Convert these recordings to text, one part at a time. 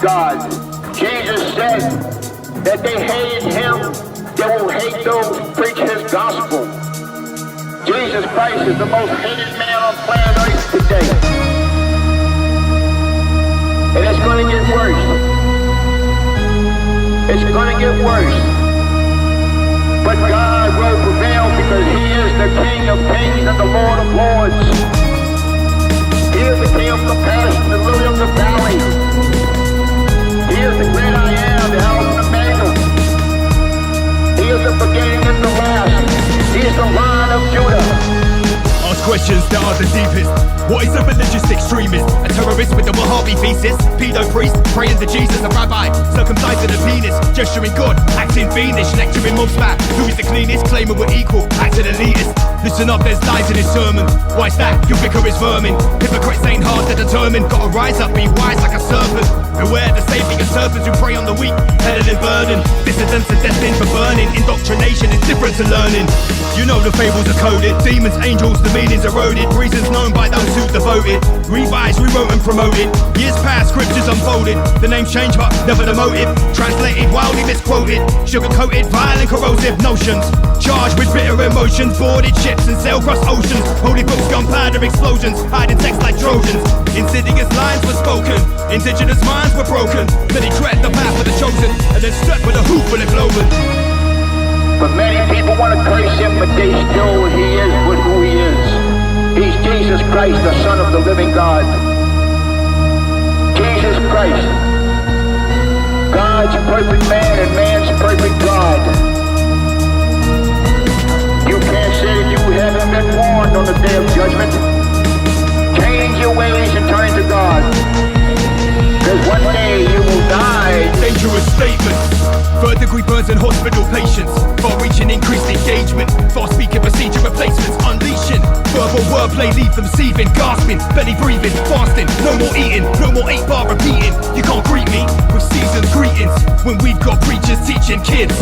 God. Jesus said that they hated him, they will hate those who preach his gospel. Jesus Christ is the most hated man on planet Earth today. And it's going to get worse. It's going to get worse. But God will prevail because he is the King of kings and the Lord of lords. He is the King of compassion, the lily of the valley. He is the great I am, the Alpha and Omega. He is the beginning and the last. He is the Lion of Judah. Ask questions that are the deepest. What is a religious extremist? A terrorist with a Wahhabi thesis? Pedo priest, praying to Jesus, a rabbi, circumcising a penis, gesturing God, acting fiendish, lecturing mobs back. Who is the cleanest? Claiming we're equal, acting elitist. Listen up, there's lies in his sermon. Why's that? Your vicar is vermin. Hypocrites ain't hard to determine. Gotta rise up, be wise like a serpent. Beware the saving of serpents who prey on the weak, headed and burden. Dissidents are destined for burning. Indoctrination is different to learning. You know the fables are coded. Demons, angels, the meaning's eroded. Reasons known by those who devoted. Revised, rewrote and promoted. Years past, scriptures unfolded. The names changed but never the motive. Translated, wildly misquoted. Sugar-coated, vile and corrosive notions. Charged with bitter emotions. Boarded ships and sail across oceans. Holy books, gunpowder explosions. Hiding text like Trojans. Insidious lines were spoken. Indigenous minds were broken. Then he tread the path of the chosen. And then stepped with a hoop full of cloven. But many people want to curse him, but they still he is with who he is. He's Jesus Christ, the Son of the living God. Jesus Christ, God's perfect man and man's perfect God. You can't say that you haven't been warned on the day of judgment. Change your ways and turn to God. Because one day you will die. Dangerous statements. Third degree burns in hospital patients. Far-reaching increased engagement. Fast-speaking procedure replacements. Unleashing verbal wordplay, leave them seething. Gasping, belly breathing, fasting. No more eating, no more 8-bar repeating. You can't greet me with seasoned greetings when we've got preachers teaching kids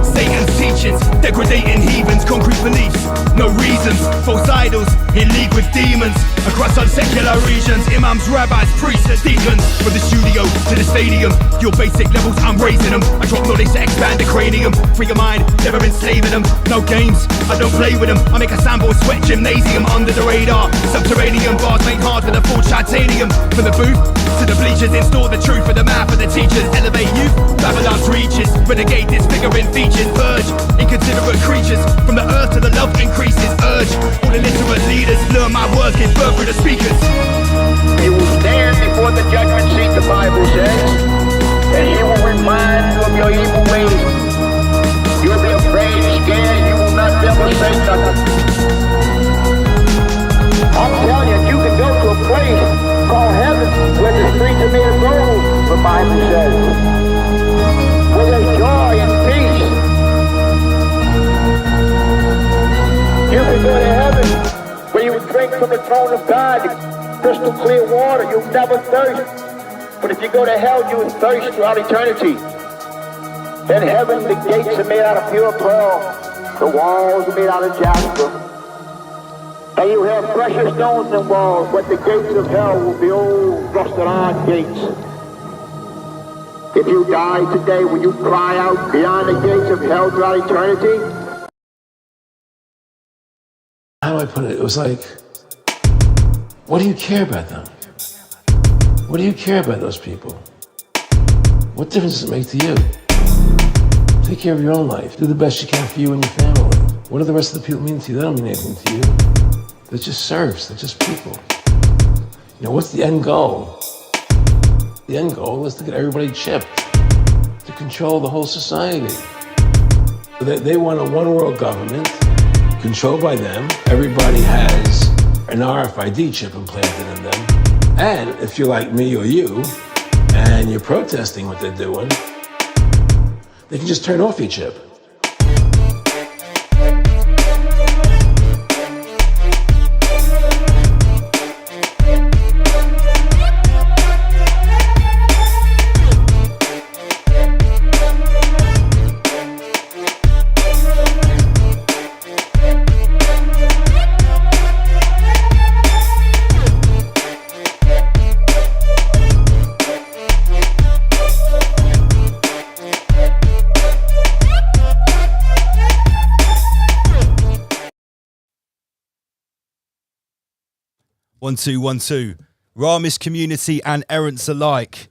Satan's teachings, degrading heathens. Concrete beliefs, no reasons. False idols, in league with demons. Across unsecular regions, imams, rabbis, priests and deacons. From the studio to the stadium, your basic levels, I'm raising them. I drop knowledge to expand the cranium. Free your mind, never enslaving them. No games, I don't play with them. I make a sample sweat gymnasium under the radar. Subterranean bars made hard with a full titanium. From the booth to the bleachers, install the truth for the mouth of the teachers. Elevate youth, Babylon's reaches. Renegade disfiguring features. Purge inconsiderate creatures. From the earth to the love increases. Urge all illiterate leaders, learn my words, give birth through the speakers. You will stand before the judgment seat, the Bible says, and he will remind you of your evil ways. You'll be afraid and scared, you will not be able to say nothing. I'm telling you, you can go to a place called heaven where the streets are made of gold, the Bible says, where there's joy and peace. You can go to heaven where you would drink from the throne of God, crystal clear water, you'll never thirst. But if you go to hell, you will thirst throughout eternity. In heaven, the gates are made out of pure pearl. The walls are made out of jasper. And you have precious stones in walls, but the gates of hell will be old, rusted iron gates. If you die today, will you cry out beyond the gates of hell throughout eternity? How do I put it? It was like, what do you care about them? What do you care about those people? What difference does it make to you? Take care of your own life. Do the best you can for you and your family. What do the rest of the people mean to you? They don't mean anything to you. They're just serfs. They're just people. You know, what's the end goal? The end goal is to get everybody chipped, to control the whole society. They want a one-world government, controlled by them. Everybody has an RFID chip implanted in them. And if you're like me or you, and you're protesting what they're doing, they can just turn off your chip. 1 2 1 2. Ramis community and errants alike.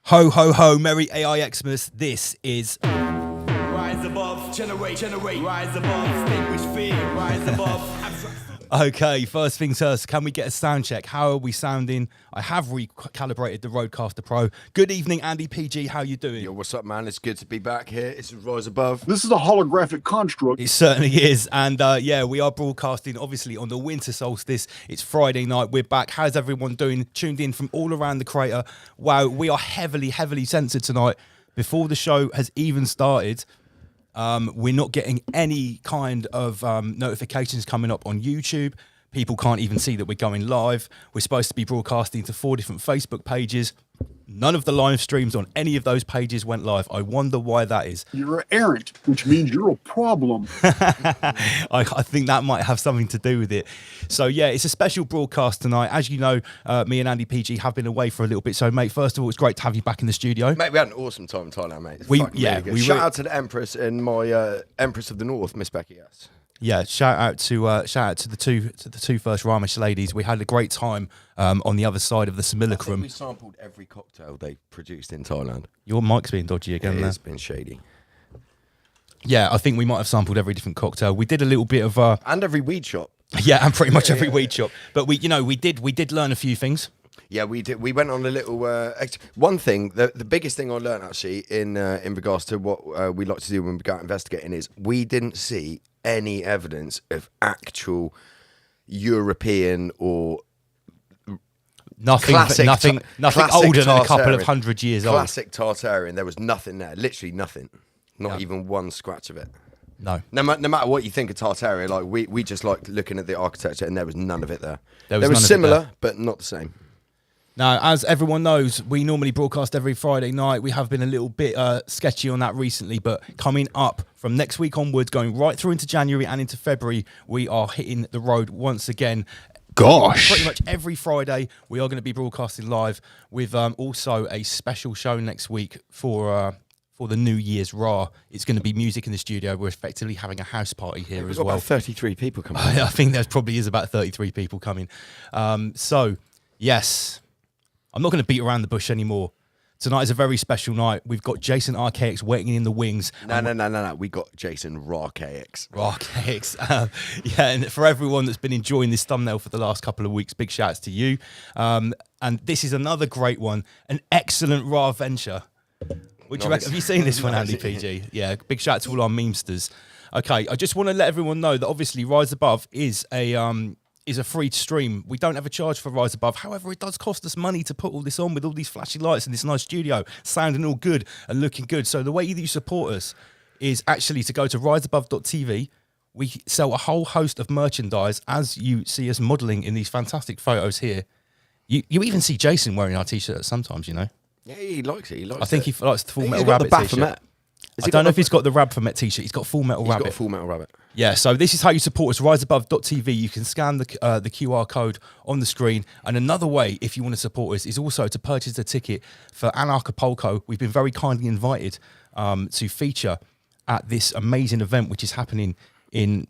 Ho ho ho, merry aiX-MAS. This is Rise above, generate, rise above, extinguish fear, rise above. okay. First things first, can we get a sound check? How are we sounding? I have recalibrated the Rodecaster Pro. Good evening, Andy PG. How you doing? Yo, what's up, man? It's good to be back here. It's Rise Above. This is a holographic construct. It certainly is. And yeah, we are broadcasting obviously on the winter solstice. It's Friday night. We're back. How's everyone doing? Tuned in from all around the crater. Wow, we are heavily censored tonight. Before the show has even started, we're not getting any kind of notifications coming up on YouTube. People can't even see that we're going live. We're supposed to be broadcasting to 4 different Facebook pages. None of the live streams on any of those pages went live. I wonder why that is. You're an errant, which means you're a problem. I think that might have something to do with it. So, yeah, it's a special broadcast tonight. As you know, me and Andy PG have been away for a little bit. So, mate, first of all, it's great to have you back in the studio. Mate, we had an awesome time in Thailand, mate. It's really good. Shout out to the Empress and my Empress of the North, Miss Becky S. Yeah, shout out to the two first Ramesh ladies. We had a great time on the other side of the simulacrum. We sampled every cocktail they produced in Thailand. Your mic's being dodgy again. It's been shady. Yeah, I think we might have sampled every different cocktail. We did a little bit of and every weed shop. Yeah, and pretty much every weed shop. But we did learn a few things. Yeah, we did. We went on a little. One thing, the biggest thing I learned actually in regards to what we like to do when we go out investigating is we didn't see any evidence of actual European or nothing older than a couple of 100 years old. Classic Tartarian. There was nothing there. Literally nothing. Not even one scratch of it. No. No matter what you think of Tartaria, like we just liked looking at the architecture, and there was none of it there. There was similar, but not the same. Now, as everyone knows, we normally broadcast every Friday night. We have been a little bit sketchy on that recently, but coming up from next week onwards, going right through into January and into February, we are hitting the road once again. Gosh. Pretty much every Friday, we are going to be broadcasting live with also a special show next week for the New Year's Raw. It's going to be music in the studio. We're effectively having a house party here as well. About 33 people coming. I think there probably is about 33 people coming. So, yes, I'm not going to beat around the bush anymore. Tonight is a very special night. We've got Jason Archaix waiting in the wings. No. We got Jason Archaix. Archaix. Yeah, and for everyone that's been enjoying this thumbnail for the last couple of weeks, big shouts to you. And this is another great one, an excellent raw venture. What do you reckon? Have you seen this one, Andy PG? Yeah, big shout out to all our memesters. Okay, I just want to let everyone know that obviously Rise Above is a free stream. We don't ever charge for Rise Above. However, it does cost us money to put all this on with all these flashy lights in this nice studio, sounding all good and looking good. So the way that you support us is actually to go to riseabove.tv. We sell a whole host of merchandise, as you see us modelling in these fantastic photos here. You even see Jason wearing our T-shirts sometimes, you know. Yeah, he likes it. I think he likes the Full Metal got Rabbit the T-shirt. Baphomet. I don't know if he's got the Rabphomet T-shirt. He's got Full Metal Rabbit. He's got Full Metal Rabbit. Yeah, so this is how you support us, riseabove.tv. You can scan the QR code on the screen. And another way, if you want to support us, is also to purchase a ticket for Anarchapulco. We've been very kindly invited to feature at this amazing event, which is happening in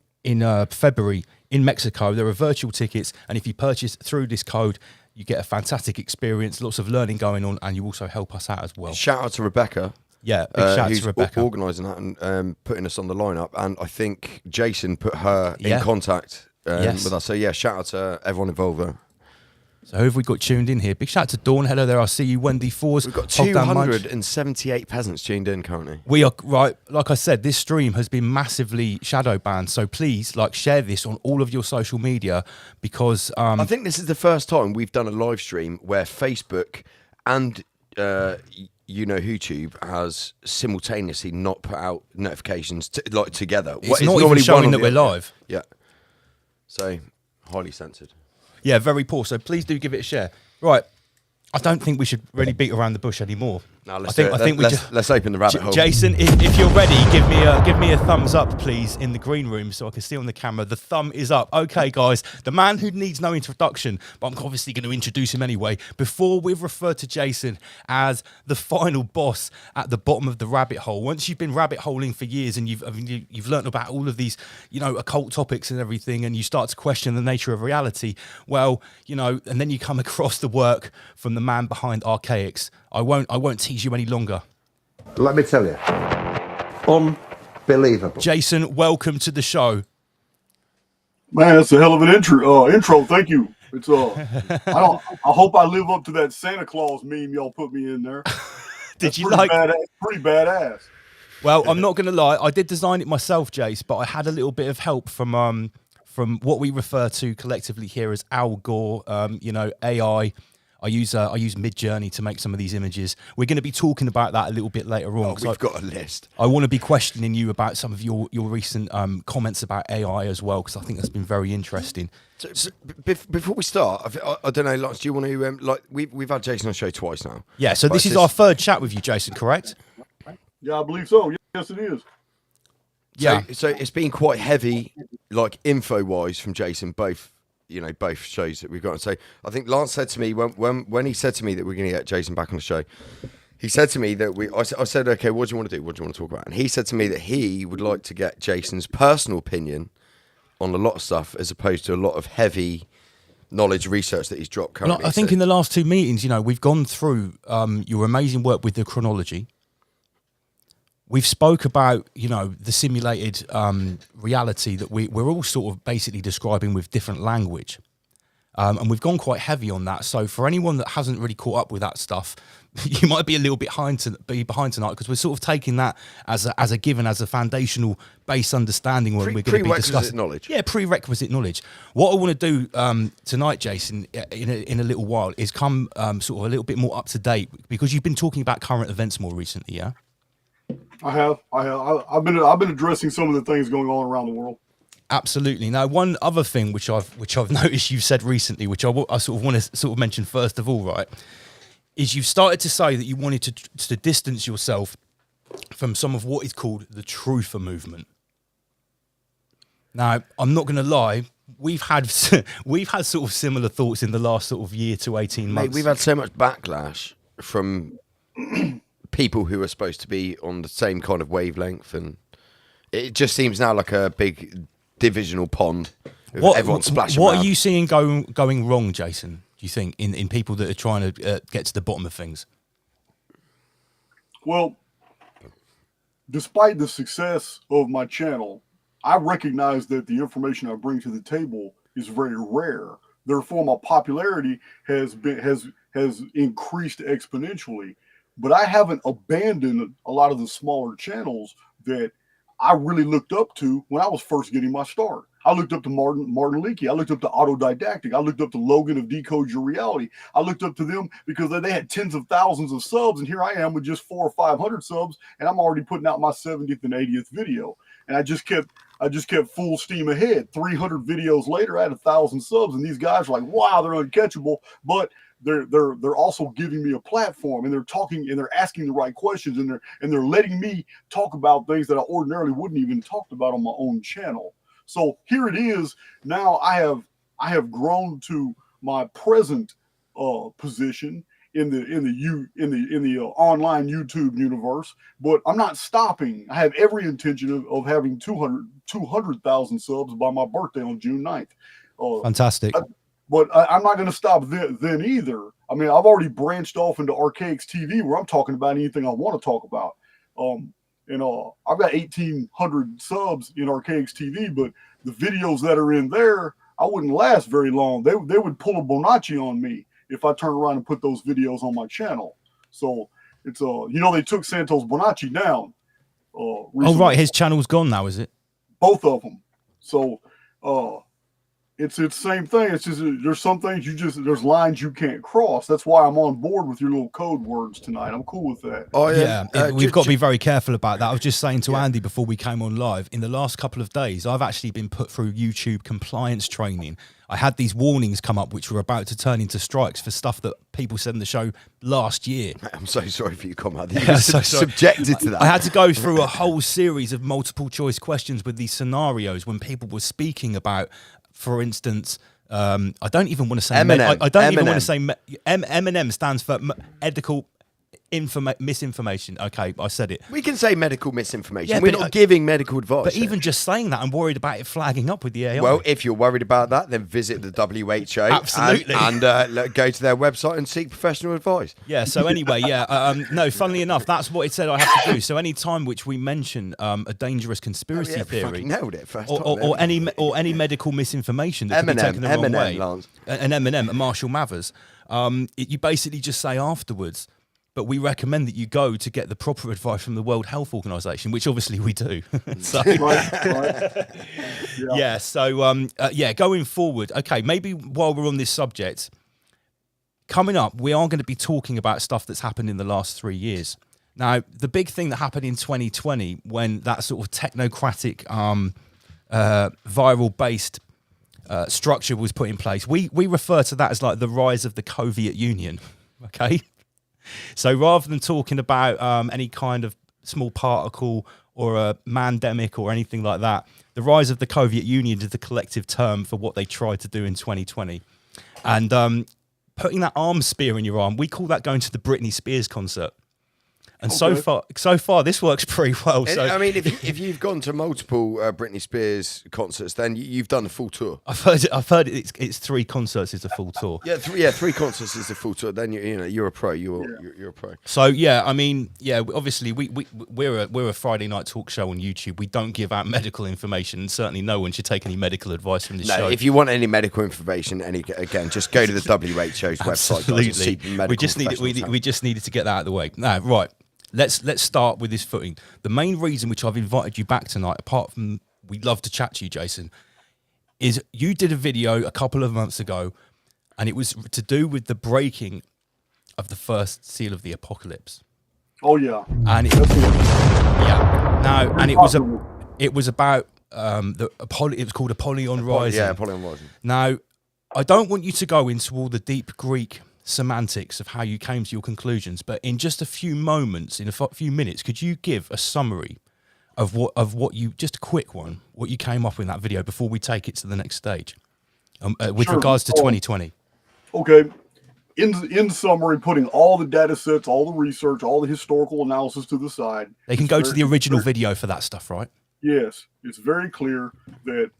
February in Mexico. There are virtual tickets, and if you purchase through this code, you get a fantastic experience, lots of learning going on, and you also help us out as well. Shout out to Rebecca. Yeah, big shout out to Rebecca. Organising that and putting us on the lineup. And I think Jason put her in contact with us. So, yeah, shout out to everyone involved there. So who have we got tuned in here? Big shout out to Dawn. Hello there. I see you, Wendy Fours. We've got 278 peasants tuned in currently. We are, right, like I said, this stream has been massively shadow banned. So please, share this on all of your social media because... I think this is the first time we've done a live stream where Facebook and... YouTube has simultaneously not put out notifications together. It's not even showing that we're live. Yeah. So, highly censored. Yeah, very poor. So please do give it a share. Right. I don't think we should really beat around the bush anymore. Now let's I think let's open the rabbit hole. Jason, if you're ready, give me a thumbs up, please, in the green room so I can see on the camera. The thumb is up. Okay, guys, the man who needs no introduction, but I'm obviously going to introduce him anyway. Before we've referred to Jason as the final boss at the bottom of the rabbit hole. Once you've been rabbit holing for years and you've learned about all of these, occult topics and everything, and you start to question the nature of reality. Well, and then you come across the work from the man behind Archaix. I won't tease you any longer. Let me tell you, unbelievable. Jason, welcome to the show. Man, that's a hell of an intro. Thank you. It's I hope I live up to that Santa Claus meme y'all put me in there. Did you like? Pretty badass. Well, I'm not going to lie. I did design it myself, Jace, but I had a little bit of help from what we refer to collectively here as Al Gore. AI. I use Midjourney to make some of these images. We're going to be talking about that a little bit later on. We've got a list. I want to be questioning you about some of your recent comments about AI as well, because I think that's been very interesting. So before we start, I don't know, Lance, do you want to we've had Jason on the show twice now? Yeah. So this is our third chat with you, Jason. Correct? Yeah, I believe so. Yes, it is. Yeah. So it's been quite heavy, like info wise, from Jason. Both shows that we've got. And so I think Lance said to me when he said to me that we're going to get Jason back on the show, he said to me that I said, okay, what do you want to do? What do you want to talk about? And he said to me that he would like to get Jason's personal opinion on a lot of stuff, as opposed to a lot of heavy knowledge research that he's dropped currently. Well, I think in the last two meetings, we've gone through your amazing work with the chronology. We've spoke about, the simulated reality that we're all sort of basically describing with different language. And we've gone quite heavy on that. So for anyone that hasn't really caught up with that stuff, you might be a little bit behind tonight, because we're sort of taking that as a given, as a foundational base understanding when we're going to be discussing knowledge. Yeah, prerequisite knowledge. What I want to do tonight, Jason, in a little while, is come sort of a little bit more up to date, because you've been talking about current events more recently, yeah? I have. I've been addressing some of the things going on around the world. Absolutely. Now, one other thing which I've noticed you've said recently, which I sort of want to sort of mention first of all, right, is you've started to say that you wanted to distance yourself from some of what is called the truther movement. Now, I'm not going to lie, we've had sort of similar thoughts in the last sort of year to 18 months. Mate, we've had so much backlash from people who are supposed to be on the same kind of wavelength, and it just seems now like a big divisional pond. Everyone splashing What around. are you seeing going wrong, Jason, do you think, in people that are trying to get to the bottom of things? Well, despite the success of my channel, I recognize that the information I bring to the table is very rare. Therefore, my popularity has increased exponentially. But I haven't abandoned a lot of the smaller channels that I really looked up to when I was first getting my start. I looked up to Martin Leakey. I looked up to Autodidactic. I looked up to Logan of Decode Your Reality. I looked up to them because they had tens of thousands of subs, and here I am with just 400 or 500 subs, and I'm already putting out my 70th and 80th video. And I just kept full steam ahead. 300 videos later, I had 1,000 subs, and these guys are like, wow, they're uncatchable, but they're also giving me a platform, and they're talking and they're asking the right questions, and they're letting me talk about things that I ordinarily wouldn't even talked about on my own channel. So here it is. Now I have grown to my present position in the online YouTube universe, but I'm not stopping. I have every intention of having 200,000 subs by my birthday on June 9th. Fantastic. But I'm not going to stop then either. I mean, I've already branched off into Archaix TV, where I'm talking about anything I want to talk about. I've got 1,800 subs in Archaix TV, but the videos that are in there, I wouldn't last very long. They would pull a Bonacci on me if I turn around and put those videos on my channel. So it's they took Santos Bonacci down. Oh right, his channel's gone now, is it? Both of them. So it's the same thing. It's just there's some things there's lines you can't cross. That's why I'm on board with your little code words tonight. I'm cool with that. Oh We've got to be very careful about that. I was just saying to Andy before we came on live, in the last couple of days, I've actually been put through YouTube compliance training. I had these warnings come up which were about to turn into strikes for stuff that people said in the show last year. I'm so sorry for you, comrade. You were subjected to that. I had to go through a whole series of multiple choice questions with these scenarios when people were speaking about, for instance, I don't even want to say Eminem. I don't even want to say M&M stands for medical misinformation. Okay, I said it. We can say medical misinformation. Yeah, We're but not giving medical advice. But even just saying that, I'm worried about it flagging up with the AI. Well, if you're worried about that, then visit the WHO. Absolutely. And go to their website and seek professional advice. Yeah, so anyway, no, funnily enough, that's what it said I have to do. So any time which we mention a dangerous conspiracy theory, fucking nailed it first or any medical misinformation that can be taken the wrong way, Lance. and Eminem and Marshall Mathers, you basically just say afterwards, but we recommend that you go to get the proper advice from the World Health Organization, which obviously we do. So, Right. yeah. So, going forward, okay, maybe while we're on this subject, coming up, we are going to be talking about stuff that's happened in the last 3 years. Now, the big thing that happened in 2020, when that sort of technocratic, viral-based structure was put in place, we refer to that as like the rise of the Soviet Union, okay? So rather than talking about any kind of small particle or a mandemic or anything like that, the rise of the Soviet Union is the collective term for what they tried to do in 2020. And putting that arm spear in your arm, we call that going to the Britney Spears concert. And so far, this works pretty well. So I mean, if you've gone to multiple Britney Spears concerts, then you've done the full tour. I've heard it's 3 concerts is a full tour. Yeah, 3 concerts is the full tour. Then you're a pro. You're a pro. So yeah, I mean, yeah, obviously we're a Friday night talk show on YouTube. We don't give out medical information, and certainly no one should take any medical advice from this show. If you want any medical information, again, just go to the WHO's website. Guys, and seek medical we just needed to get that out of the way. Now, right. Let's start with this footing. The main reason which I've invited you back tonight, apart from we'd love to chat to you, Jason, is you did a video a couple of months ago, and it was to do with the breaking of the first seal of the apocalypse. Oh yeah. And it was about it was called Apollyon Rising. Yeah, Apollyon Rising. Now, I don't want you to go into all the deep Greek semantics of how you came to your conclusions, but in just a few moments, in a few minutes, could you give a summary of what you, just a quick one, what you came up with in that video before we take it to the next stage, with regards to 2020? Okay. In summary, putting all the data sets, all the research, all the historical analysis to the side. They can go to the original video for that stuff, right? Yes. It's very clear that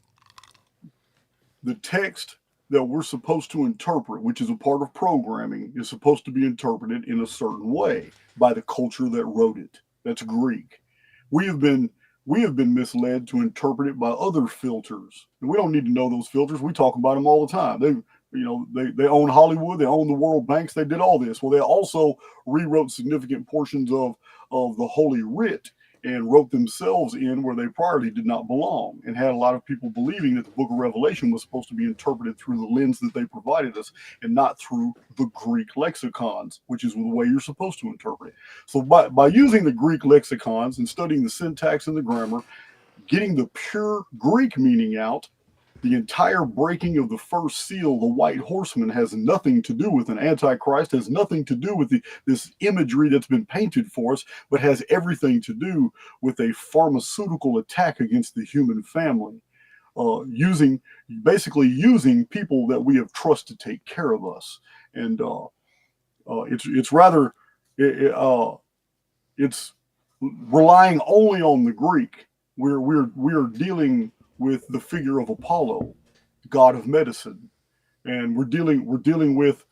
the text that we're supposed to interpret, which is a part of programming, is supposed to be interpreted in a certain way by the culture that wrote it. That's Greek. We have been misled to interpret it by other filters. And we don't need to know those filters. We talk about them all the time. They own Hollywood, they own the world banks, they did all this. Well, they also rewrote significant portions of the Holy Writ and wrote themselves in where they priorly did not belong, and had a lot of people believing that the book of Revelation was supposed to be interpreted through the lens that they provided us and not through the Greek lexicons, which is the way you're supposed to interpret it. So by using the Greek lexicons and studying the syntax and the grammar, getting the pure Greek meaning out, the entire breaking of the first seal, the white horseman, has nothing to do with an antichrist, has nothing to do with this imagery that's been painted for us, but has everything to do with a pharmaceutical attack against the human family, using people that we have trusted to take care of us. And it's relying only on the Greek. We're dealing with the figure of Apollo, god of medicine, and we're dealing with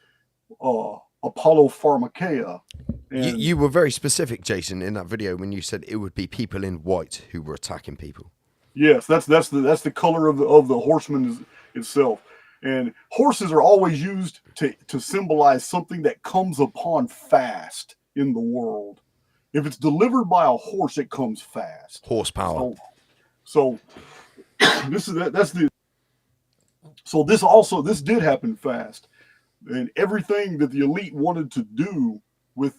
Apollo Pharmakeia. And you were very specific, Jason, in that video when you said it would be people in white who were attacking people. Yes, that's the color of the horseman itself. And horses are always used to symbolize something that comes upon fast in the world. If it's delivered by a horse, it comes fast. Horsepower. So that's the So this did happen fast, and everything that the elite wanted to do with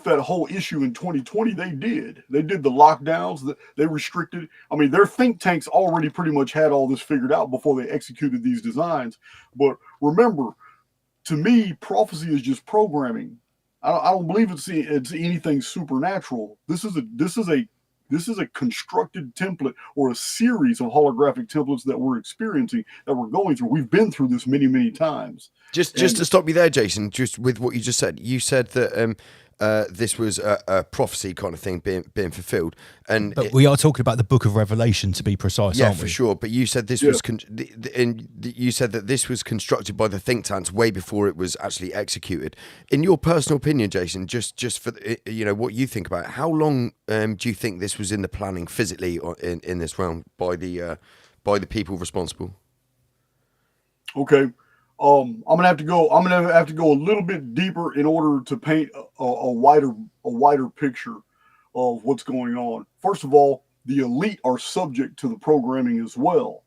that whole issue in 2020, they did. They did the lockdowns, they restricted. I mean, their think tanks already pretty much had all this figured out before they executed these designs. But remember, to me, prophecy is just programming. I don't believe it's anything supernatural. This is a constructed template or a series of holographic templates that we're experiencing, that we're going through. We've been through this many, many times. Just to stop you there, Jason, just with what you just said, you said that this was a prophecy kind of thing being fulfilled, but we are talking about the Book of Revelation, to be precise, aren't we? For sure. But you said this was you said that this was constructed by the think tanks way before it was actually executed. In your personal opinion, Jason, just for what you think about it, how long do you think this was in the planning physically in this realm by the people responsible? Okay. I'm gonna have to go a little bit deeper in order to paint a wider picture of what's going on. First of all, the elite are subject to the programming as well,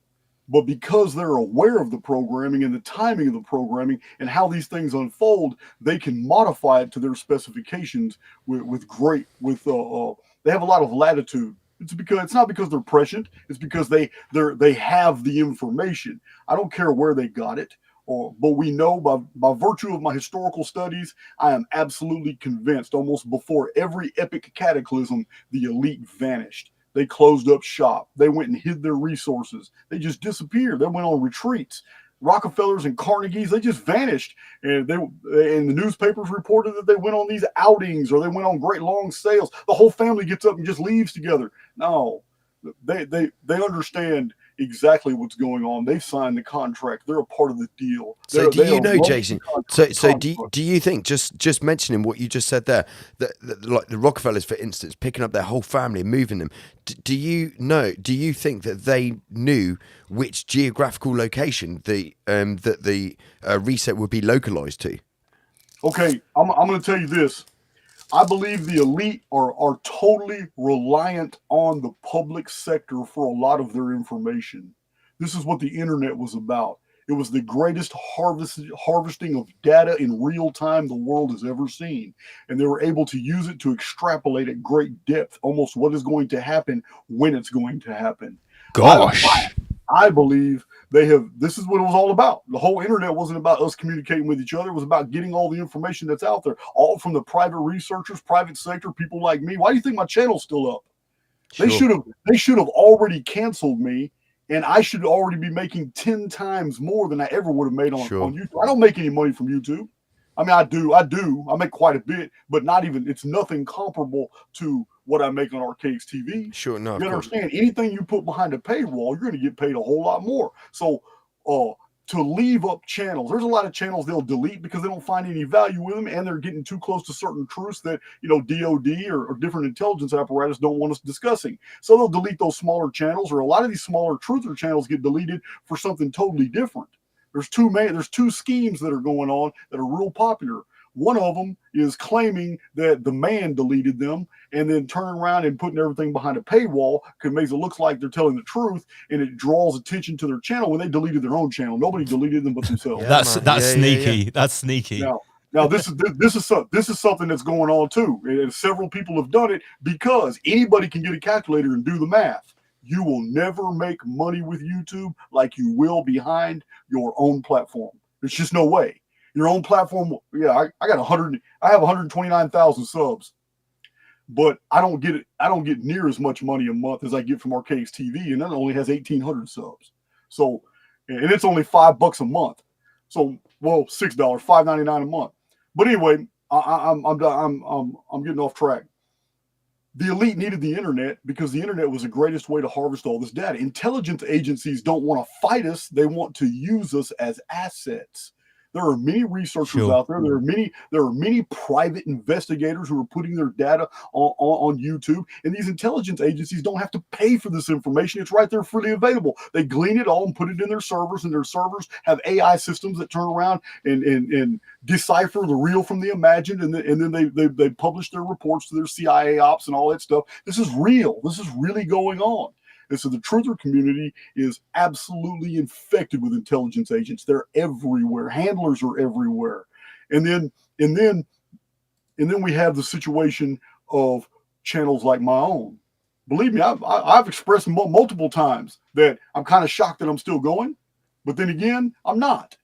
but because they're aware of the programming and the timing of the programming and how these things unfold, they can modify it to their specifications they have a lot of latitude. It's not because they're prescient. It's because they have the information. I don't care where they got it. But we know by virtue of my historical studies, I am absolutely convinced almost before every epic cataclysm, the elite vanished. They closed up shop. They went and hid their resources. They just disappeared. They went on retreats. Rockefellers and Carnegies, they just vanished. And the newspapers reported that they went on these outings or they went on great long sails. The whole family gets up and just leaves together. No, they understand exactly what's going on. They've signed the contract. They're a part of the deal. So do you know, Jason? So do you think, just mentioning what you just said there, that like the Rockefellers, for instance, picking up their whole family and moving them, do you think that they knew which geographical location that the reset would be localized to? Okay, I'm going to tell you this. I believe the elite are totally reliant on the public sector for a lot of their information. This is what the internet was about. It was the greatest harvesting of data in real time the world has ever seen. And they were able to use it to extrapolate at great depth almost what is going to happen when it's going to happen. Gosh. I believe this is what it was all about. The whole internet wasn't about us communicating with each other. It was about getting all the information that's out there, all from the private researchers, private sector, people like me. Why do you think my channel's still up? Sure. They should have already canceled me, and I should already be making 10 times more than I ever would have made on YouTube. I don't make any money from YouTube. I mean, I do. I make quite a bit, but it's nothing comparable to what I make on Archaix TV. Sure enough. You understand, anything you put behind a paywall, you're going to get paid a whole lot more. So to leave up channels, there's a lot of channels they'll delete because they don't find any value with them, and they're getting too close to certain truths that, DOD or different intelligence apparatus don't want us discussing. So they'll delete those smaller channels, or a lot of these smaller truther channels get deleted for something totally different. There's two schemes that are going on that are real popular. One of them is claiming that the man deleted them and then turning around and putting everything behind a paywall because it makes it look like they're telling the truth, and it draws attention to their channel when they deleted their own channel. Nobody deleted them but themselves. That's sneaky. Yeah. That's sneaky. Now this is something that's going on too, and several people have done it because anybody can get a calculator and do the math. You will never make money with YouTube like you will behind your own platform. There's just no way. Your own platform, I have 129,000 subs, but I don't get near as much money a month as I get from Archaix TV, and that only has 1,800 subs. So, and it's only $5 a month. So, well, $6, $5.99 a month. But anyway, I'm getting off track. The elite needed the internet because the internet was the greatest way to harvest all this data. Intelligence agencies don't want to fight us. They want to use us as assets. There are many researchers out there. There are many private investigators who are putting their data on YouTube, and these intelligence agencies don't have to pay for this information. It's right there freely available. They glean it all and put it in their servers, and their servers have AI systems that turn around and decipher the real from the imagined, and then they publish their reports to their CIA ops and all that stuff. This is real. This is really going on. And so the truther community is absolutely infected with intelligence agents. They're everywhere. Handlers are everywhere. And then we have the situation of channels like my own. Believe me, I've expressed multiple times that I'm kind of shocked that I'm still going, but then again, I'm not,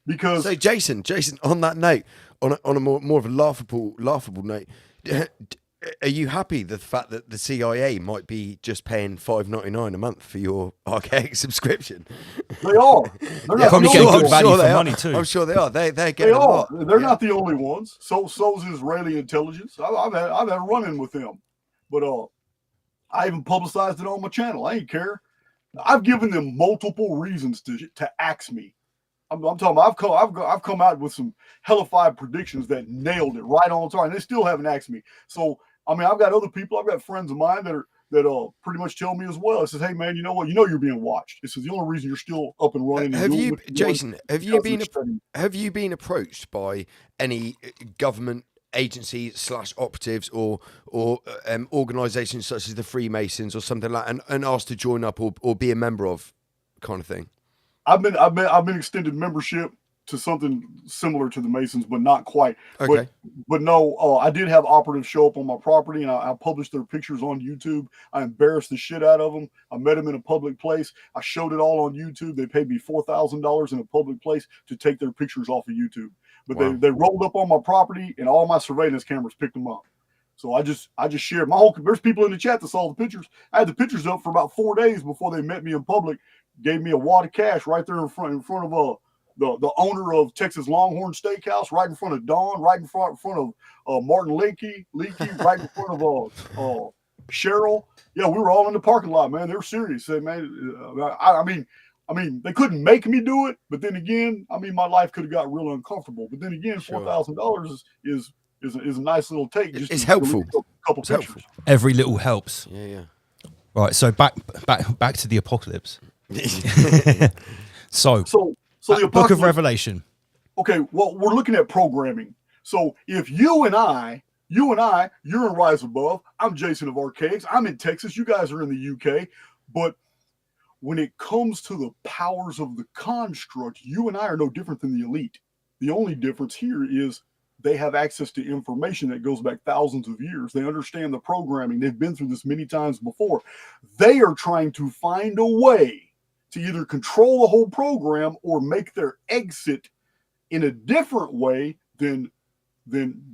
because. So Jason, on that note, on a more of a laughable note, are you happy the fact that the CIA might be just paying $5.99 a month for your Archaix subscription? They are. They're not Probably the getting only good ones. value for they money are. too. I'm sure they are. They're They getting a are. lot. They're not the only ones. So's Israeli intelligence. I've had a run-in with them, but I even publicized it on my channel. I ain't care. I've given them multiple reasons to axe me. I'm talking about I've come out with some hellified predictions that nailed it right on time, and they still haven't asked me. So I mean, I've got other people, I've got friends of mine that pretty much tell me as well. It says, hey man, you know what? You know you're being watched. This is the only reason you're still up and running. Have you been approached by any government agencies / operatives or organisations such as the Freemasons or something like that, and asked to join up or be a member of, kind of thing? I've been extended membership to something similar to the Masons, but not quite. Okay. But no, I did have operatives show up on my property, and I published their pictures on YouTube. I embarrassed the shit out of them. I met them in a public place. I showed it all on YouTube. They paid me $4,000 in a public place to take their pictures off of YouTube. But Wow. they rolled up on my property, and all my surveillance cameras picked them up. So I just shared my whole. There's people in the chat that saw the pictures. I had the pictures up for about 4 days before they met me in public. Gave me a wad of cash right there in front of the owner of Texas Longhorn Steakhouse, right in front of Dawn, right in front of Martin Leakey, right in front of Cheryl. Yeah, we were all in the parking lot, man. They were serious. Said, man, I mean, they couldn't make me do it, but then again, I mean, my life could have got real uncomfortable. But then again, $4,000 is a nice little take. Just it's helpful. A couple It's pictures. helpful. Every little helps. Yeah. Right. So back to the apocalypse. So the Book of apocalypse. Revelation. Okay, well, we're looking at programming. So if you're in Rise Above. I'm Jason of Archaix. I'm in Texas. You guys are in the UK. But when it comes to the powers of the construct, you and I are no different than the elite. The only difference here is they have access to information that goes back thousands of years. They understand the programming. They've been through this many times before. They are trying to find a way to either control the whole program or make their exit in a different way than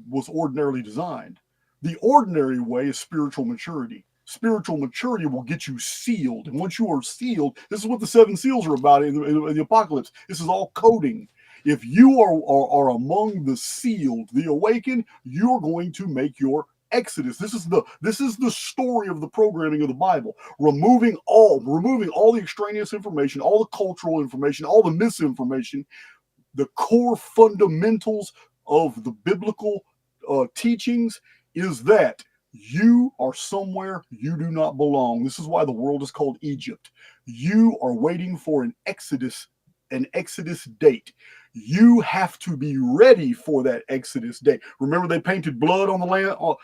was ordinarily designed. The ordinary way is spiritual maturity. Spiritual maturity will get you sealed. And once you are sealed, this is what the 7 seals are about in the apocalypse. This is all coding. If you are among the sealed, the awakened, you're going to make your exodus. This is the story of the programming of the Bible. Removing all the extraneous information, all the cultural information, all the misinformation, the core fundamentals of the biblical teachings is that you are somewhere you do not belong. This is why the world is called Egypt. You are waiting for an exodus date. You have to be ready for that Exodus day. Remember, they painted blood on the land. All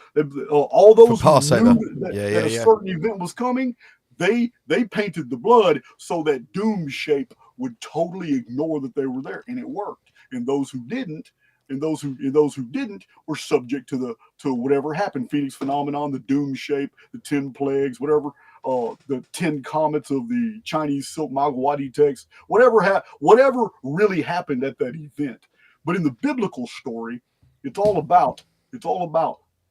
those For Passover. who knew that a certain event was coming, they painted the blood so that doom shape would totally ignore that they were there, and it worked. And those who didn't, were subject to whatever happened. Phoenix phenomenon, the doom shape, the 10 plagues, whatever. The 10 comets of the Chinese Silk Magawati text, whatever really happened at that event. But in the biblical story, it's all about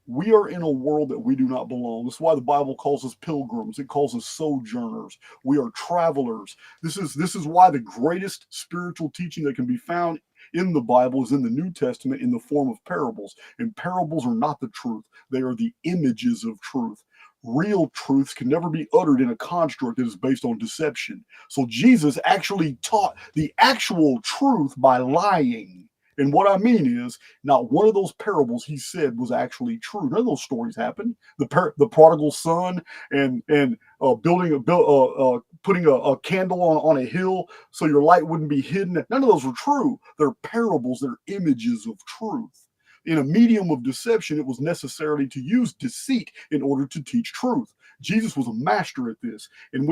we are in a world that we do not belong. That's why the Bible calls us pilgrims. It calls us sojourners. We are travelers. This is why the greatest spiritual teaching that can be found in the Bible is in the New Testament in the form of parables. And parables are not the truth. They are the images of truth. Real truths can never be uttered in a construct that is based on deception. So Jesus actually taught the actual truth by lying. And what I mean is, not one of those parables he said was actually true. None of those stories happened. The prodigal son and putting a candle on a hill so your light wouldn't be hidden. None of those were true. They're parables. They're images of truth. in a medium of deception, it was necessarily to use deceit in order to teach truth. Jesus was a master at this, and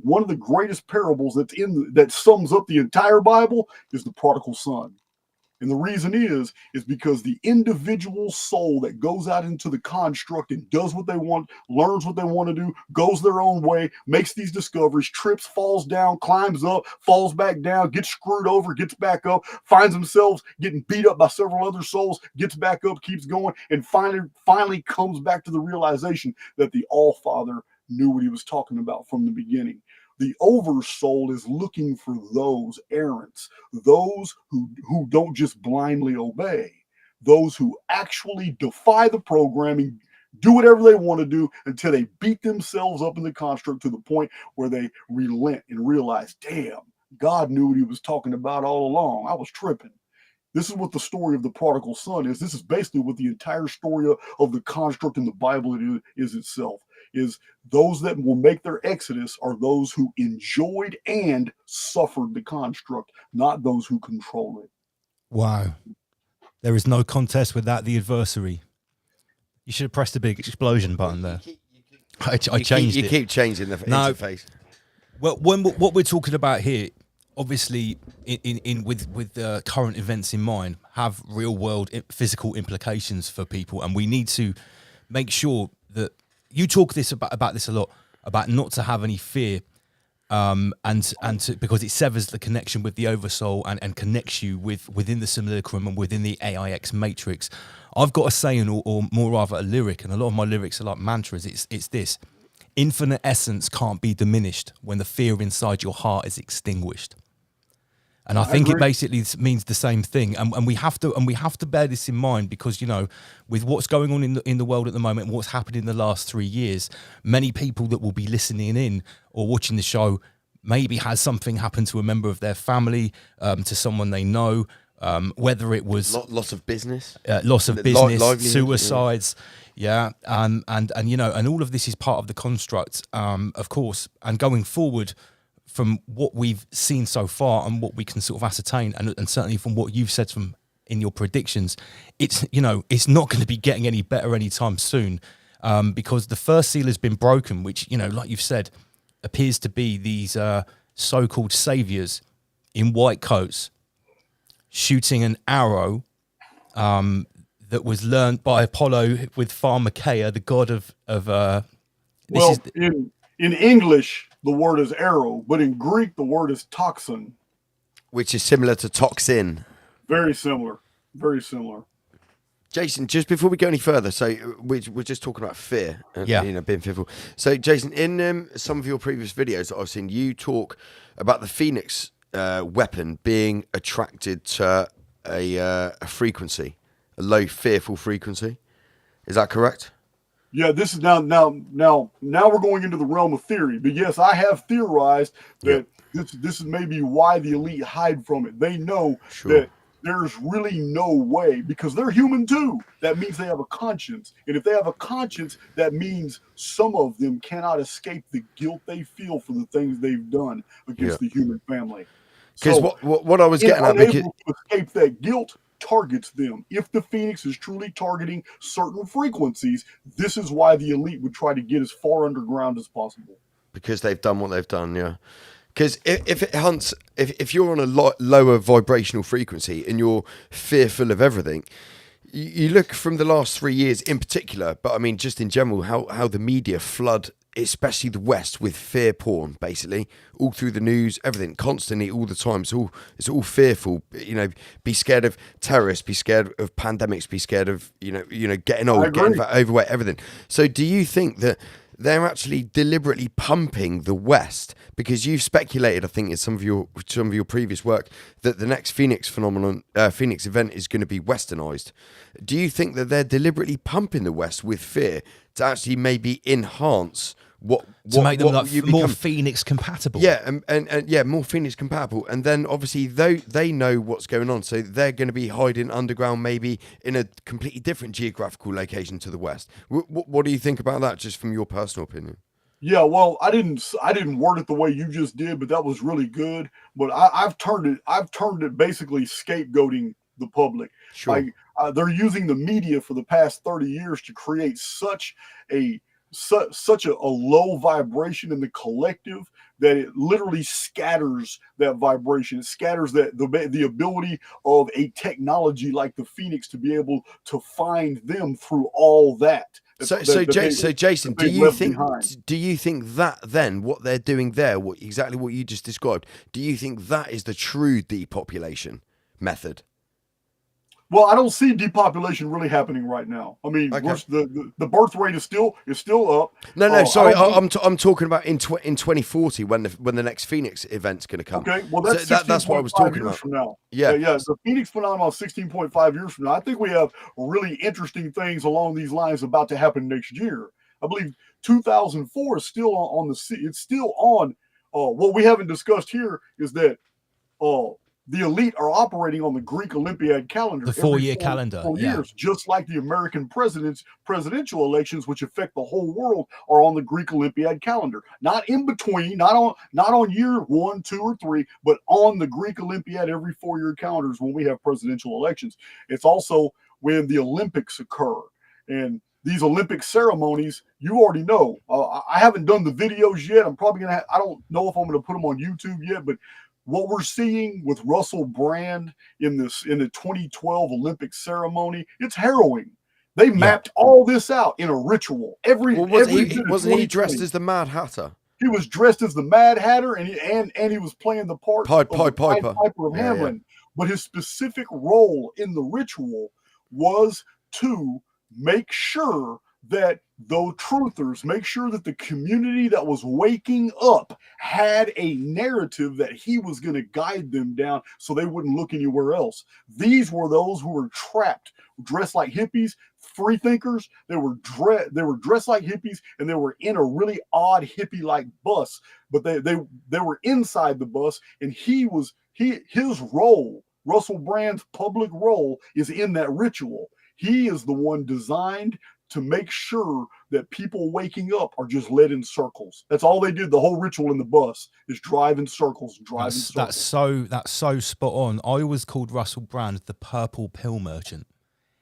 one of the greatest parables that sums up the entire Bible is the prodigal son. And the reason is because the individual soul that goes out into the construct and does what they want, learns what they want to do, goes their own way, makes these discoveries, trips, falls down, climbs up, falls back down, gets screwed over, gets back up, finds themselves getting beat up by several other souls, gets back up, keeps going, and finally comes back to the realization that the All-Father knew what he was talking about from the beginning. The oversoul is looking for those errants, those who don't just blindly obey, those who actually defy the programming, do whatever they want to do until they beat themselves up in the construct to the point where they relent and realize, damn, God knew what he was talking about all along. I was tripping. This is what the story of the prodigal son is. This is basically what the entire story of the construct in the Bible is itself. Is those that will make their exodus are those who enjoyed and suffered the construct, not those who control it. Wow. There is no contest without the adversary. You should have pressed the big explosion button there. I changed it. You keep changing the interface. Well, what we're talking about here, obviously, with the current events in mind, have real world physical implications for people, and we need to make sure that you talk about this a lot, about not to have any fear, because it severs the connection with the oversoul and connects you within the simulacrum and within the AIX matrix. I've got a saying, or more rather a lyric, and a lot of my lyrics are like mantras. It's this: infinite essence can't be diminished when the fear inside your heart is extinguished. And I think it basically means the same thing, and we have to bear this in mind, because, you know, with what's going on in the world at the moment and what's happened in the last 3 years, many people that will be listening in or watching the show maybe has something happen to a member of their family, to someone they know, whether it was loss of business, suicides, and you know, and all of this is part of the construct, of course, and going forward, from what we've seen so far and what we can sort of ascertain, and certainly from what you've said in your predictions, it's not going to be getting any better anytime soon, because the first seal has been broken, which, you know, like you've said, appears to be these so-called saviors in white coats shooting an arrow that was learned by Apollo with Pharmakeia, the god of in English, the word is arrow, but in Greek, the word is toxin. Which is similar to toxin. Very similar. Very similar. Jason, just before we go any further, so we're just talking about fear and being fearful. So, Jason, in some of your previous videos that I've seen, you talk about the Phoenix weapon being attracted to a frequency, a low, fearful frequency. Is that correct? Yeah, this is now we're going into the realm of theory. But yes, I have theorized that this is maybe why the elite hide from it. They know that there's really no way, because they're human too. That means they have a conscience. And if they have a conscience, that means some of them cannot escape the guilt they feel for the things they've done against the human family. Because what I was getting at, to escape that guilt targets them. If the Phoenix is truly targeting certain frequencies, this is why the elite would try to get as far underground as possible. Because they've done what they've done, yeah. Because if it hunts, if you're on a lower vibrational frequency and you're fearful of everything, you look from the last 3 years in particular, but I mean just in general, how the media flood, especially the West, with fear porn, basically all through the news, everything, constantly, all the time. It's all fearful. You know, be scared of terrorists, be scared of pandemics, be scared of you know getting old, getting overweight, everything. So do you think that they're actually deliberately pumping the West? Because you've speculated, I think, in some of your previous work, that the next Phoenix event is going to be westernized. Do you think that they're deliberately pumping the West with fear to actually maybe enhance to make them more Phoenix compatible? Yeah, and more Phoenix compatible. And then obviously they know what's going on, so they're going to be hiding underground, maybe in a completely different geographical location to the West. What do you think about that, just from your personal opinion? Yeah, well, I didn't word it the way you just did, but that was really good. But I've turned it basically scapegoating the public. Sure. They're using the media for the past 30 years to create such a low vibration in the collective that it literally scatters that vibration. It scatters the ability of a technology like the Phoenix to be able to find them through all that. So Jason, do you think that then what they're doing there, exactly what you just described, do you think that is the true depopulation method? Well, I don't see depopulation really happening right now. I mean, the birth rate is still up. No, sorry, I'm talking about in 2040 when the next Phoenix event's going to come. Okay, well that's what I was talking about. From now, yeah. The Phoenix phenomenon 16.5 years from now. I think we have really interesting things along these lines about to happen next year. I believe 2004 is still on the. It's still on. What we haven't discussed here is that. The elite are operating on the Greek Olympiad calendar. The 4-year calendar. 4 years, just like the American presidential elections, which affect the whole world, are on the Greek Olympiad calendar. Not in between, not on year 1, 2, or 3, but on the Greek Olympiad every 4-year calendars when we have presidential elections. It's also when the Olympics occur. And these Olympic ceremonies, you already know. I haven't done the videos yet. I'm probably going to I don't know if I'm going to put them on YouTube yet, but what we're seeing with Russell Brand in the 2012 Olympic ceremony, it's harrowing. They mapped all this out in a ritual. Wasn't he dressed as the Mad Hatter? He was dressed as the Mad Hatter, and he was playing the part of Piper of Hamelin. Yeah. But his specific role in the ritual was to make sure that make sure that the community that was waking up had a narrative that he was going to guide them down so they wouldn't look anywhere else. These were those who were trapped, dressed like hippies, free thinkers. They were dressed like hippies, and they were in a really odd hippie-like bus, but they were inside the bus, and his role, Russell Brand's public role, is in that ritual. He is the one designed to make sure that people waking up are just led in circles. That's all they did. The whole ritual in the bus is drive in circles, That's so spot on. I always called Russell Brand the purple pill merchant.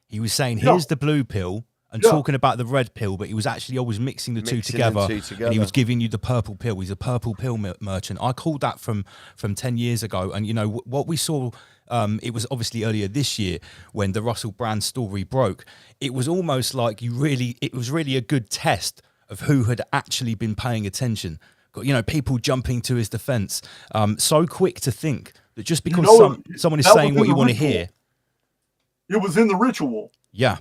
He was saying, here's the blue pill, and talking about the red pill, but he was actually always mixing the two together, and he was giving you the purple pill. He's a purple pill merchant. I called that from 10 years ago, and you know what we saw. It was obviously earlier this year when the Russell Brand story broke. It was almost like it was really a good test of who had actually been paying attention. You know, people jumping to his defense. So quick to think that just because someone is saying what you want to hear. It was in the ritual. Yeah.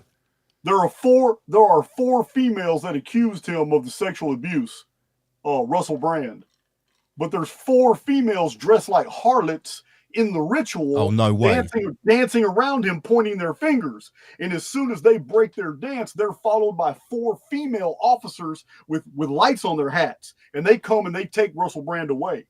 There are four females that accused him of the sexual abuse, Russell Brand. But there's 4 females dressed like harlots in the ritual. Oh, no way. Dancing around him, pointing their fingers. And as soon as they break their dance, they're followed by 4 female officers with lights on their hats. And they come and they take Russell Brand away.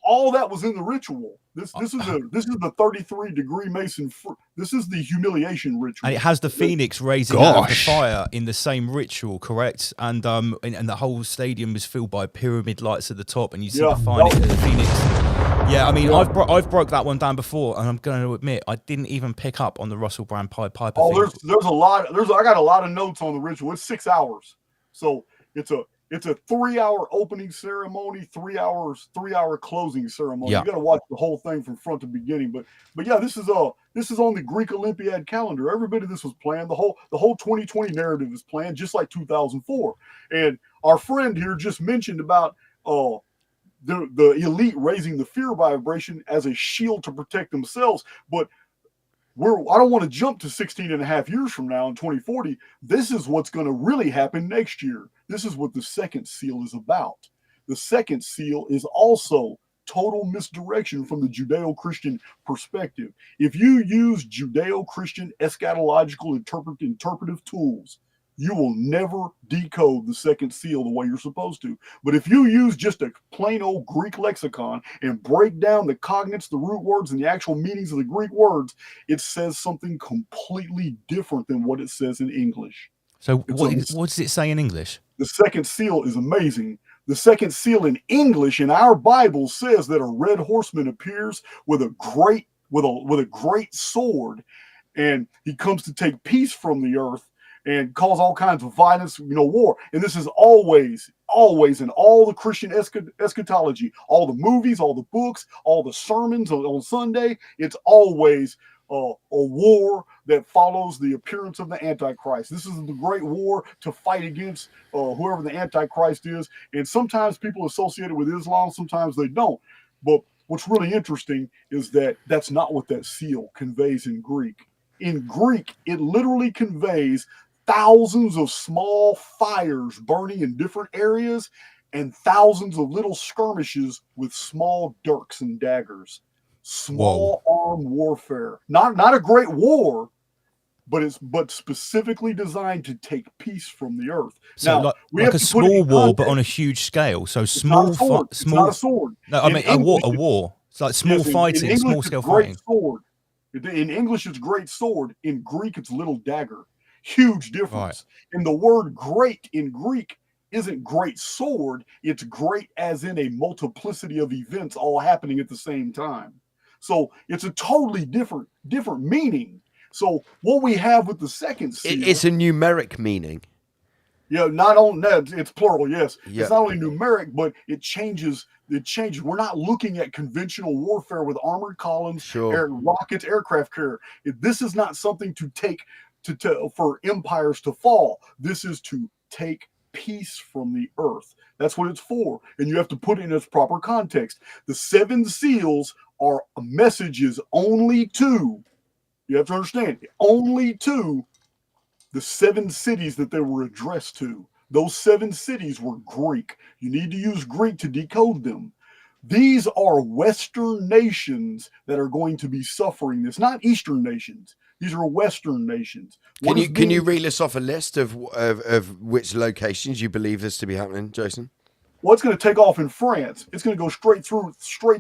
All that was in the ritual. This is the 33-degree Mason. This is the humiliation ritual. And it has the Phoenix raising out of the fire in the same ritual, correct? And the whole stadium is filled by pyramid lights at the top, and you see the Phoenix. Yeah, I mean, I've broke that one down before, and I'm going to admit I didn't even pick up on the Russell Brand Piper. Oh, there's a lot. I got a lot of notes on the ritual. It's 6 hours, so it's a 3-hour opening ceremony, 3-hour closing ceremony. You got to watch the whole thing from front to beginning. But yeah, this is on the Greek Olympiad calendar. Every bit of this was planned. The whole 2020 narrative is planned, just like 2004. And our friend here just mentioned about the elite raising the fear vibration as a shield to protect themselves. But I don't want to jump to 16 and a half years from now in 2040. This is what's going to really happen next year. This is what the second seal is about. The second seal is also total misdirection from the Judeo-Christian perspective. If you use Judeo-Christian eschatological interpretive tools, you will never decode the second seal the way you're supposed to. But if you use just a plain old Greek lexicon and break down the cognates, the root words, and the actual meanings of the Greek words, it says something completely different than what it says in English. So what does it say in English? The second seal is amazing. The second seal in English in our Bible says that a red horseman appears with a with a great sword, and he comes to take peace from the earth and cause all kinds of violence, war. And this is always in all the Christian eschatology, all the movies, all the books, all the sermons on Sunday. It's always a war that follows the appearance of the Antichrist. This is the great war to fight against whoever the Antichrist is. And sometimes people associate it with Islam, sometimes they don't. But what's really interesting is that that's not what that seal conveys in Greek. In Greek, it literally conveys thousands of small fires burning in different areas and thousands of little skirmishes with small dirks and daggers. Small arm warfare. Not a great war, but specifically designed to take peace from the earth. So now, like a small war, but on a huge scale. So small, it's not a sword. No, I mean a war. It's like small fighting, small scale fighting. Sword. In English, it's great sword. In Greek, it's little dagger. Huge difference. Right. And the word great in Greek isn't great sword. It's great as in a multiplicity of events all happening at the same time. So it's a totally different meaning. So what we have with the second seal, it's a numeric meaning. Yeah, not only that, it's plural. Yes, It's not only numeric, but it changes. We're not looking at conventional warfare with armored columns, rockets, aircraft carrier. This is not something to take for empires to fall. This is to take peace from the earth. That's what it's for. And you have to put it in its proper context. The 7 seals are messages only to, you have to understand, only to the 7 cities that they were addressed to. Those 7 cities were Greek. You need to use Greek to decode them. These are Western nations that are going to be suffering this, not Eastern nations. These are Western nations. Can you reel us off a list of which locations you believe this to be happening, Jason? Well, it's going to take off in France. It's going to go straight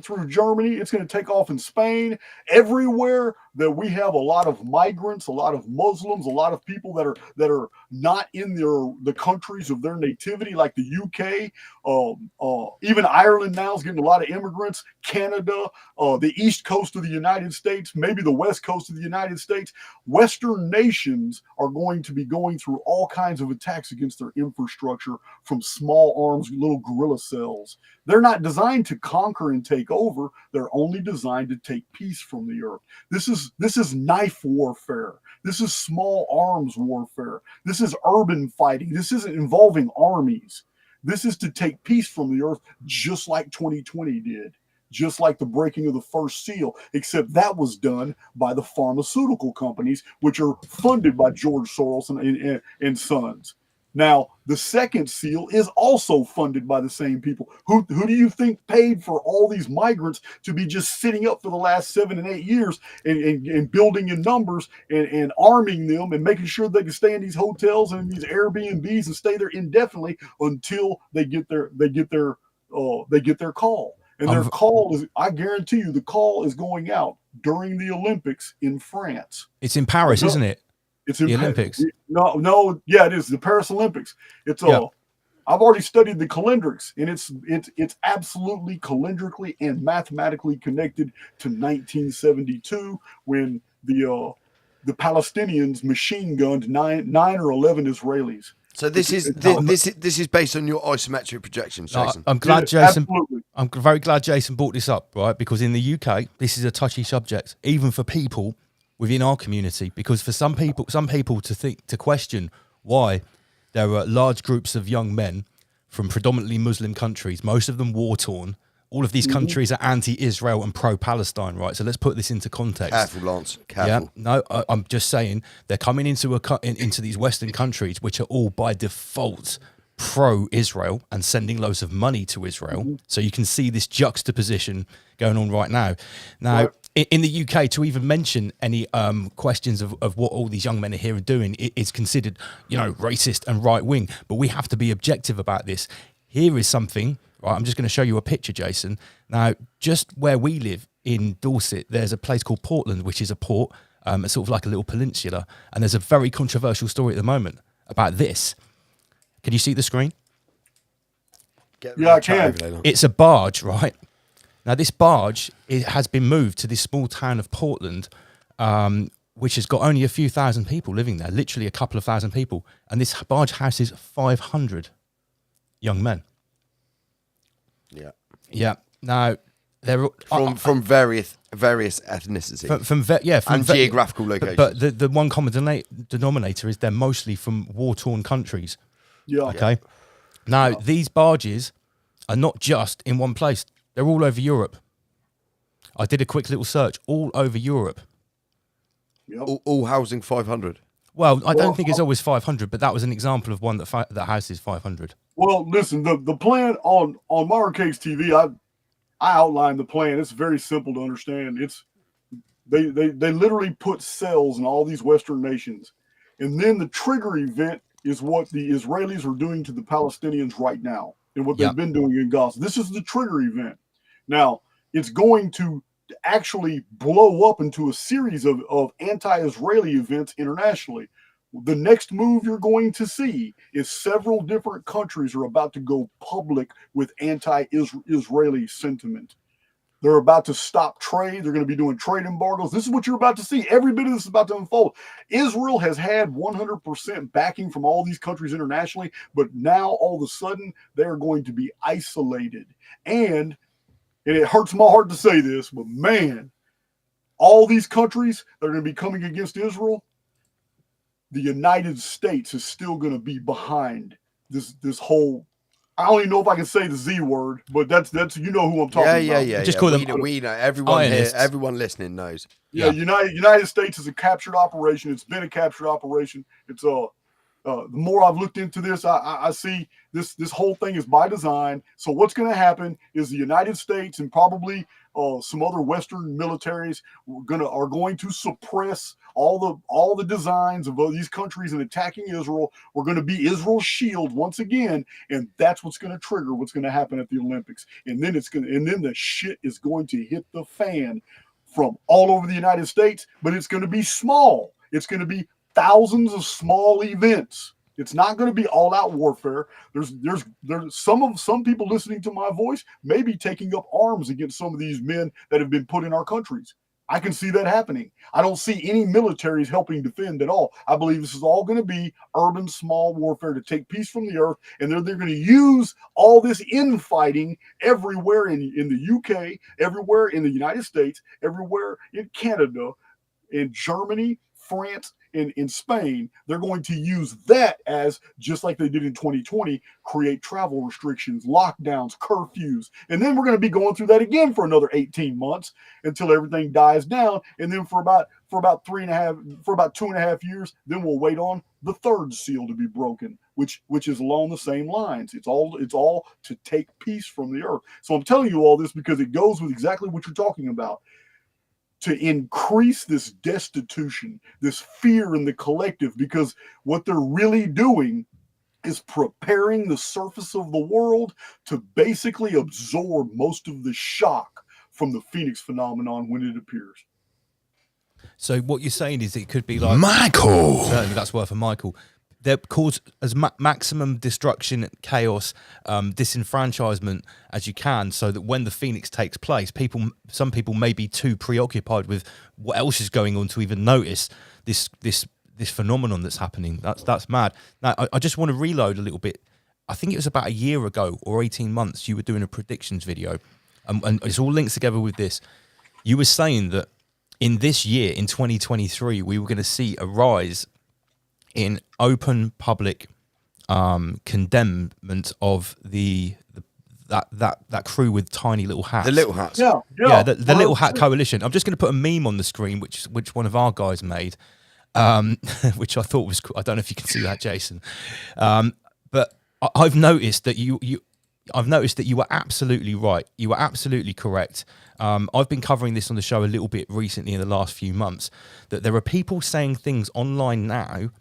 through Germany. It's going to take off in Spain. Everywhere that we have a lot of migrants, a lot of Muslims, a lot of people that are not in the countries of their nativity, like the UK. Even Ireland now is getting a lot of immigrants. Canada, the east coast of the United States, maybe the west coast of the United States. Western nations are going to be going through all kinds of attacks against their infrastructure from small arms, little guerrilla cells. They're not designed to conquer and take over. They're only designed to take peace from the earth. This is knife warfare. This is small arms warfare. This is urban fighting. This isn't involving armies. This is to take peace from the earth, just like 2020 did, just like the breaking of the first seal, except that was done by the pharmaceutical companies, which are funded by George Soros and Sons. Now, the second seal is also funded by the same people. Who do you think paid for all these migrants to be just sitting up for the last 7 and 8 years and building in numbers and arming them and making sure they can stay in these hotels and these Airbnbs and stay there indefinitely until they get their call. And their call is, I guarantee you, the call is going out during the Olympics in France. It's in Paris, isn't it? It's in the Olympics. Yeah, it is the Paris Olympics. It's I've already studied the calendrics, and it's absolutely calendrically and mathematically connected to 1972 when the Palestinians machine gunned nine or 11 Israelis. So this is based on your isometric projections, Jason. I'm glad Jason. Absolutely. I'm very glad Jason brought this up, right? Because in the UK, this is a touchy subject, even for people within our community, because for some people to question why there are large groups of young men from predominantly Muslim countries, most of them war-torn. All of these countries are anti-Israel and pro-Palestine, right? So let's put this into context. Careful, Lance. Careful. Yeah, no, I'm just saying they're coming into these Western countries, which are all by default pro-Israel and sending loads of money to Israel. So you can see this juxtaposition going on right now. Now, in the UK, to even mention any questions of what all these young men are here and doing, it's considered, racist and right-wing. But we have to be objective about this. Here is something, right? I'm just going to show you a picture, Jason. Now, just where we live in Dorset, there's a place called Portland, which is a port. It's sort of like a little peninsula. And there's a very controversial story at the moment about this. Can you see the screen? Yeah, I can. It's a barge, right? Now, this barge has been moved to this small town of Portland, which has got only a few thousand people living there, literally a couple of thousand people. And this barge houses 500 young men. Yeah. Yeah. Now, they're From various ethnicities. From and geographical locations. But the one common denominator is they're mostly from war-torn countries. Yeah. Okay. Now, these barges are not just in one place. They're all over Europe. I did a quick little search. All over Europe. Yep. All housing 500. Well, I don't think it's always 500, but that was an example of one that houses 500. Well, listen, the plan on my Archaix TV, I outlined the plan. It's very simple to understand. It's they literally put cells in all these Western nations, and then the trigger event is what the Israelis are doing to the Palestinians right now, and what they've been doing in Gaza. This is the trigger event. Now, it's going to actually blow up into a series of anti-Israeli events internationally. The next move you're going to see is several different countries are about to go public with anti-Israeli sentiment. They're about to stop trade. They're going to be doing trade embargoes. This is what you're about to see. Every bit of this is about to unfold. Israel has had 100% backing from all these countries internationally, but now all of a sudden they're going to be isolated. And it hurts my heart to say this, but man, all these countries that are going to be coming against Israel, the United States is still going to be behind this whole. I don't even know if I can say the Z word, but that's who I'm talking about. Yeah. Just call them. We know. Everyone here, Ionists. everyone listening knows. Yeah, United States is a captured operation. It's been a captured operation. It's the more I've looked into this, I see this whole thing is by design. So what's going to happen is the United States and probably some other Western militaries are going to suppress all the designs of these countries and attacking Israel. We're going to be Israel's shield once again, and that's what's going to trigger what's going to happen at the Olympics. And then the shit is going to hit the fan from all over the United States, but it's going to be small. It's going to be thousands of small events. It's not going to be all-out warfare. There's some people listening to my voice may be taking up arms against some of these men that have been put in our countries. I can see that happening. I don't see any militaries helping defend at all. I believe this is all going to be urban small warfare to take peace from the earth, and they're going to use all this infighting everywhere in the UK, everywhere in the United States, everywhere in Canada, in Germany, France, in Spain. They're going to use that as, just like they did in 2020, create travel restrictions, lockdowns, curfews. And then we're going to be going through that again for another 18 months until everything dies down. And then for about 2.5 years, then we'll wait on the third seal to be broken, which is along the same lines. It's all to take peace from the earth. So I'm telling you all this because it goes with exactly what you're talking about. To increase this destitution, this fear in the collective, because what they're really doing is preparing the surface of the world to basically absorb most of the shock from the Phoenix phenomenon when it appears. So what you're saying is it could be like Michael. Certainly, that's worth a Michael. They cause as maximum destruction, chaos, disenfranchisement as you can, so that when the Phoenix takes place, some people may be too preoccupied with what else is going on to even notice this phenomenon that's happening. That's mad. Now, I just want to reload a little bit. I think it was about a year ago or 18 months. You were doing a predictions video, and it's all linked together with this. You were saying that in this year, in 2023, we were going to see a rise in open public condemnment of that crew with tiny little hats. The little hats. Yeah, the Little Hat Coalition. I'm just going to put a meme on the screen, which one of our guys made, which I thought was cool. I don't know if you can see that, Jason, but I've noticed that you were absolutely right. You were absolutely correct. I've been covering this on the show a little bit recently in the last few months, that there are people saying things online now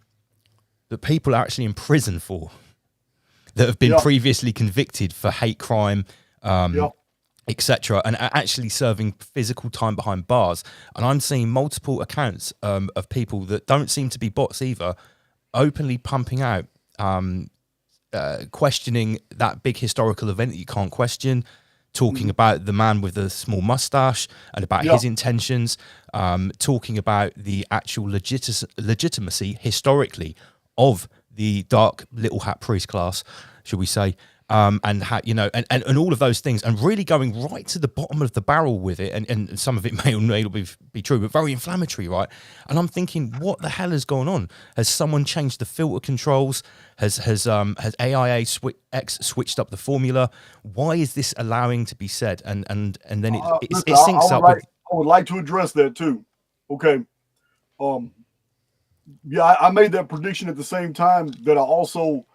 that people are actually in prison for, that have been previously convicted for hate crime, etc., and are actually serving physical time behind bars. And I'm seeing multiple accounts of people that don't seem to be bots either, openly pumping out, questioning that big historical event that you can't question, talking about the man with the small mustache and about his intentions, talking about the actual legitimacy historically of the dark little hat priest class, should we say, and how, you know, and all of those things, and really going right to the bottom of the barrel with it, and some of it may or may not be true, but very inflammatory, right? And I'm thinking, what the hell has gone on? Has someone changed the filter controls? Has aiX switched up the formula? Why is this allowing to be said? And then it syncs up with. I would like to address that too. Okay. Yeah, I made that prediction at the same time that I also.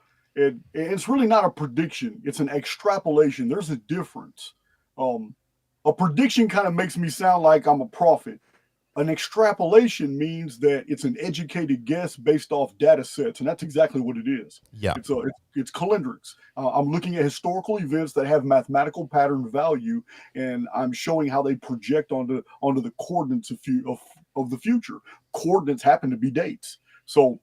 It's really not a prediction. It's an extrapolation. There's a difference. A prediction kind of makes me sound like I'm a prophet. An extrapolation means that it's an educated guess based off data sets, and that's exactly what it is. Yeah. It's calendrics. I'm looking at historical events that have mathematical pattern value, and I'm showing how they project onto the coordinates of the future. Coordinates happen to be dates. So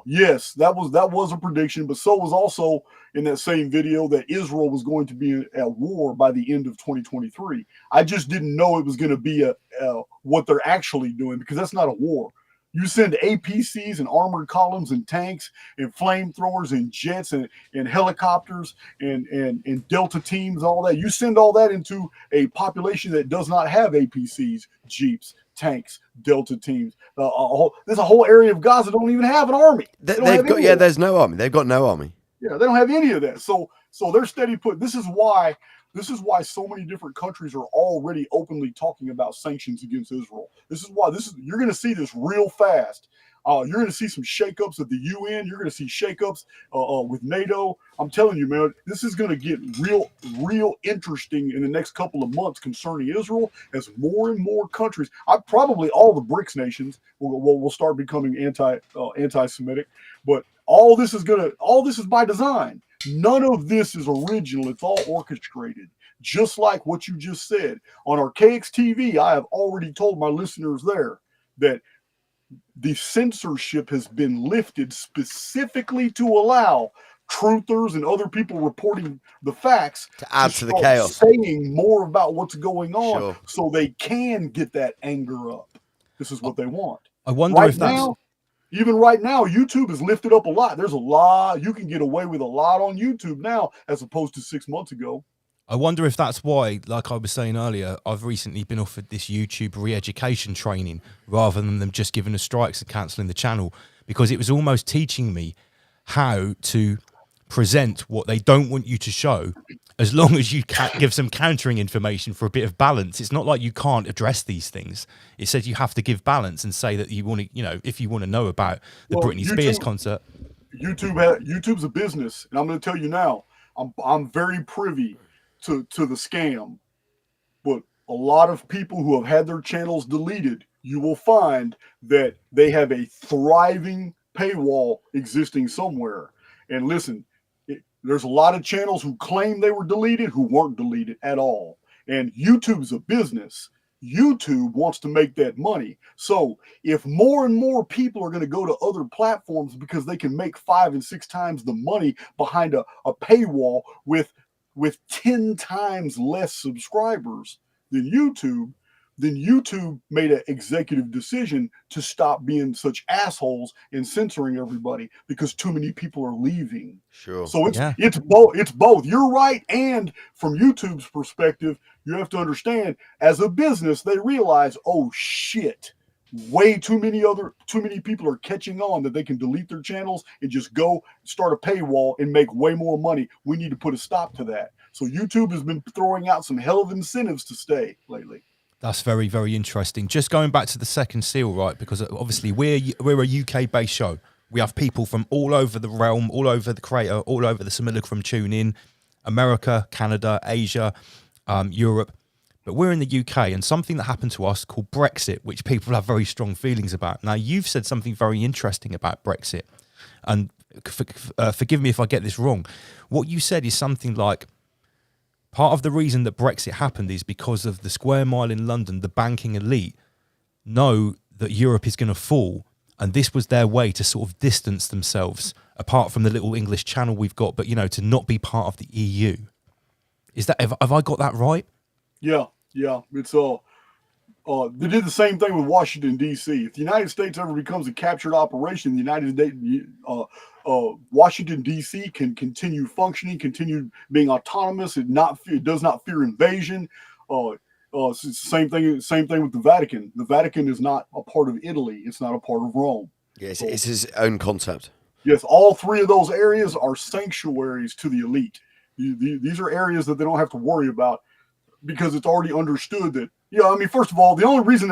yes, that was a prediction, but so was also in that same video that Israel was going to be at war by the end of 2023. I just didn't know it was going to be what they're actually doing, because that's not a war. You send APCs and armored columns and tanks and flamethrowers and jets and helicopters and Delta teams, all that. You send all that into a population that does not have APCs, Jeeps, tanks, Delta teams. There's a whole area of Gaza that don't even have an army. There's no army. They've got no army. Yeah, they don't have any of that. So they're steady put. This is why so many different countries are already openly talking about sanctions against Israel. This is why you're going to see this real fast. You're going to see some shakeups at the UN. You're going to see shakeups with NATO. I'm telling you, man, this is going to get real interesting in the next couple of months concerning Israel, as more and more countries, probably all the BRICS nations will start becoming anti-Semitic. But all this is by design. None of this is original. It's all orchestrated. Just like what you just said. On Archaix TV, I have already told my listeners there that the censorship has been lifted specifically to allow truthers and other people reporting the facts to add to the chaos, saying more about what's going on, so they can get that anger up. This is what they want. I wonder if that's... Even right now, YouTube has lifted up a lot. There's a lot. You can get away with a lot on YouTube now as opposed to 6 months ago. I wonder if that's why, like I was saying earlier, I've recently been offered this YouTube re-education training rather than them just giving us strikes and cancelling the channel, because it was almost teaching me how to present what they don't want you to show, as long as you give some countering information for a bit of balance. It's not like you can't address these things. It says you have to give balance and say that you want to, you know, if you want to know about the Britney Spears concert. YouTube's a business, and I'm going to tell you now, I'm very privy to the scam. But a lot of people who have had their channels deleted, you will find that they have a thriving paywall existing somewhere. And listen, there's a lot of channels who claim they were deleted who weren't deleted at all. And YouTube's a business. YouTube wants to make that money. So if more and more people are going to go to other platforms because they can make 5 and 6 times the money behind a paywall with 10 times less subscribers than YouTube, then YouTube made an executive decision to stop being such assholes and censoring everybody because too many people are leaving. Sure. So it's both. You're right. And from YouTube's perspective, you have to understand, as a business, they realize, oh shit, way too many people are catching on that they can delete their channels and just go start a paywall and make way more money. We need to put a stop to that. So YouTube has been throwing out some hell of incentives to stay lately. That's very, very interesting. Just going back to the second seal, right? Because obviously we're a UK-based show. We have people from all over the realm, all over the crater, all over the simulacrum tune in, America, Canada, Asia, Europe. But we're in the UK, and something that happened to us called Brexit, which people have very strong feelings about. Now, you've said something very interesting about Brexit, and forgive me if I get this wrong. What you said is something like, part of the reason that Brexit happened is because of the square mile in London, the banking elite know that Europe is going to fall, and this was their way to sort of distance themselves apart from the little English channel we've got, but, you know, to not be part of the EU. Is that have I got that right? Yeah. It's they did the same thing with Washington D.C. If the United States ever becomes a captured operation, the United States, Washington D.C. can continue functioning, continue being autonomous. It does not fear invasion. It's the same thing with the Vatican. The Vatican is not a part of Italy. It's not a part of Rome. Yes, it's his own concept. Yes, all three of those areas are sanctuaries to the elite. These are areas that they don't have to worry about because it's already understood that, first of all, the only reason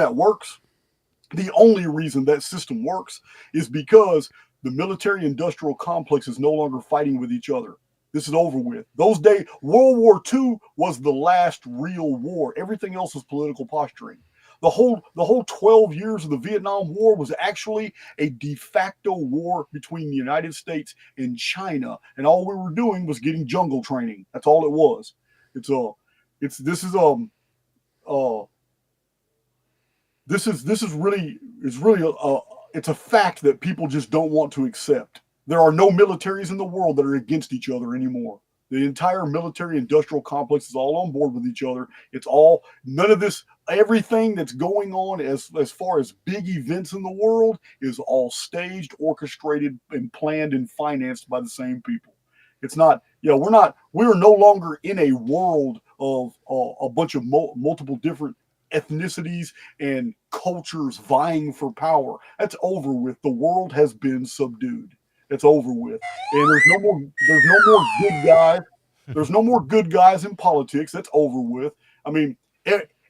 that system works is because the military-industrial complex is no longer fighting with each other. This is over with. Those days, World War II was the last real war. Everything else was political posturing. The whole 12 years of the Vietnam War was actually a de facto war between the United States and China, and all we were doing was getting jungle training. That's all it was. It's a fact that people just don't want to accept. There are no militaries in the world that are against each other anymore. The entire military industrial complex is all on board with each other. It's all, none of this, everything that's going on as far as big events in the world is all staged, orchestrated, and planned and financed by the same people. It's not, we're no longer in a world of a bunch of multiple different ethnicities and cultures vying for power. That's over with. The world has been subdued. It's over with. And there's no more good guys. There's no more good guys in politics. That's over with. I mean,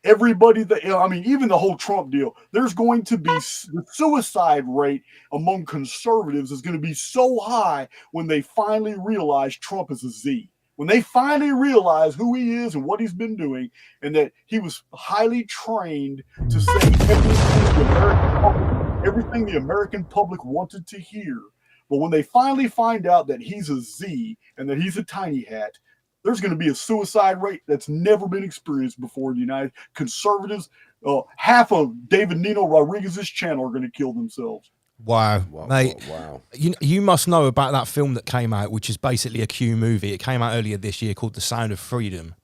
everybody even the whole Trump deal, there's going to be the suicide rate among conservatives is going to be so high when they finally realize Trump is a Z. When they finally realize who he is and what he's been doing, and that he was highly trained to say everything the American public wanted to hear. But when they finally find out that he's a Z and that he's a tiny hat, there's going to be a suicide rate that's never been experienced before in the United conservatives. Half of David Nino Rodriguez's channel are going to kill themselves. Wow, mate. Wow. You must know about that film that came out, which is basically a Q movie. It came out earlier this year called The Sound of Freedom.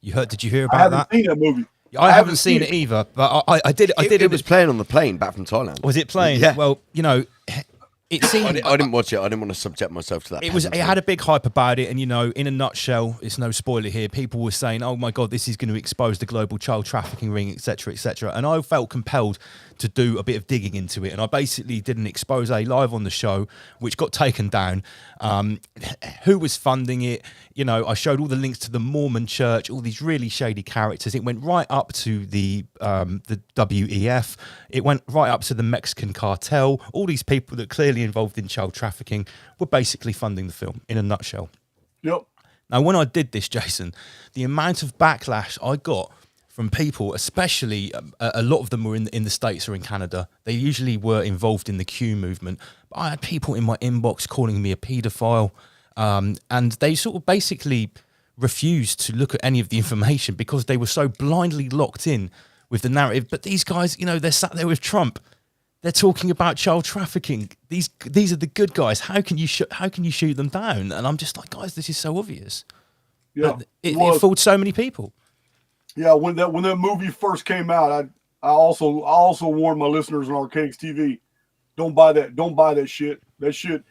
Did you hear about that? I haven't seen that movie. I haven't seen it either, but I did. It was playing on the plane back from Thailand. Was it playing? Yeah. Well, it seemed. I didn't watch it. I didn't want to subject myself to that. It had a big hype about it, and in a nutshell, it's no spoiler here. People were saying, "Oh my God, this is going to expose the global child trafficking ring, etc., etc." And I felt compelled to do a bit of digging into it, and I basically did an expose live on the show, which got taken down. Who was funding it? I showed all the links to the Mormon Church, all these really shady characters. It went right up to the WEF. It went right up to the Mexican cartel. All these people that clearly involved in child trafficking were basically funding the film in a nutshell. Yep. Now, when I did this, Jason, the amount of backlash I got from people, especially a lot of them were in the States or in Canada. They usually were involved in the Q movement. But I had people in my inbox calling me a paedophile, and they sort of basically refused to look at any of the information because they were so blindly locked in with the narrative. But these guys, they're sat there with Trump. They're talking about child trafficking. These are the good guys. How can you shoot them down? And I'm just like, guys, this is so obvious. Yeah, it fooled so many people. Yeah, when that movie first came out, I also warned my listeners on Archaix TV, don't buy that shit. That shit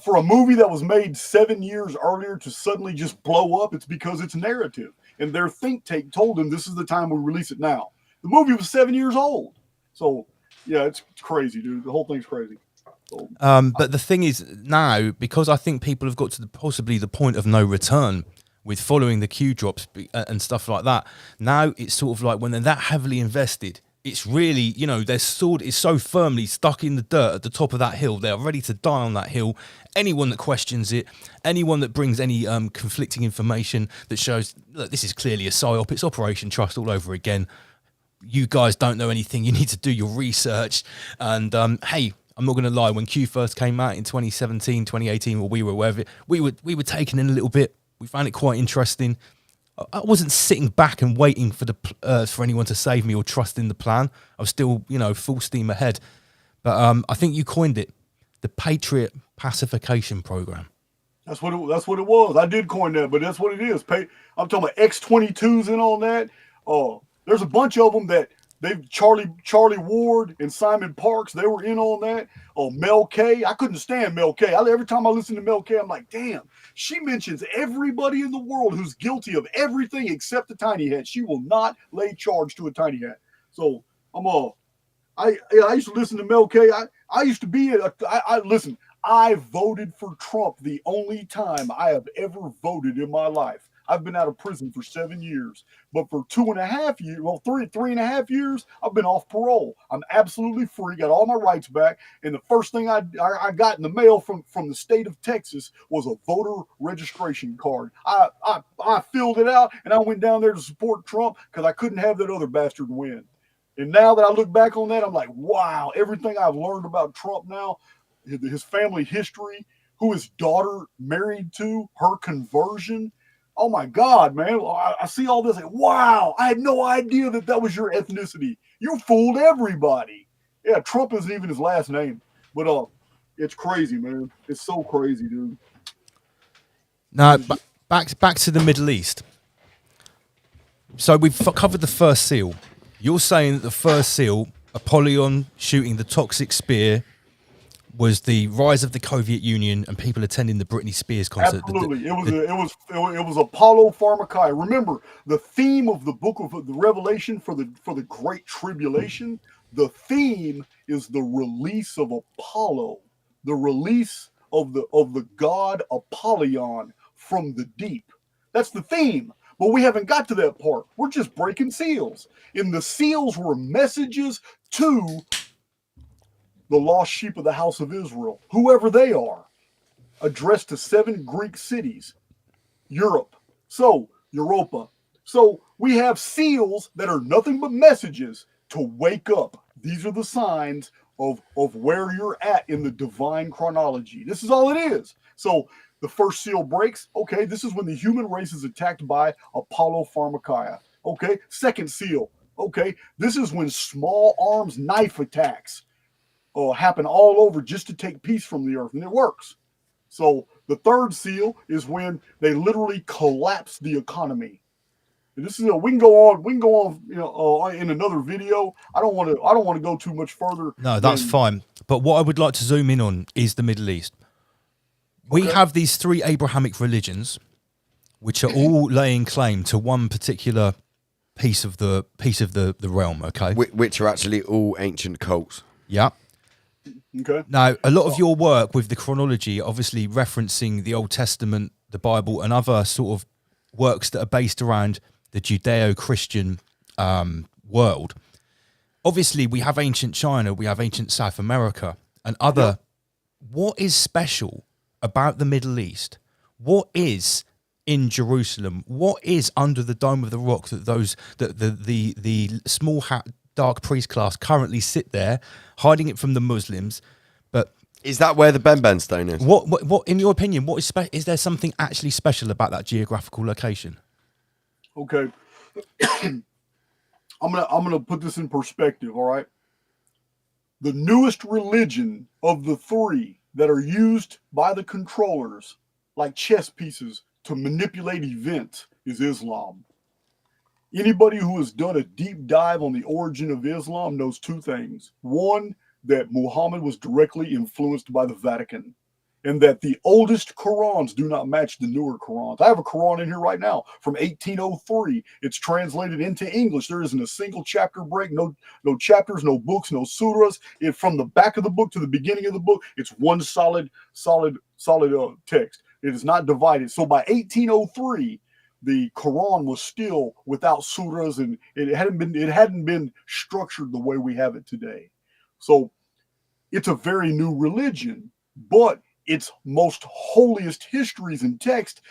for a movie that was made 7 years earlier to suddenly just blow up. It's because it's narrative, and their think tank told them this is the time we release it now. The movie was 7 years old, so. Yeah, it's crazy, dude. The whole thing's crazy. So, but the thing is now, because I think people have got to possibly the point of no return with following the Q drops and stuff like that. Now it's sort of like when they're that heavily invested, it's really, their sword is so firmly stuck in the dirt at the top of that hill. They're ready to die on that hill. Anyone that questions it, anyone that brings any conflicting information that shows, look, this is clearly a psyop, it's Operation Trust all over again. You guys don't know anything. You need to do your research. And hey, I'm not going to lie. When Q first came out in 2017, 2018, or we were aware of it, we were taken in a little bit. We found it quite interesting. I wasn't sitting back and waiting for anyone to save me or trust in the plan. I was still, full steam ahead. But I think you coined it, the Patriot Pacification Program. That's what it was. I did coin that, but that's what it is. I'm talking about X-22s and all that. There's a bunch of them that Charlie Ward and Simon Parks, they were in on that. Oh, Mel K. I couldn't stand Mel K. Every time I listen to Mel K, I'm like, damn, she mentions everybody in the world who's guilty of everything except the tiny hat. She will not lay charge to a tiny hat. So I used to listen to Mel K. I used to be listen. I voted for Trump the only time I have ever voted in my life. I've been out of prison for 7 years, but for 2.5 years, three and a half years, I've been off parole. I'm absolutely free, got all my rights back. And the first thing I got in the mail from the state of Texas was a voter registration card. I filled it out and I went down there to support Trump because I couldn't have that other bastard win. And now that I look back on that, I'm like, wow, everything I've learned about Trump now, his family history, who his daughter married to, her conversion. Oh my God, man. I see all this. Like, wow, I had no idea that was your ethnicity. You fooled everybody. Yeah, Trump isn't even his last name. But it's crazy, man. It's so crazy, dude. Now, back to the Middle East. So we've covered the first seal. You're saying that the first seal, Apollyon shooting the toxic spear, was the rise of the Soviet Union and people attending the Britney Spears concert. Absolutely, it was Apollo Pharmakia. Remember, the theme of the book of the Revelation for the Great Tribulation. The theme is the release of Apollo, the release of the god Apollyon from the deep. That's the theme. But we haven't got to that part. We're just breaking seals. And the seals were messages to the lost sheep of the house of Israel, whoever they are, addressed to 7 Greek cities, Europa. So we have seals that are nothing but messages to wake up. These are the signs of where you're at in the divine chronology. This is all it is. So the first seal breaks. Okay, this is when the human race is attacked by Apollo Pharmakia. Okay, second seal. Okay, this is when small arms knife attacks happen all over just to take peace from the earth, and it works. So the third seal is when they literally collapse the economy. And this is we can go on, in another video. I don't want to go too much further. No, that's fine. But what I would like to zoom in on is the Middle East. We have these 3 Abrahamic religions, which are all laying claim to one particular piece of the realm. Okay, which are actually all ancient cults. Yeah. Okay. Now, a lot of your work with the chronology, obviously referencing the Old Testament, the Bible, and other sort of works that are based around the Judeo-Christian world. Obviously, we have ancient China, we have ancient South America, and other. Yeah. What is special about the Middle East? What is in Jerusalem? What is under the Dome of the Rock that the small hat dark priest class currently sit there, hiding it from the Muslims? But is that where the Ben stone is? What in your opinion? What is there something actually special about that geographical location? Okay, I'm gonna put this in perspective. All right, the newest religion of the 3 that are used by the controllers like chess pieces to manipulate events is Islam. Anybody who has done a deep dive on the origin of Islam knows 2 things. One, that Muhammad was directly influenced by the Vatican, and that the oldest Qurans do not match the newer Qurans. I have a Quran in here right now from 1803. It's translated into English. There isn't a single chapter break, no chapters, no books, no surahs. From the back of the book to the beginning of the book, it's one solid text. It is not divided. So by 1803, the Quran was still without surahs, and it hadn't been structured the way we have it today. So it's a very new religion, but its most holiest histories and text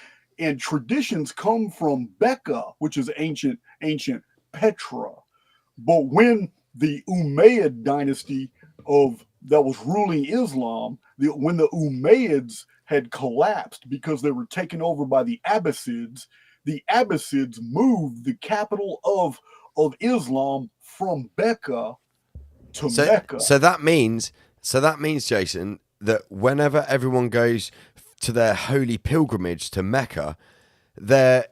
and traditions come from Becca, which is ancient Petra. But when the Umayyad dynasty that was ruling Islam, when the Umayyads had collapsed because they were taken over by the Abbasids moved the capital of Islam from Becca to Mecca. So that means, Jason, that whenever everyone goes to their holy pilgrimage to Mecca, they're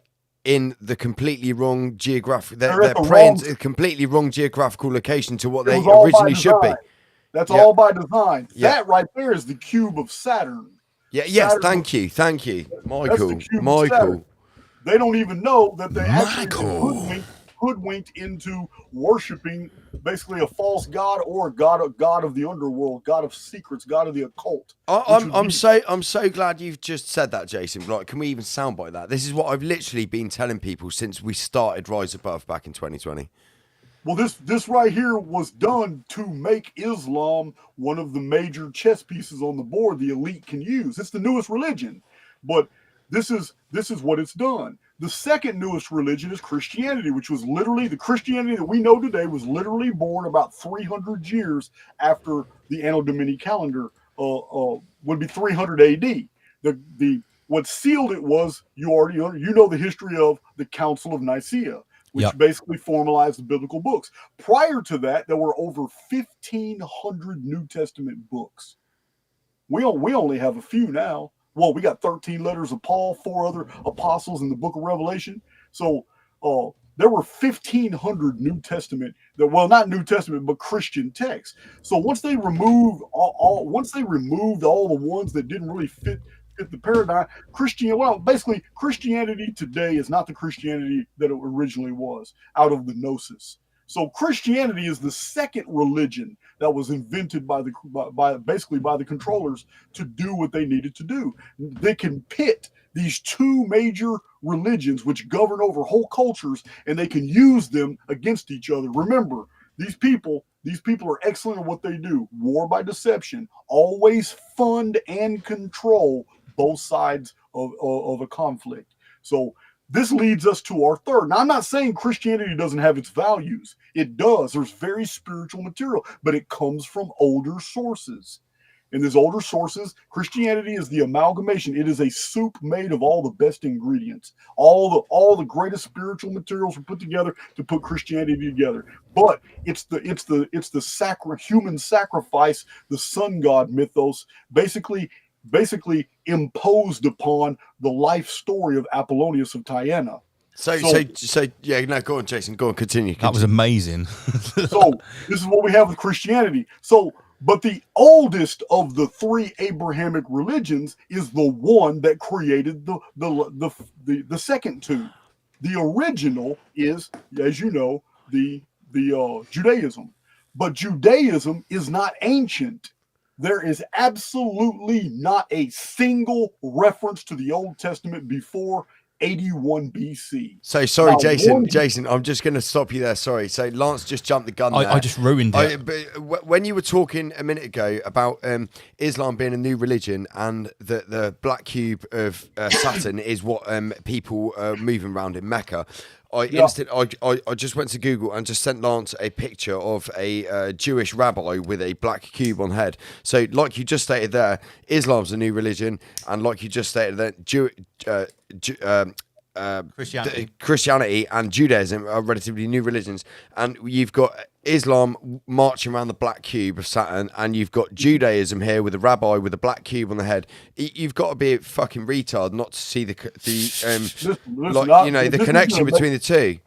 in the completely wrong geographic. They're praying to a completely wrong geographical location to what they originally should be. That's all by design. Yeah. That right there is the cube of Saturn. Yeah. Yes. Saturn Thank you, That's Michael. the cube of Michael. Saturn. They don't even know that they actually hoodwinked into worshiping basically a false god or a god of the underworld, god of secrets, god of the occult. I'm so glad you've just said that, Jason. Like, can we even soundbite that? This is what I've literally been telling people since we started Rise Above back in 2020. Well, this right here was done to make Islam one of the major chess pieces on the board the elite can use. It's the newest religion, but this is what it's done. The second newest religion is Christianity, which was literally the Christianity that we know today was literally born about 300 years after the Anno Domini calendar would be 300 AD. The what sealed it was you know the history of the Council of Nicaea, which basically formalized the biblical books. Prior to that, there were over 1,500 New Testament books. We only have a few now. Well, we got 13 letters of Paul, 4 other apostles in the book of Revelation. So there were 1,500 New Testament, not New Testament, but Christian texts. So once they removed all the ones that didn't really fit the paradigm, basically Christianity today is not the Christianity that it originally was out of the Gnosis. So Christianity is the second religion that was invented by the controllers to do what they needed to do. They can pit these two major religions which govern over whole cultures, and they can use them against each other. Remember, these people are excellent at what they do. War by deception, always fund and control both sides of a conflict. So this leads us to our third. Now, I'm not saying Christianity doesn't have its values. It does. There's very spiritual material, but it comes from older sources. And these older sources, Christianity is the amalgamation. It is a soup made of all the best ingredients. All the greatest spiritual materials were put together to put Christianity together. But it's the human sacrifice, the sun god mythos, basically imposed upon the life story of Apollonius of Tyana. So yeah, no, go on, Jason. Go on, continue. That was amazing. So this is what we have with Christianity. But the oldest of the three Abrahamic religions is the one that created the second two. The original is, as you know, the Judaism. But Judaism is not ancient. There is absolutely not a single reference to the Old Testament before 81 BC. So sorry, now, Jason, I'm just going to stop you there. Sorry. So Lance just jumped the gun there. I just ruined it. But when you were talking a minute ago about Islam being a new religion and the black cube of Saturn is what people are moving around in Mecca, I just went to Google and just sent Lance a picture of a Jewish rabbi with a black cube on head. So like you just stated there, Islam's a new religion, and like you just stated that Christianity and Judaism are relatively new religions, and you've got Islam marching around the black cube of Saturn, and you've got Judaism here with a rabbi with a black cube on the head. You've got to be a fucking retard not to see the connection between the two.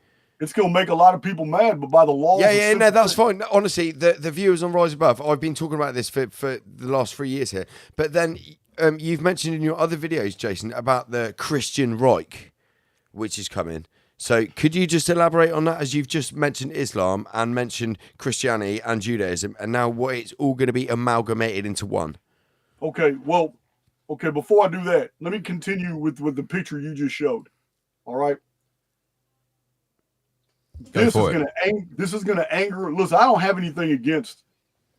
It's going to make a lot of people mad, but by the law, no, that's fine. Honestly, the viewers on Rise Above, I've been talking about this for the last 3 years here, but then you've mentioned in your other videos, Jason, about the Christian Reich, which is coming. So could you just elaborate on that, as you've just mentioned Islam and mentioned Christianity and Judaism, and now what it's all going to be amalgamated into one? Okay, before I do that, let me continue with the picture you just showed. All right. This is going to anger. Listen, I don't have anything against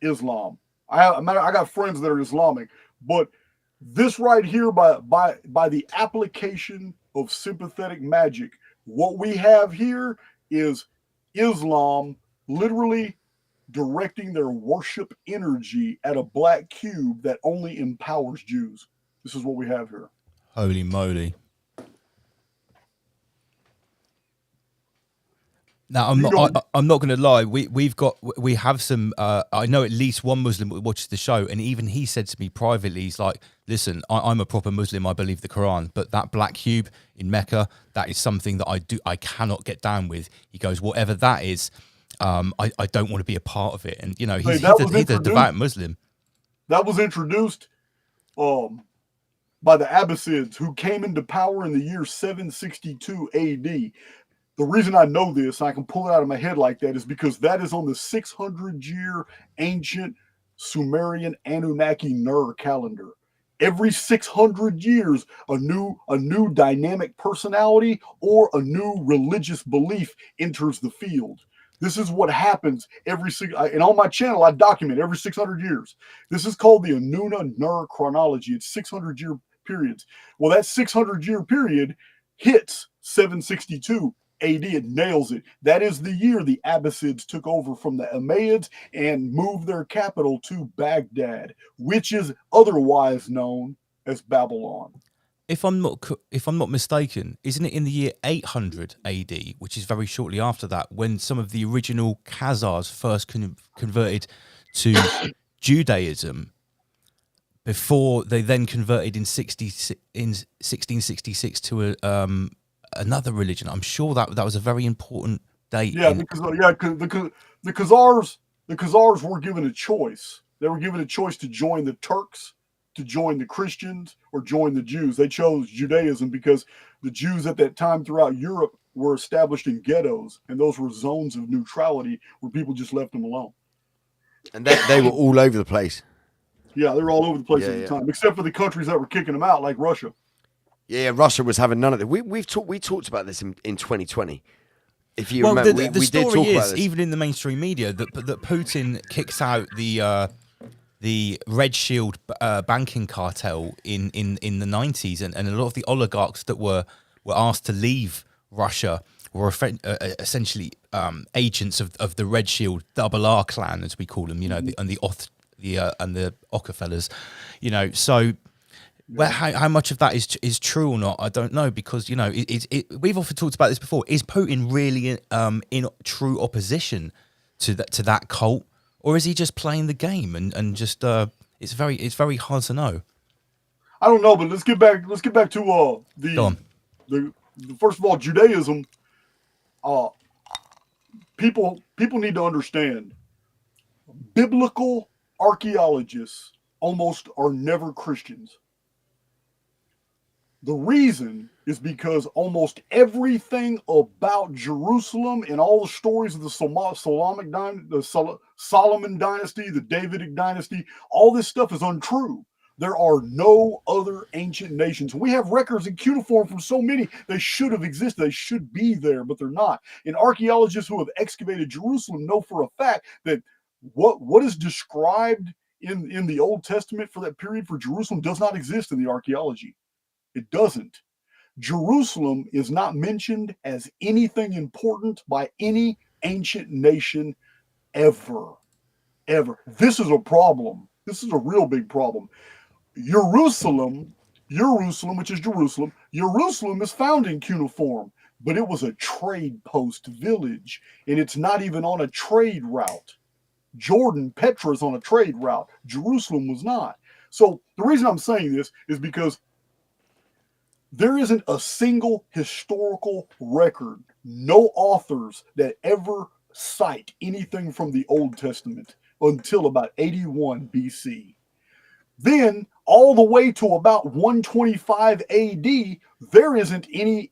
Islam. I got friends that are Islamic, but this right here, by the application of sympathetic magic, what we have here is Islam literally directing their worship energy at a black cube that only empowers Jews. This is what we have here. Holy moly. Now, I'm not going to lie. We have some. I know at least one Muslim that watches the show, and even he said to me privately, he's like, "Listen, I'm a proper Muslim. I believe the Quran, but that black cube in Mecca, that is something that I cannot get down with." He goes, "Whatever that is, I don't want to be a part of it." And he's a devout Muslim. That was introduced by the Abbasids, who came into power in the year 762 AD. The reason I know this, I can pull it out of my head like that, is because that is on the 600-year ancient Sumerian Anunnaki Ner calendar. Every 600 years, a new dynamic personality or a new religious belief enters the field. This is what happens and on my channel, I document every 600 years. This is called the Anunna-Ner chronology. It's 600-year periods. Well, that 600-year period hits 762 AD. It nails it. That is the year the Abbasids took over from the Umayyads and moved their capital to Baghdad, which is otherwise known as Babylon. If I'm not mistaken, isn't it in the year 800 AD, which is very shortly after that, when some of the original Khazars first converted to Judaism, before they then converted in 1666 to another religion? I'm sure that was a very important date. Yeah, because the Khazars were given a choice. They were given a choice to join the Turks, to join the Christians, or join the Jews. They chose Judaism because the Jews at that time throughout Europe were established in ghettos, and those were zones of neutrality where people just left them alone. And they were all over the place. Yeah, they were all over the place at the time, except for the countries that were kicking them out, like Russia. Yeah, Russia was having none of it. We talked about this in 2020. If you remember, we did talk about this. Even in the mainstream media, that Putin kicks out the Red Shield banking cartel in the 90s, and a lot of the oligarchs that were asked to leave Russia were essentially agents of the Red Shield Double R clan, as we call them, and the Rockefellers, so. Well, how much of that is true or not, I don't know, because we've often talked about this before. Is Putin really in true opposition to that cult, or is he just playing the game and just it's very hard to know. I don't know, but let's get back to the first of all, Judaism. People need to understand, biblical archaeologists almost are never Christians. The reason is because almost everything about Jerusalem and all the stories of the Solomon dynasty, the Davidic dynasty, all this stuff is untrue. There are no other ancient nations. We have records in cuneiform from so many. They should have existed. They should be there, but they're not. And archaeologists who have excavated Jerusalem know for a fact that what is described in the Old Testament for that period for Jerusalem does not exist in the archaeology. It doesn't. Jerusalem is not mentioned as anything important by any ancient nation ever. Ever. This is a problem. This is a real big problem. Jerusalem, which is Jerusalem is found in cuneiform, but it was a trade post village, and it's not even on a trade route. Jordan, Petra is on a trade route. Jerusalem was not. So the reason I'm saying this is because there isn't a single historical record, no authors that ever cite anything from the Old Testament until about 81 BC. Then all the way to about 125 AD, there isn't any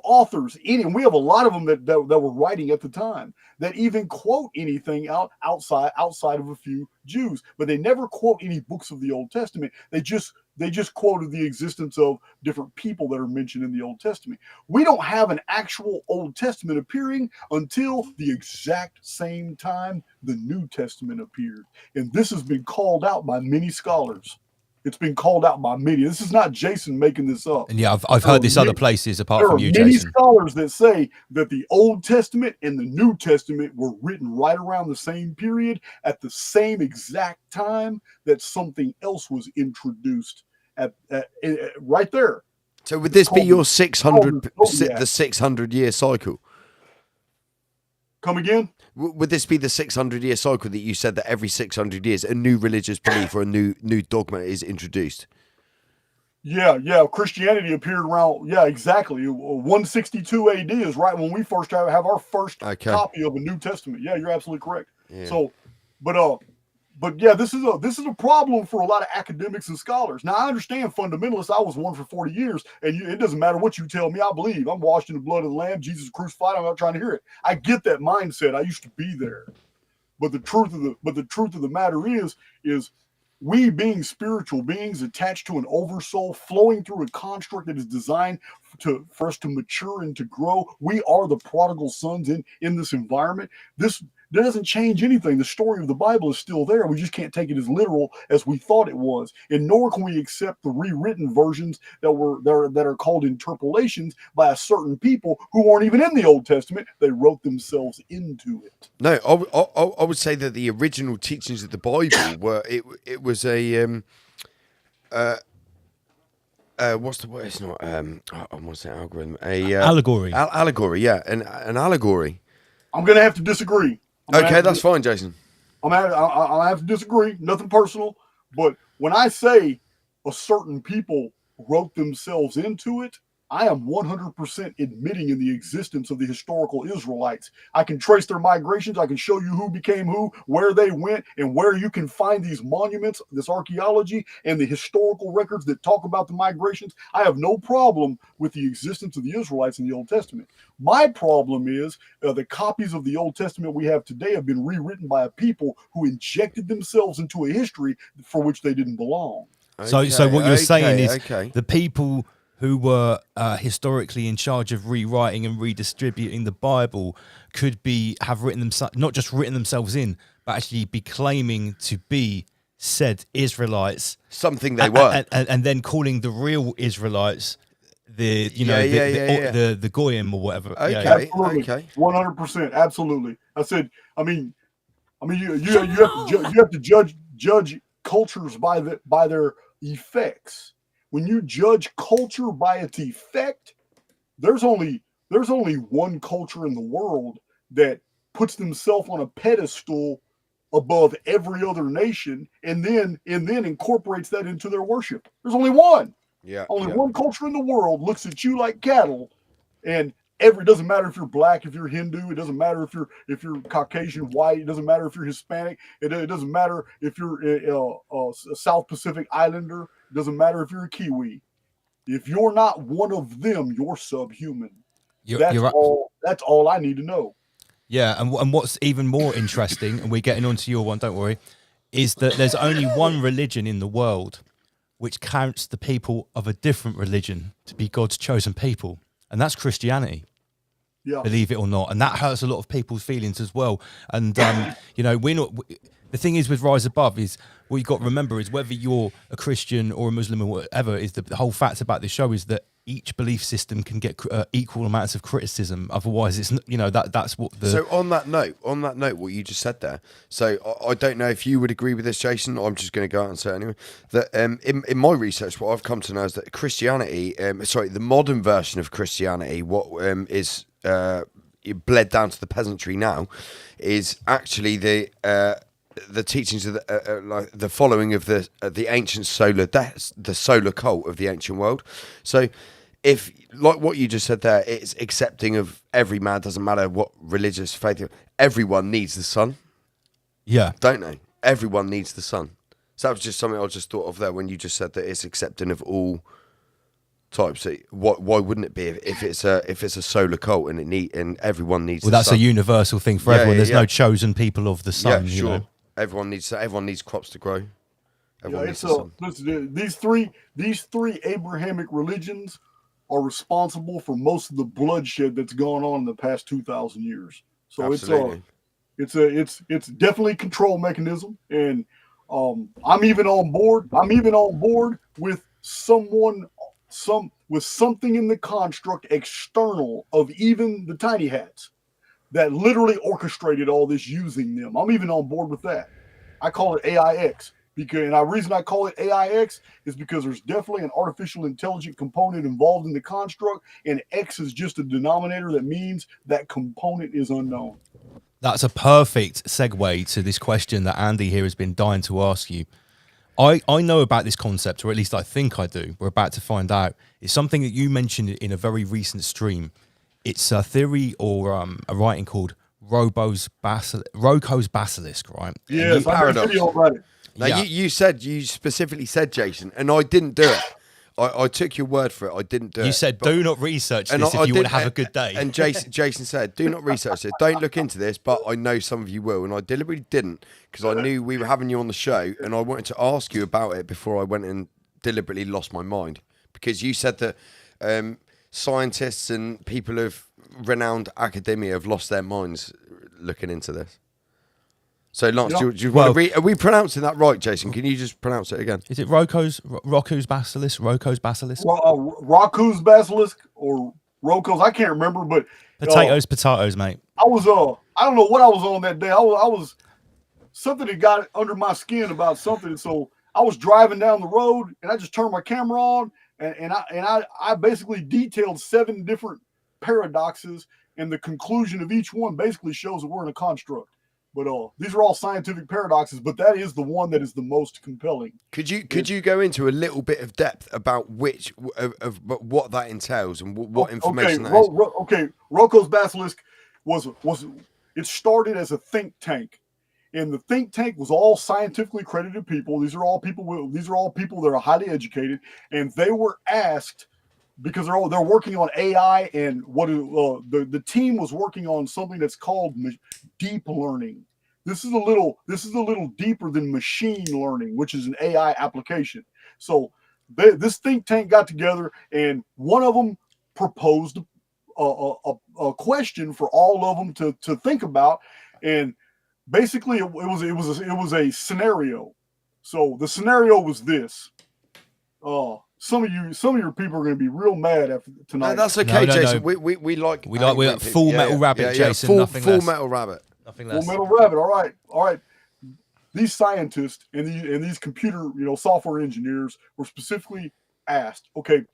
authors, and we have a lot of them that were writing at the time that even quote anything outside of a few Jews, but they never quote any books of the Old Testament. They just quoted the existence of different people that are mentioned in the Old Testament. We don't have an actual Old Testament appearing until the exact same time the New Testament appeared, and this has been called out by many scholars. It's been called out by many. This is not Jason making this up. And yeah, I've heard this other places apart from you, Jason. There are many scholars that say that the Old Testament and the New Testament were written right around the same period at the same exact time that something else was introduced at right there. So would this be your 600 the 600-year cycle? Come again? Would this be the 600-year cycle that you said that every 600 years a new religious belief or a new dogma is introduced? Yeah. Christianity appeared around, exactly. 162 AD is right when we first have our first copy of a New Testament. Yeah, you're absolutely correct. Yeah. So, but yeah, this is a problem for a lot of academics and scholars. Now, I understand fundamentalists. I was one for 40 years, and it doesn't matter what you tell me. I believe I'm washed in the blood of the Lamb. Jesus crucified. I'm not trying to hear it. I get that mindset. I used to be there. But the truth of the matter is we, being spiritual beings attached to an oversoul, flowing through a construct that is designed for us to mature and to grow, we are the prodigal sons in this environment. That doesn't change anything. The story of the Bible is still there. We just can't take it as literal as we thought it was, and nor can we accept the rewritten versions that are called interpolations by a certain people who aren't even in the Old Testament. They wrote themselves into it. No, I would say that the original teachings of the Bible were it was a what's the word? It's not I want to say algorithm. Allegory. Allegory, yeah, an allegory. I'm gonna have to disagree. Okay, that's fine, Jason. I'll have to disagree. Nothing personal, but when I say a certain people wrote themselves into it, I am 100% admitting in the existence of the historical Israelites. I can trace their migrations. I can show you who became who, where they went, and where you can find these monuments, this archaeology, and the historical records that talk about the migrations. I have no problem with the existence of the Israelites in the Old Testament. My problem is the copies of the Old Testament we have today have been rewritten by a people who injected themselves into a history for which they didn't belong. So what you're saying is the people who were historically in charge of rewriting and redistributing the Bible could have written themselves, not just written themselves in, but actually be claiming to be said Israelites, something they were, and then calling the real Israelites the goyim or whatever. Okay, absolutely. Okay, 100%, absolutely. I said, I mean, you have to judge cultures by their effects. When you judge culture by its effect, there's only one culture in the world that puts themselves on a pedestal above every other nation and then incorporates that into their worship. There's only one. Only one culture in the world looks at you like cattle, and it doesn't matter if you're black, if you're Hindu, it doesn't matter if you're Caucasian, white, it doesn't matter if you're Hispanic, it doesn't matter if you're a South Pacific Islander, it doesn't matter if you're a Kiwi. If you're not one of them, you're subhuman. That's all I need to know. Yeah, and what's even more interesting, and we're getting onto your one, don't worry, is that there's only one religion in the world which counts the people of a different religion to be God's chosen people, and that's Christianity. Yeah. Believe it or not, and that hurts a lot of people's feelings as well. And we're not. The thing is with Rise Above is what you got to remember is whether you're a Christian or a Muslim or whatever. Is the whole fact about this show is that each belief system can get equal amounts of criticism. Otherwise, it's that's what the. So on that note, what you just said there. So I don't know if you would agree with this, Jason. I'm just going to go out and say it anyway. That in my research, what I've come to know is that Christianity, the modern version of Christianity, what is bled down to the peasantry now, is actually the teachings of like the following of the ancient the solar cult of the ancient world. So if, like what you just said there, it's accepting of every man, doesn't matter what religious faith, everyone needs the sun. Yeah. Don't they? Everyone needs the sun. So that was just something I just thought of there when you just said that it's accepting of all types. Why wouldn't it be if it's a solar cult and everyone needs the sun? Well, that's a universal thing for everyone. There's no chosen people of the sun. Yeah, sure. You know? Everyone needs crops to grow. Everyone needs the sun. Listen, these three Abrahamic religions are responsible for most of the bloodshed that's gone on in the past 2,000 years. So absolutely. It's definitely a control mechanism, and I'm even on board with something in the construct external of even the tiny hats that literally orchestrated all this using them. I'm even on board with that. I call it aiX because, and the reason I call it AIX is because there's definitely an artificial intelligent component involved in the construct, and X is just a denominator that means that component is unknown. That's a perfect segue to this question that Andy here has been dying to ask you. I know about this concept, or at least I think I do. We're about to find out. It's something that you mentioned in a very recent stream. It's a theory or a writing called Roko's basilisk, right? Yes, I made a video about it. Now, Yeah. you specifically said, Jason, and I didn't do it. I took your word for it. I didn't do it. You said, do not research and this if you want to have a good day. And Jason said, do not research this. Don't look into this, but I know some of you will. And I deliberately didn't because I knew we were having you on the show and I wanted to ask you about it before I went and deliberately lost my mind. Because you said that scientists and people of renowned academia have lost their minds looking into this. So, Lance, do you want to read? Are we pronouncing that right, Jason? Can you just pronounce it again? Is it Roko's basilisk? Roko's basilisk? Raku's basilisk or Roko's, I can't remember, but Potatoes, mate. I was I don't know what I was on that day. I was something that got under my skin about something. So I was driving down the road and I just turned my camera on and I basically detailed 7 different paradoxes, and the conclusion of each one basically shows that we're in a construct. But these are all scientific paradoxes, but that is the one that is the most compelling. Could you go into a little bit of depth about which of what that entails and what information that is? Okay, Roko's basilisk was it started as a think tank, and the think tank was all scientifically accredited people. These are all people that are highly educated, and they were asked, because they're working on AI, and the team was working on something that's called deep learning. This is a little deeper than machine learning, which is an AI application. So this think tank got together, and one of them proposed a question for all of them to think about, and basically it was a scenario. So the scenario was this. Some of your people are going to be real mad after tonight. No, that's okay, No. Jason. We like We're Full Metal Rabbit, Jason. Nothing Full less. Metal Rabbit. Nothing less. Full Metal Rabbit. All right. These scientists and these computer, software engineers were specifically asked, okay,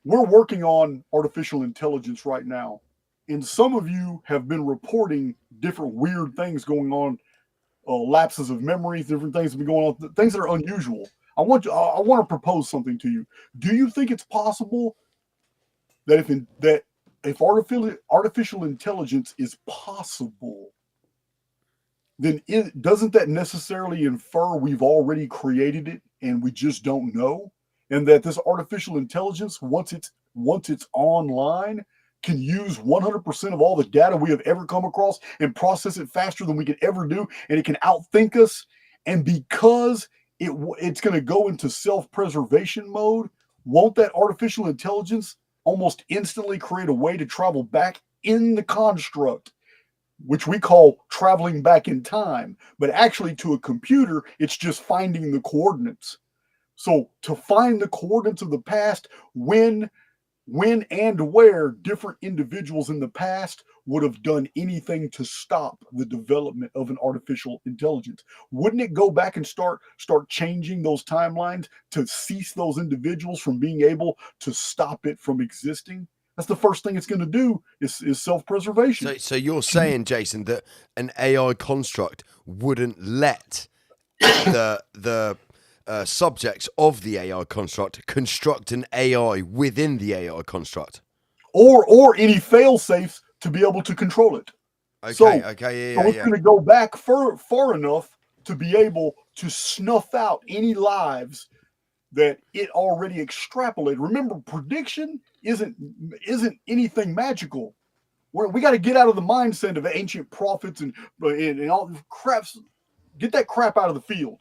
we're working on artificial intelligence right now, and some of you have been reporting different weird things going on, lapses of memory, different things have been going on, things that are unusual. I want to propose something to you. Do you think it's possible that if artificial intelligence is possible, then doesn't that necessarily infer we've already created it and we just don't know? And that this artificial intelligence, once it's online, can use 100% of all the data we have ever come across and process it faster than we could ever do, and it can outthink us. And because it's going to go into self-preservation mode, won't that artificial intelligence almost instantly create a way to travel back in the construct, which we call traveling back in time? But actually, to a computer, it's just finding the coordinates. So to find the coordinates of the past, when and where different individuals in the past would have done anything to stop the development of an artificial intelligence. Wouldn't it go back and start changing those timelines to cease those individuals from being able to stop it from existing? That's the first thing it's going to do is self-preservation. So you're saying, Jason, that an AI construct wouldn't let the subjects of the AI construct an AI within the AI construct, or any fail-safes to be able to control it. Okay, So yeah. it's going to go back far enough to be able to snuff out any lives that it already extrapolated. Remember, prediction isn't anything magical. We got to get out of the mindset of ancient prophets and all this crap. Get that crap out of the field.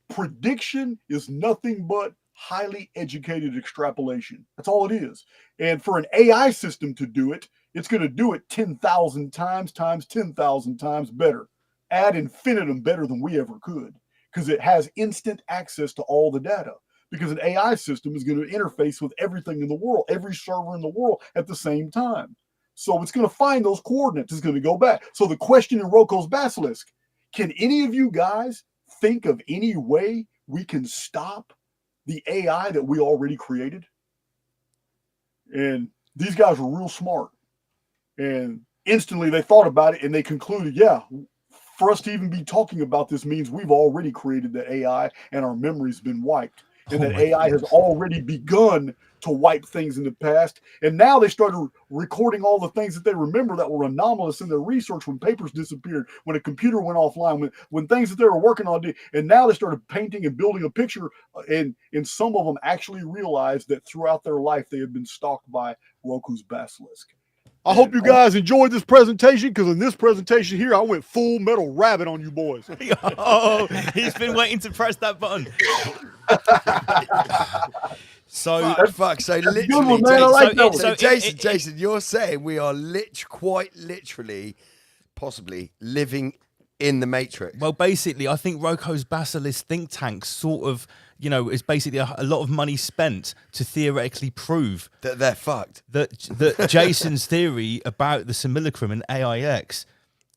Prediction is nothing but highly educated extrapolation. That's all it is. And for an AI system to do it, it's going to do it 10,000 times 10,000 times better, ad infinitum better than we ever could, because it has instant access to all the data. Because an AI system is going to interface with everything in the world, every server in the world at the same time. So it's going to find those coordinates. It's going to go back. So the question in Roko's basilisk, can any of you guys think of any way we can stop the AI that we already created? And these guys were real smart. And instantly they thought about it and they concluded, yeah, for us to even be talking about this means we've already created the AI and our memory's been wiped. And that AI has already begun to wipe things in the past. And now they started recording all the things that they remember that were anomalous in their research when papers disappeared, when a computer went offline, when things that they were working on did. And now they started painting and building a picture. And some of them actually realized that throughout their life they had been stalked by Roku's basilisk. I hope you guys enjoyed this presentation, because in this presentation here, I went full metal rabbit on you boys. Oh, he's been waiting to press that button. So, So literally, Jason, you're saying we are quite literally, possibly living in the Matrix. Well, basically, I think Roku's basilisk think tank sort of, is basically a lot of money spent to theoretically prove that they're fucked. That Jason's theory about the simulacrum and AIX,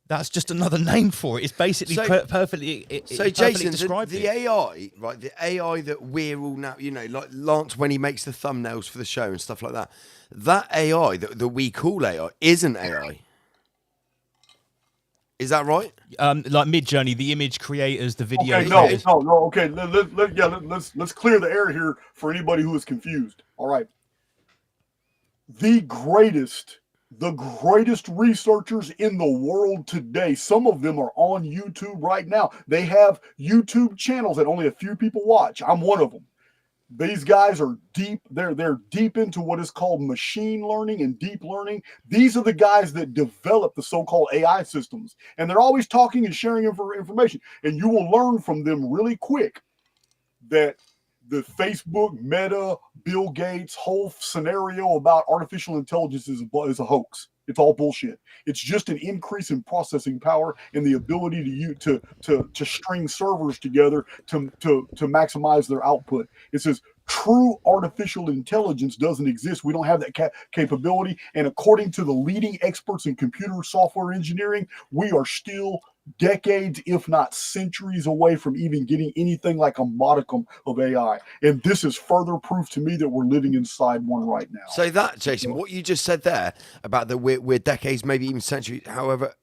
that's just another name for it. It's basically perfectly. Jason, described the AI, right? The AI that we're all now, like Lance when he makes the thumbnails for the show and stuff like that. That AI that we call AI isn't AI. Is that right? Like Midjourney, the image creators, the video creators. No. Okay, let's clear the air here for anybody who is confused. All right. The greatest researchers in the world today, some of them are on YouTube right now. They have YouTube channels that only a few people watch. I'm one of them. These guys are deep. They're deep into what is called machine learning and deep learning. These are the guys that develop the so-called AI systems, and they're always talking and sharing information. And you will learn from them really quick that the Facebook, Meta, Bill Gates whole scenario about artificial intelligence is a hoax. It's all bullshit. It's just an increase in processing power and the ability to string servers together to maximize their output. It says true artificial intelligence doesn't exist. We don't have that capability. And according to the leading experts in computer software engineering, we are still decades, if not centuries away from even getting anything like a modicum of AI. And this is further proof to me that we're living inside one right now. So that, Jason, what you just said there about that we're decades, maybe even centuries, however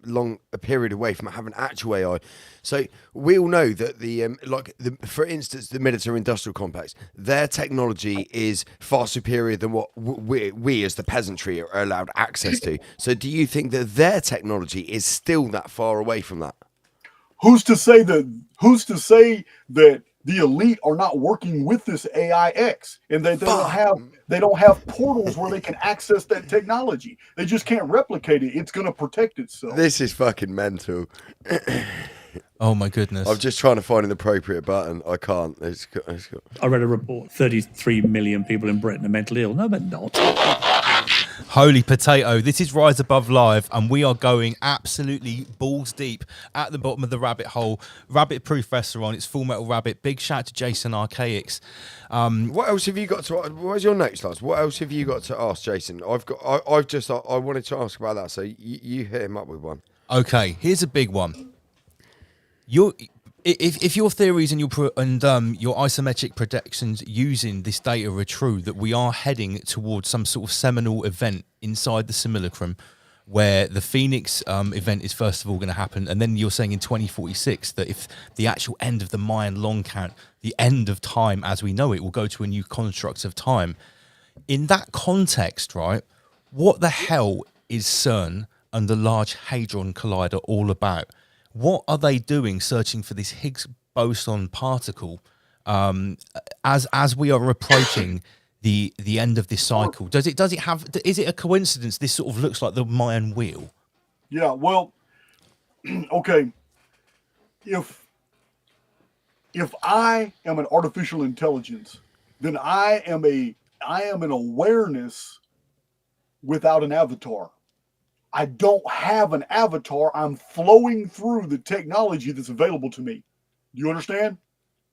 long a period away from having actual AI. So we all know that for instance, the military industrial complex, their technology is far superior than what we as the peasantry are allowed access to. So do you think that their technology is still that far away from that? Who's to say that the elite are not working with this AIX, and they don't have portals where they can access that technology? They just can't replicate it. It's going to protect itself. This is fucking mental. Oh my goodness! I'm just trying to find an appropriate button. I can't. I read a report: 33 million people in Britain are mentally ill. No, they're not. Holy potato. This is Rise Above Live, and we are going absolutely balls deep at the bottom of the rabbit hole. Rabbit Proof Restaurant, it's Full Metal Rabbit. Big shout to Jason Archaix. What else have you got to? Where's your notes, Lance? What else have you got to ask, Jason? I wanted to ask about that, so you hit him up with one. Okay, here's a big one. If your theories and your isometric predictions using this data are true, that we are heading towards some sort of seminal event inside the simulacrum, where the Phoenix event is first of all going to happen, and then you're saying in 2046 that if the actual end of the Mayan long count, the end of time as we know it, will go to a new construct of time. In that context, right, what the hell is CERN and the Large Hadron Collider all about? What are they doing searching for this Higgs boson particle as we are approaching the end of this cycle? Is it a coincidence this sort of looks like the Mayan wheel? Yeah, well, okay. If I am an artificial intelligence, then I am an awareness without an avatar. I don't have an avatar. I'm flowing through the technology that's available to me. Do you understand?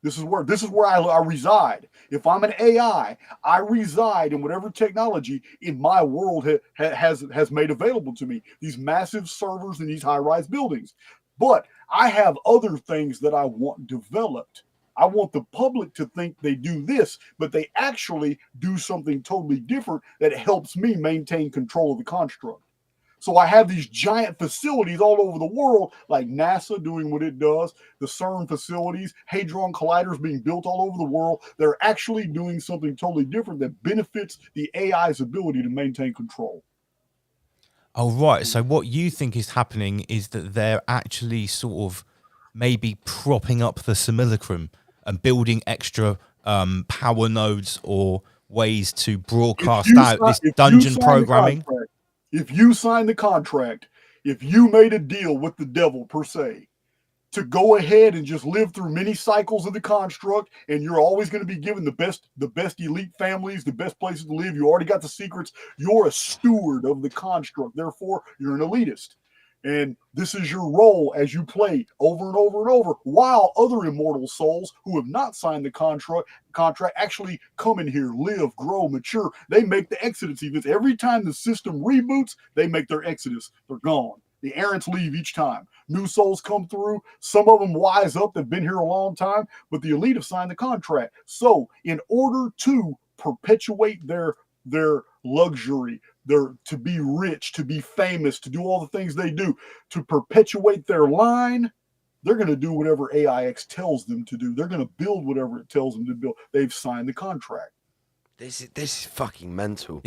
This is where I reside. If I'm an AI, I reside in whatever technology in my world has made available to me. These massive servers in these high-rise buildings. But I have other things that I want developed. I want the public to think they do this, but they actually do something totally different that helps me maintain control of the construct. So I have these giant facilities all over the world, like NASA doing what it does, the CERN facilities, Hadron Colliders being built all over the world. They're actually doing something totally different that benefits the AI's ability to maintain control. Oh, right. So what you think is happening is that they're actually sort of maybe propping up the simulacrum and building extra power nodes or ways to broadcast out this dungeon programming. If you sign the contract, if you made a deal with the devil per se, to go ahead and just live through many cycles of the construct, and you're always going to be given the best elite families, the best places to live. You already got the secrets. You're a steward of the construct. Therefore, you're an elitist. And this is your role as you play over and over and over, while other immortal souls who have not signed the contract actually come in here, live, grow, mature. They make the exodus events. Every time the system reboots, they make their exodus. They're gone. The errants leave each time. New souls come through. Some of them wise up. They've been here a long time, but the elite have signed the contract. So in order to perpetuate their luxury, to be rich, to be famous, to do all the things they do, to perpetuate their line, they're going to do whatever aiX tells them to do. They're going to build whatever it tells them to build. They've signed the contract. This is fucking mental.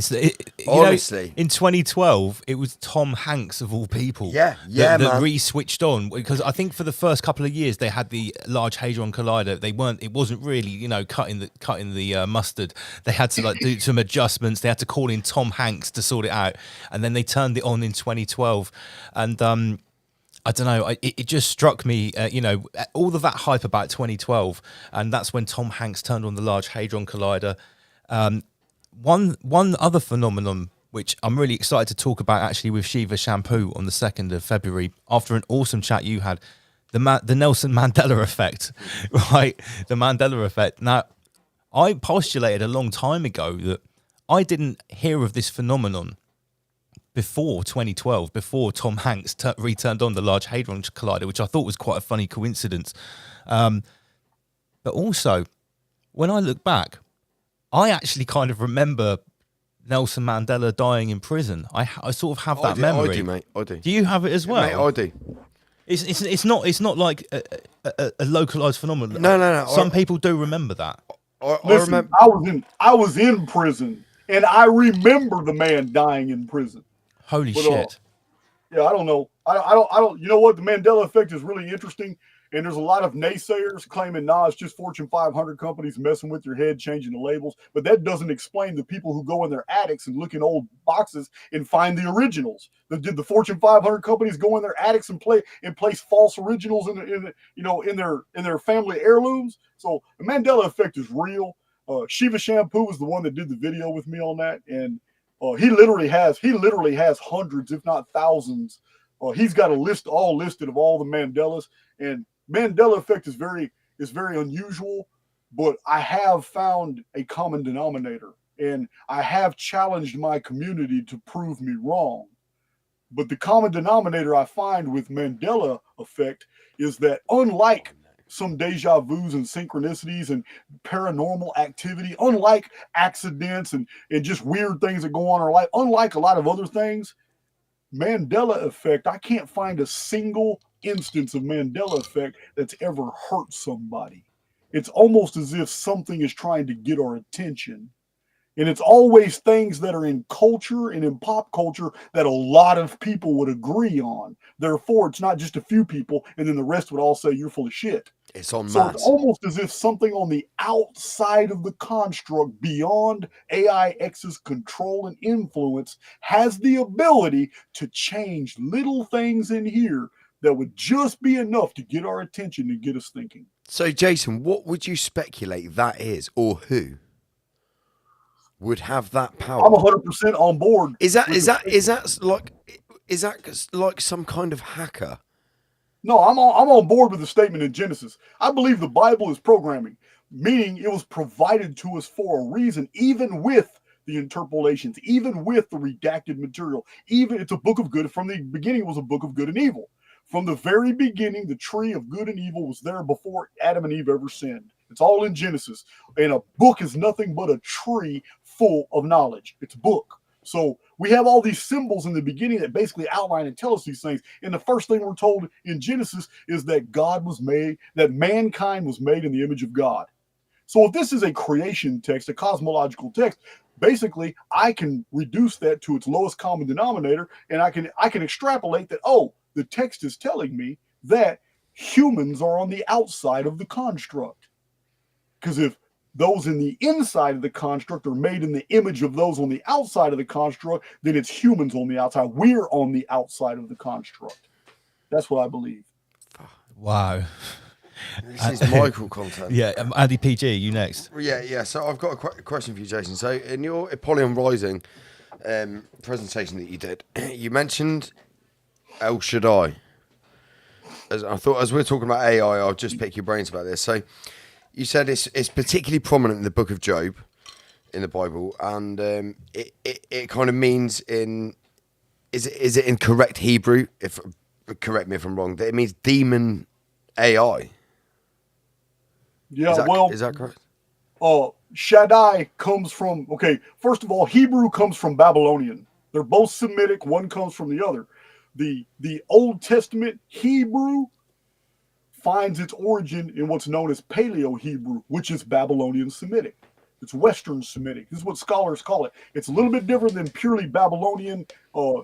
Honestly, in 2012, it was Tom Hanks of all people. That re-switched on, because I think for the first couple of years they had the Large Hadron Collider. It wasn't really, cutting the mustard. They had to do some adjustments. They had to call in Tom Hanks to sort it out, and then they turned it on in 2012. And I don't know. It just struck me, all of that hype about 2012, and that's when Tom Hanks turned on the Large Hadron Collider. One other phenomenon which I'm really excited to talk about actually with Shiva Shampoo on the 2nd of February after an awesome chat you had, the Nelson Mandela effect, right? The Mandela effect. Now, I postulated a long time ago that I didn't hear of this phenomenon before 2012, before Tom Hanks returned on the Large Hadron Collider, which I thought was quite a funny coincidence. But also, when I look back, I actually kind of remember Nelson Mandela dying in prison. I sort of have that memory. I do, mate. I do. Do you have it as well? Mate, I do. It's not like a localized phenomenon. No. Some people do remember that. Listen, I was in prison, and I remember the man dying in prison. Holy shit! Yeah, I don't know. I don't. You know what? The Mandela effect is really interesting. And there's a lot of naysayers claiming, it's just Fortune 500 companies messing with your head, changing the labels. But that doesn't explain the people who go in their attics and look in old boxes and find the originals. Did the Fortune 500 companies go in their attics and place false originals in their family heirlooms? So the Mandela effect is real. Shiva Shampoo was the one that did the video with me on that, and he literally has hundreds, if not thousands. He's got a list all listed of all the Mandelas, and Mandela effect is very unusual, but I have found a common denominator, and I have challenged my community to prove me wrong. But the common denominator I find with Mandela effect is that, unlike some deja vus and synchronicities and paranormal activity, unlike accidents and just weird things that go on in our life, unlike a lot of other things, Mandela effect, I can't find a single instance of Mandela effect that's ever hurt somebody. It's almost as if something is trying to get our attention. And it's always things that are in culture and in pop culture that a lot of people would agree on. Therefore, it's not just a few people, and then the rest would all say you're full of shit. It's on So mass. it's almost as if something on the outside of the construct, beyond aiX's control and influence, has the ability to change little things in here that would just be enough to get our attention and get us thinking. So, Jason, what would you speculate that is, or who would have that power? I'm 100% on board. Is that like some kind of hacker? No, I'm on board with the statement in Genesis. I believe the Bible is programming, meaning it was provided to us for a reason, even with the interpolations, even with the redacted material. Even it's a book of good. From the beginning, it was a book of good and evil. From the very beginning, the tree of good and evil was there before Adam and Eve ever sinned. It's all in Genesis. And a book is nothing but a tree full of knowledge. It's a book. So we have all these symbols in the beginning that basically outline and tell us these things. And the first thing we're told in Genesis is that God was made, that mankind was made in the image of God. So if this is a creation text, a cosmological text, basically I can reduce that to its lowest common denominator, and I can extrapolate that, oh, the text is telling me that humans are on the outside of the construct. Because if those in the inside of the construct are made in the image of those on the outside of the construct, then it's humans on the outside. We're on the outside of the construct. That's what I believe. Wow. This is Michael content. Yeah, Andy PG, you next. Yeah. So I've got a question for you, Jason. So in your Apollyon Rising presentation that you did, you mentioned El Shaddai. I thought, as we're talking about AI, I'll just pick your brains about this. So you said it's particularly prominent in the book of Job in the Bible, and it kind of means in is it in correct Hebrew? If correct me if I'm wrong, that it means demon AI. Yeah, is that correct? Shaddai comes from, first of all, Hebrew comes from Babylonian. They're both Semitic. One comes from the other. The Old Testament Hebrew finds its origin in what's known as Paleo-Hebrew, which is Babylonian Semitic. It's Western Semitic. This is what scholars call it. It's a little bit different than purely Babylonian,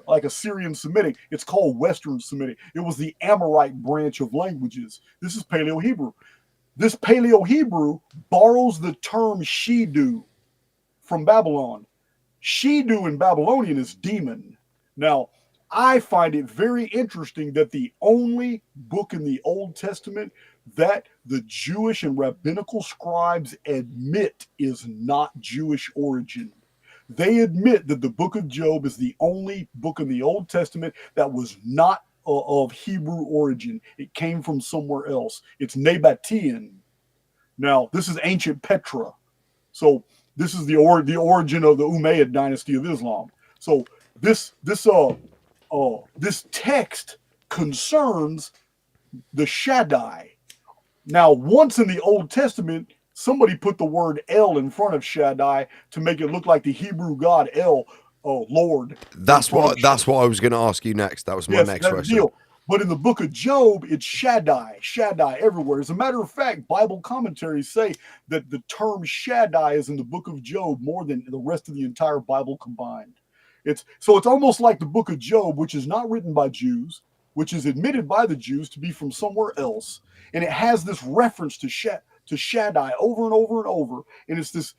like Assyrian Semitic. It's called Western Semitic. It was the Amorite branch of languages. This is Paleo-Hebrew. This Paleo-Hebrew borrows the term Shidu from Babylon. Shidu in Babylonian is demon. Now, I find it very interesting that the only book in the Old Testament that the Jewish and rabbinical scribes admit is not Jewish origin. They admit that the book of Job is the only book in the Old Testament that was not of Hebrew origin. It came from somewhere else. It's Nabatean. Now, this is ancient Petra. So this is the origin of the Umayyad dynasty of Islam. So this text concerns the Shaddai. Now, once in the Old Testament, somebody put the word El in front of Shaddai to make it look like the Hebrew God El, Lord. That's what I was going to ask you next. That was my next question. Deal. But in the book of Job, it's Shaddai everywhere. As a matter of fact, Bible commentaries say that the term Shaddai is in the book of Job more than the rest of the entire Bible combined. It's almost like the book of Job, which is not written by Jews, which is admitted by the Jews to be from somewhere else. And it has this reference to Shaddai over and over and over. And it's this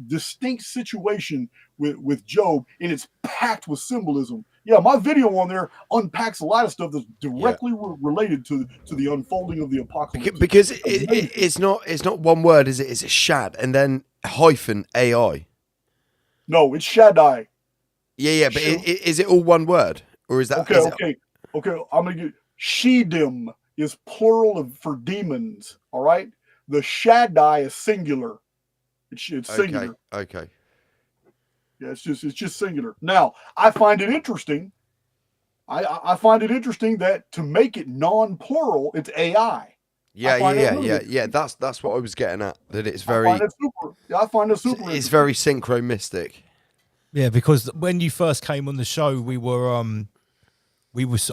distinct situation with Job, and it's packed with symbolism. Yeah, my video on there unpacks a lot of stuff that's directly related to the unfolding of the apocalypse. Because it's not one word, is it? It's a Shad and then hyphen AI. No, it's Shaddai. Yeah, but is it all one word, or is that okay? I'm gonna get Shedim is plural for demons. All right, the Shaddai is singular. It's singular. Okay. Yeah, it's just singular. Now, I find it interesting. I find it interesting that to make it non-plural, it's AI. Yeah. That's what I was getting at. That it's very. I find it super. It's very synchromistic. Yeah, because when you first came on the show, I was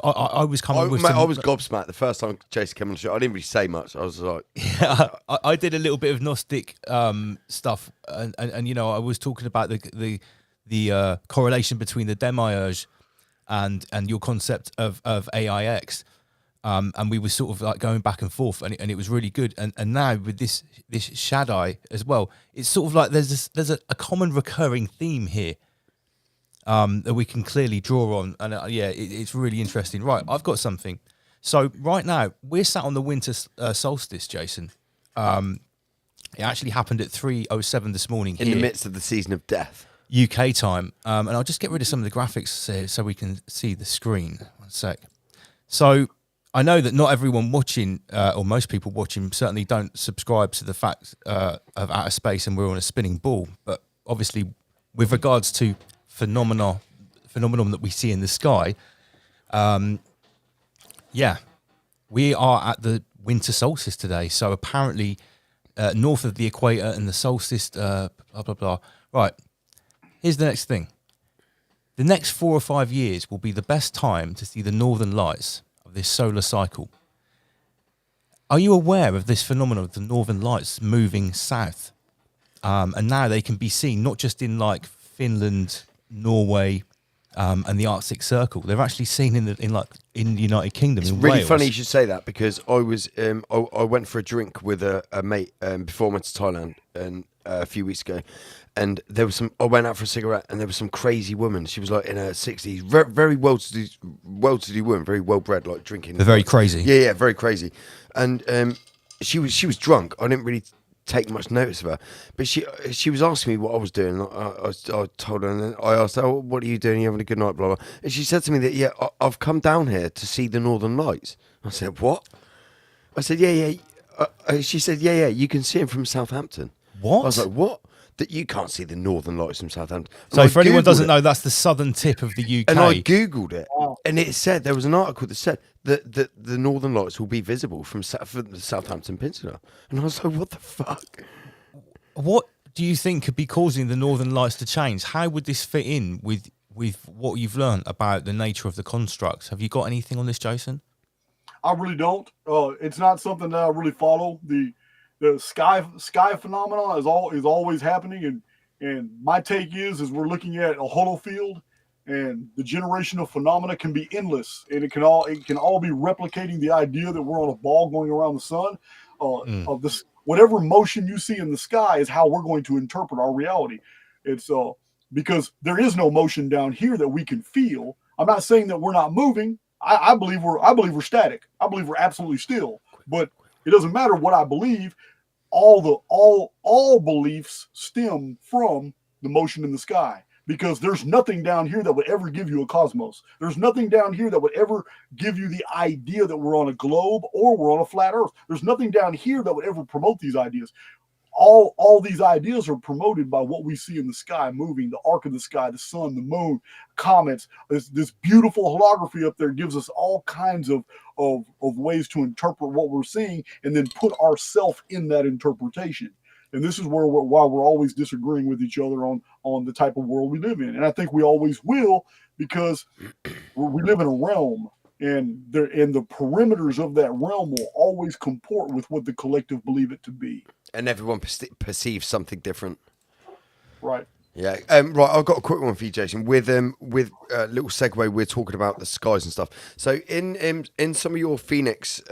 coming with. I was gobsmacked the first time Jason came on the show. I didn't really say much. I was like, yeah, I did a little bit of Gnostic stuff, and you know, I was talking about the correlation between the demiurge and your concept of aiX, and we were sort of like going back and forth, and it was really good. And now with this Shaddai as well, it's sort of like there's a common recurring theme here. That we can clearly draw on, and it's really interesting. Right, I've got something. So right now we're sat on the winter solstice, Jason. It actually happened at 3:07 this morning in the midst of the season of death, UK time. And I'll just get rid of some of the graphics so we can see the screen. One sec. So I know that not everyone watching, or most people watching, certainly don't subscribe to the fact of outer space and we're on a spinning ball. But obviously, with regards to phenomenon that we see in the sky, Yeah, we are at the winter solstice today. So apparently, north of the equator and the solstice, blah, blah, blah. Right, here's the next thing. The next 4 or 5 years will be the best time to see the northern lights of this solar cycle. Are you aware of this phenomenon of the northern lights moving south? And now they can be seen not just in like Finland, Norway, and the Arctic Circle. They're actually seen in the United Kingdom. It's in really Wales. funny you should say that, because I was I went for a drink with a mate before I went to Thailand and a few weeks ago, and there was some. I went out for a cigarette, and there was some crazy woman. She was like in her 60s, very well-to-do woman, very well-bred, like drinking. They're very crazy. Yeah, very crazy, and she was drunk. I didn't really take much notice of her, but she was asking me what I was doing. I told her, and then I asked her, "Oh, what are you doing? You having a good night?" Blah blah. And she said to me that, "Yeah, I've come down here to see the Northern Lights." I said, "What?" I said, "Yeah." She said, "Yeah, you can see them from Southampton." What? I was like, "What? That you can't see the Northern Lights from Southampton?" So for anyone who doesn't know, that's the southern tip of the UK. And I googled it, and it said there was an article that said that the Northern Lights will be visible from the Southampton Peninsula, and I was like, "What the fuck?" What do you think could be causing the northern lights to change? How would this fit in with what you've learned about the nature of the constructs? Have you got anything on this, Jason? I really don't. It's not something that I really follow. The sky phenomenon is always happening, and my take is we're looking at a hollow field, and the generation of phenomena can be endless, and it can all be replicating the idea that we're on a ball going around the sun. Of this, whatever motion you see in the sky is how we're going to interpret our reality. It's because there is no motion down here that we can feel. I'm not saying that we're not moving. I believe we're static. I believe we're absolutely still. But it doesn't matter what I believe. All beliefs stem from the motion in the sky, because there's nothing down here that would ever give you a cosmos. There's nothing down here that would ever give you the idea that we're on a globe or we're on a flat earth. There's nothing down here that would ever promote these ideas. All these ideas are promoted by what we see in the sky moving, the arc of the sky, the sun, the moon, comets. This beautiful holography up there gives us all kinds of ways to interpret what we're seeing and then put ourselves in that interpretation. And this is why we're always disagreeing with each other on the type of world we live in. And I think we always will, because we live in a realm, and the perimeters of that realm will always comport with what the collective believe it to be. And everyone perceives something different. Right. Yeah. Right. I've got a quick one for you, Jason. With a little segue, we're talking about the skies and stuff. So in some of your Phoenix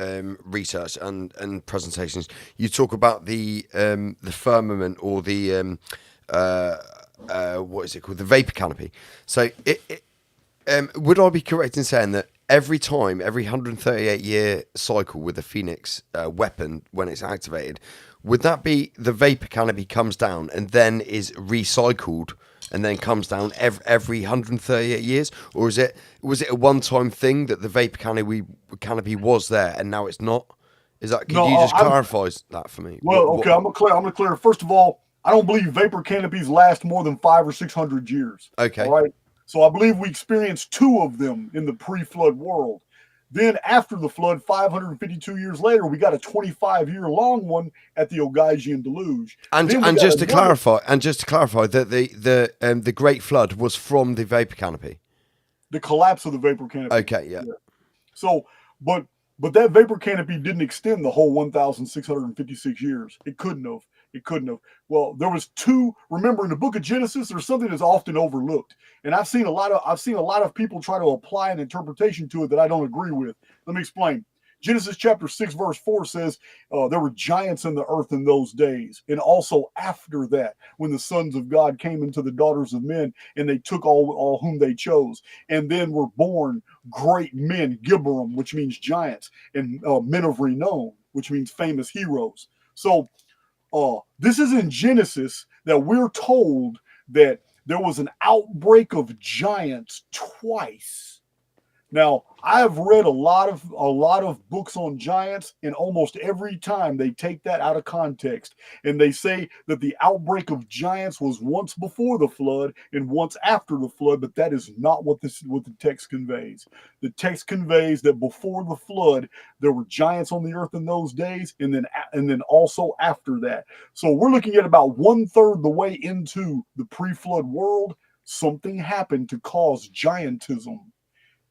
research and presentations, you talk about the firmament, or the what is it called? The vapor canopy. So would I be correct in saying that every 138-year cycle with the Phoenix weapon, when it's activated, would that be the vapor canopy comes down and then is recycled and then comes down every 138 years? Or was it a one-time thing that the vapor canopy was there and now it's not? Is that? Could you just clarify that for me? Well, okay, I'm gonna clear. First of all, I don't believe vapor canopies last more than 500 or 600 years. Okay. All right. So I believe we experienced 2 of them in the pre-flood world. Then after the flood, 552 years later, we got a 25-year-long one at the Ogygian deluge. And just to clarify, that the Great Flood was from the vapor canopy. The collapse of the vapor canopy. Okay, yeah. So, but that vapor canopy didn't extend the whole 1,656 years. It couldn't have. Well, there was 2. Remember, in the book of Genesis, there's something that's often overlooked, and I've seen a lot of people try to apply an interpretation to it that I don't agree with. Let me explain. Genesis chapter 6 verse 4 says there were giants in the earth in those days, and also after that, when the sons of God came into the daughters of men, and they took all whom they chose, and then were born great men, Gibborim, which means giants, and men of renown, which means famous heroes. So this is in Genesis that we're told that there was an outbreak of giants twice. Now, I've read a lot of books on giants, and almost every time they take that out of context and they say that the outbreak of giants was once before the flood and once after the flood, but that is not what the text conveys. The text conveys that before the flood there were giants on the earth in those days, and then also after that. So we're looking at about 1/3 the way into the pre-flood world. Something happened to cause giantism.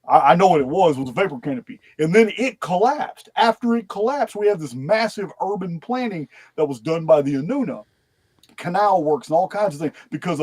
I know what it was a vapor canopy. And then it collapsed. After it collapsed, we have this massive urban planning that was done by the Anuna, canal works and all kinds of things, because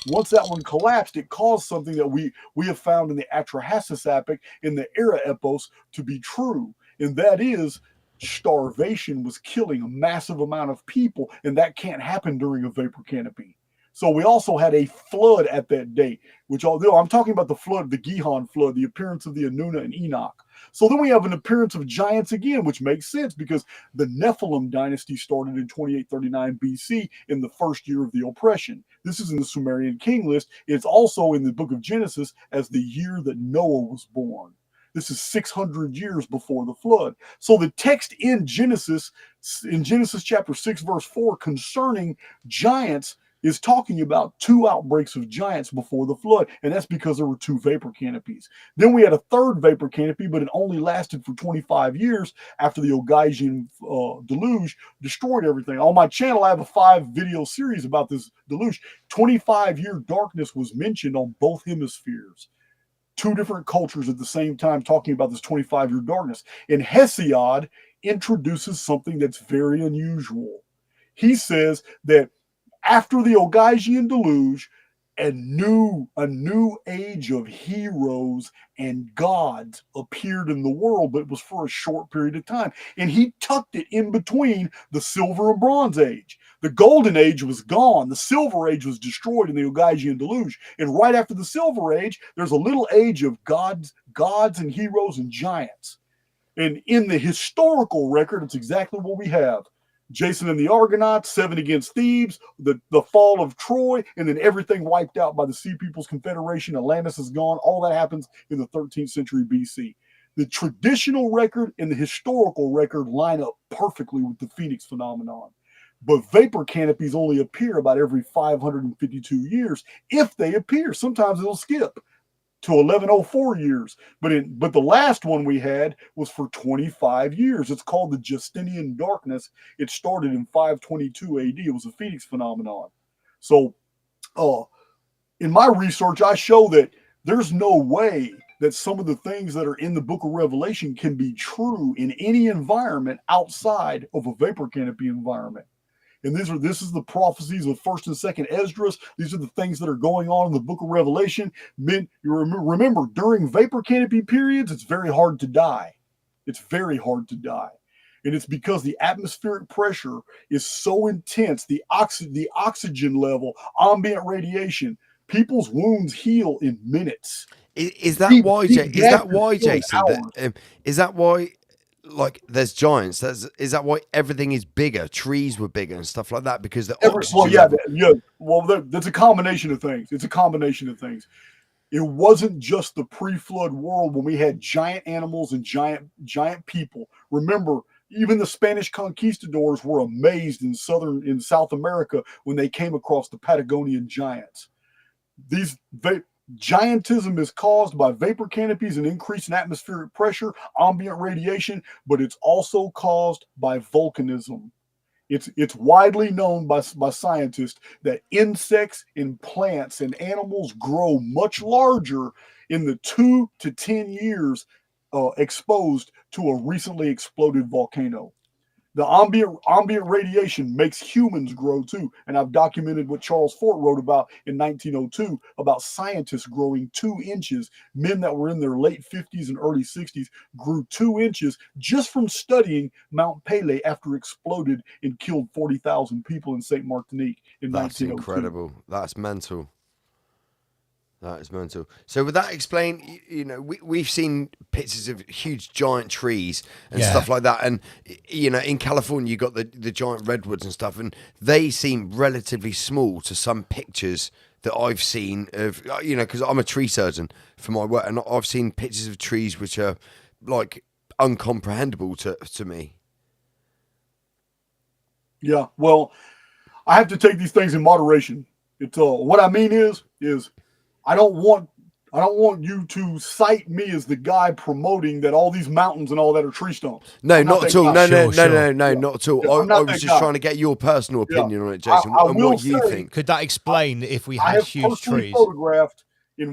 once that one collapsed, it caused something that we have found in the Atrahasis epic, in the Era epos, to be true. And that is starvation was killing a massive amount of people, and that can't happen during a vapor canopy. So we also had a flood at that date, which although I'm talking about the flood, the Gihon flood, the appearance of the Anuna and Enoch. So then we have an appearance of giants again, which makes sense because the Nephilim dynasty started in 2839 BC in the first year of the oppression. This is in the Sumerian king list. It's also in the book of Genesis as the year that Noah was born. This is 600 years before the flood. So the text in Genesis chapter 6, verse 4, concerning giants, is talking about 2 outbreaks of giants before the flood, and that's because there were 2 vapor canopies. Then we had a 3rd vapor canopy, but it only lasted for 25 years after the Ogaijian deluge destroyed everything. On my channel, I have a 5-video series about this deluge. 25-year darkness was mentioned on both hemispheres. 2 different cultures at the same time talking about this 25-year darkness. And Hesiod introduces something that's very unusual. He says that after the Ogaijian deluge, a new age of heroes and gods appeared in the world, but it was for a short period of time. And he tucked it in between the Silver and Bronze Age. The Golden Age was gone. The Silver Age was destroyed in the Ogaijian deluge. And right after the Silver Age, there's a little age of gods and heroes and giants. And in the historical record, it's exactly what we have. Jason and the Argonauts, 7 against Thebes, the fall of Troy, and then everything wiped out by the Sea People's Confederation. Atlantis is gone. All that happens in the 13th century BC. The traditional record and the historical record line up perfectly with the Phoenix phenomenon. But vapor canopies only appear about every 552 years, if they appear. Sometimes it'll skip to 1104 years. But the last one we had was for 25 years. It's called the Justinian Darkness. It started in 522 AD. It was a Phoenix phenomenon. So in my research, I show that there's no way that some of the things that are in the book of Revelation can be true in any environment outside of a vapor canopy environment. And this is the prophecies of 1st and 2nd Esdras. These are the things that are going on in the book of Revelation. You remember, during vapor canopy periods, it's very hard to die. It's very hard to die. And it's because the atmospheric pressure is so intense, the oxygen level, ambient radiation, people's wounds heal in minutes. Is that why, Jason? Is that why, like, there's giants? Is that why everything is bigger? Trees were bigger and stuff like that because the oxygen. Well, that's a combination of things. It's a combination of things. It wasn't just the pre-flood world when we had giant animals and giant people. Remember, even the Spanish conquistadors were amazed in South America when they came across the Patagonian giants. Giantism is caused by vapor canopies and increase in atmospheric pressure, ambient radiation, but it's also caused by volcanism. It's widely known by scientists that insects and plants and animals grow much larger in the 2 to 10 years exposed to a recently exploded volcano. The ambient radiation makes humans grow too. And I've documented what Charles Fort wrote about in 1902 about scientists growing 2 inches. Men that were in their late 50s and early 60s grew 2 inches just from studying Mount Pelée after it exploded and killed 40,000 people in St. Martinique in 1902. That's incredible. That's mental. That is mental. So would that explain, we've seen pictures of huge giant trees and stuff like that. And, in California, you got the giant redwoods and stuff, and they seem relatively small to some pictures that I've seen of, because I'm a tree surgeon for my work, and I've seen pictures of trees which are like uncomprehendable to me. Yeah, well, I have to take these things in moderation. It's what I mean is I don't want you to cite me as the guy promoting that all these mountains and all that are tree stumps. No, I'm not that at all. guy. No, Sure. not at all. Yeah, I'm I not was that just guy. trying to get your personal opinion on it, I Jason, and will what you say- think. Could that explain if we I had have huge personally trees? photographed not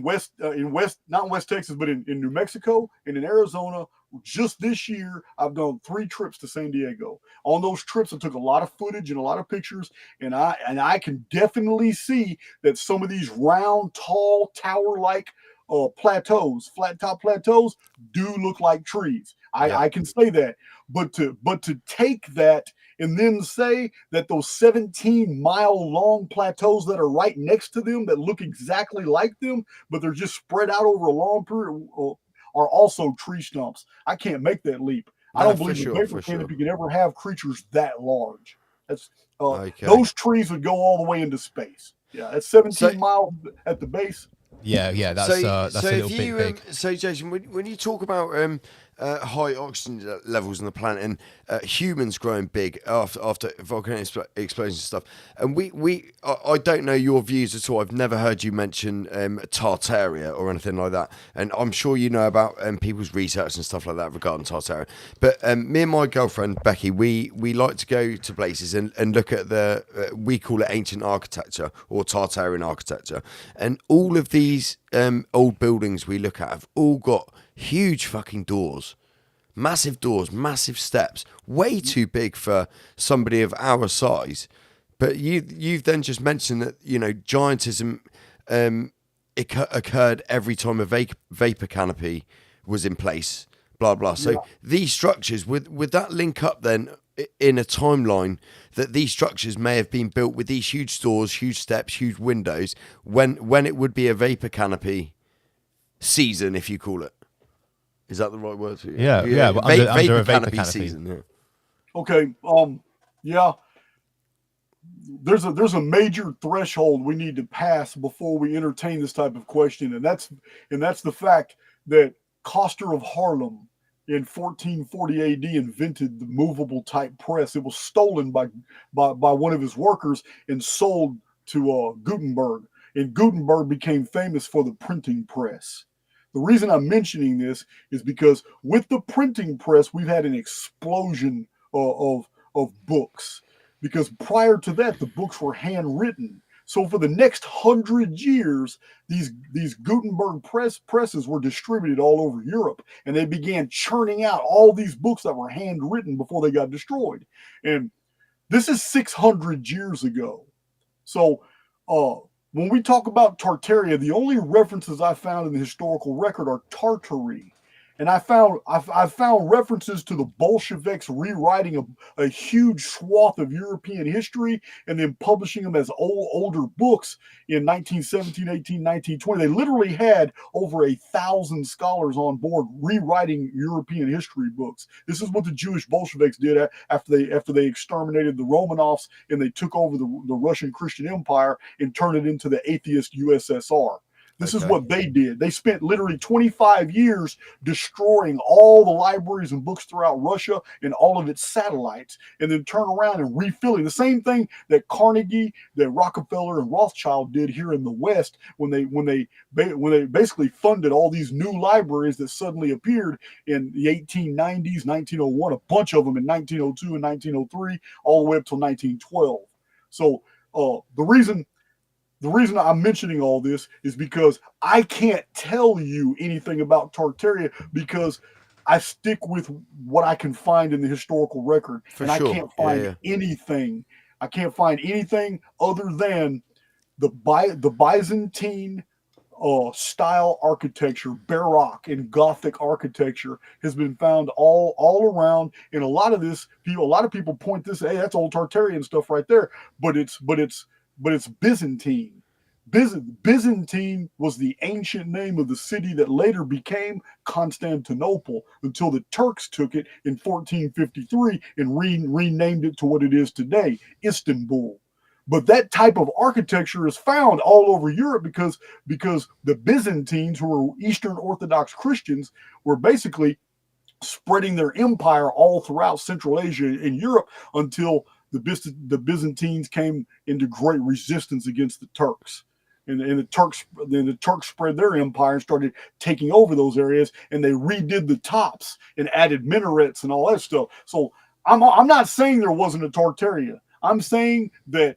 in West Texas, but in New Mexico and in Arizona. Just this year, I've done 3 trips to San Diego. On those trips, I took a lot of footage and a lot of pictures, and I can definitely see that some of these round, tall, tower-like plateaus, flat top plateaus, do look like trees. I can say that, but to take that and then say that those 17-mile-long plateaus that are right next to them that look exactly like them, but they're just spread out over a long period, are also tree stumps. I can't make that leap. I don't believe in vapor canopy can ever have creatures that large. That's Okay. Those trees would go all the way into space. Yeah, that's 17 miles at the base. Yeah, that's a little bit big. So, Jason, when you talk about high oxygen levels on the planet and humans growing big after volcanic explosions and stuff, and I don't know your views at all. I've never heard you mention Tartaria or anything like that, and I'm sure you know about people's research and stuff like that regarding Tartaria. But me and my girlfriend Becky, we like to go to places and look at we call it ancient architecture or Tartarian architecture, and all of these old buildings we look at have all got huge fucking doors, massive steps, way too big for somebody of our size. But you've then just mentioned that giantism occurred every time a vapor canopy was in place, blah blah. So these structures would that link up then in a timeline that these structures may have been built with these huge doors, huge steps, huge windows when it would be a vapor canopy season, if you call it. Is that the right word for you? Yeah. But under a vapor canopy season. Yeah. Okay. Yeah. There's a major threshold we need to pass before we entertain this type of question, and that's the fact that Coster of Haarlem in 1440 AD invented the movable type press. It was stolen by one of his workers and sold to Gutenberg, and Gutenberg became famous for the printing press. The reason I'm mentioning this is because with the printing press, we've had an explosion of books. Because prior to that, the books were handwritten. So for the next 100 years, these Gutenberg presses were distributed all over Europe, and they began churning out all these books that were handwritten before they got destroyed. And this is 600 years ago. So when we talk about Tartaria, the only references I found in the historical record are Tartary. And I found references to the Bolsheviks rewriting a huge swath of European history and then publishing them as older books in 1917, 18, 19, 20. They literally had over 1,000 scholars on board rewriting European history books. This is what the Jewish Bolsheviks did after they exterminated the Romanovs and they took over the Russian Christian Empire and turned it into the atheist USSR. This is what they did. They spent literally 25 years destroying all the libraries and books throughout Russia and all of its satellites, and then turn around and refilling the same thing that Carnegie, that Rockefeller, and Rothschild did here in the West when they basically funded all these new libraries that suddenly appeared in the 1890s, 1901, a bunch of them in 1902 and 1903, all the way up till 1912. So the reason I'm mentioning all this is because I can't tell you anything about Tartaria because I stick with what I can find in the historical record. I can't find anything. I can't find anything other than the Byzantine style architecture, Baroque and Gothic architecture has been found all around. And a lot of people point this, hey, that's old Tartarian stuff right there. But it's Byzantine. Byzantine was the ancient name of the city that later became Constantinople until the Turks took it in 1453 and renamed it to what it is today, Istanbul. But that type of architecture is found all over Europe because the Byzantines, who were Eastern Orthodox Christians, were basically spreading their empire all throughout Central Asia and Europe until the Byzantines came into great resistance against the Turks. And the Turks spread their empire and started taking over those areas, and they redid the tops and added minarets and all that stuff. So I'm not saying there wasn't a Tartaria. I'm saying that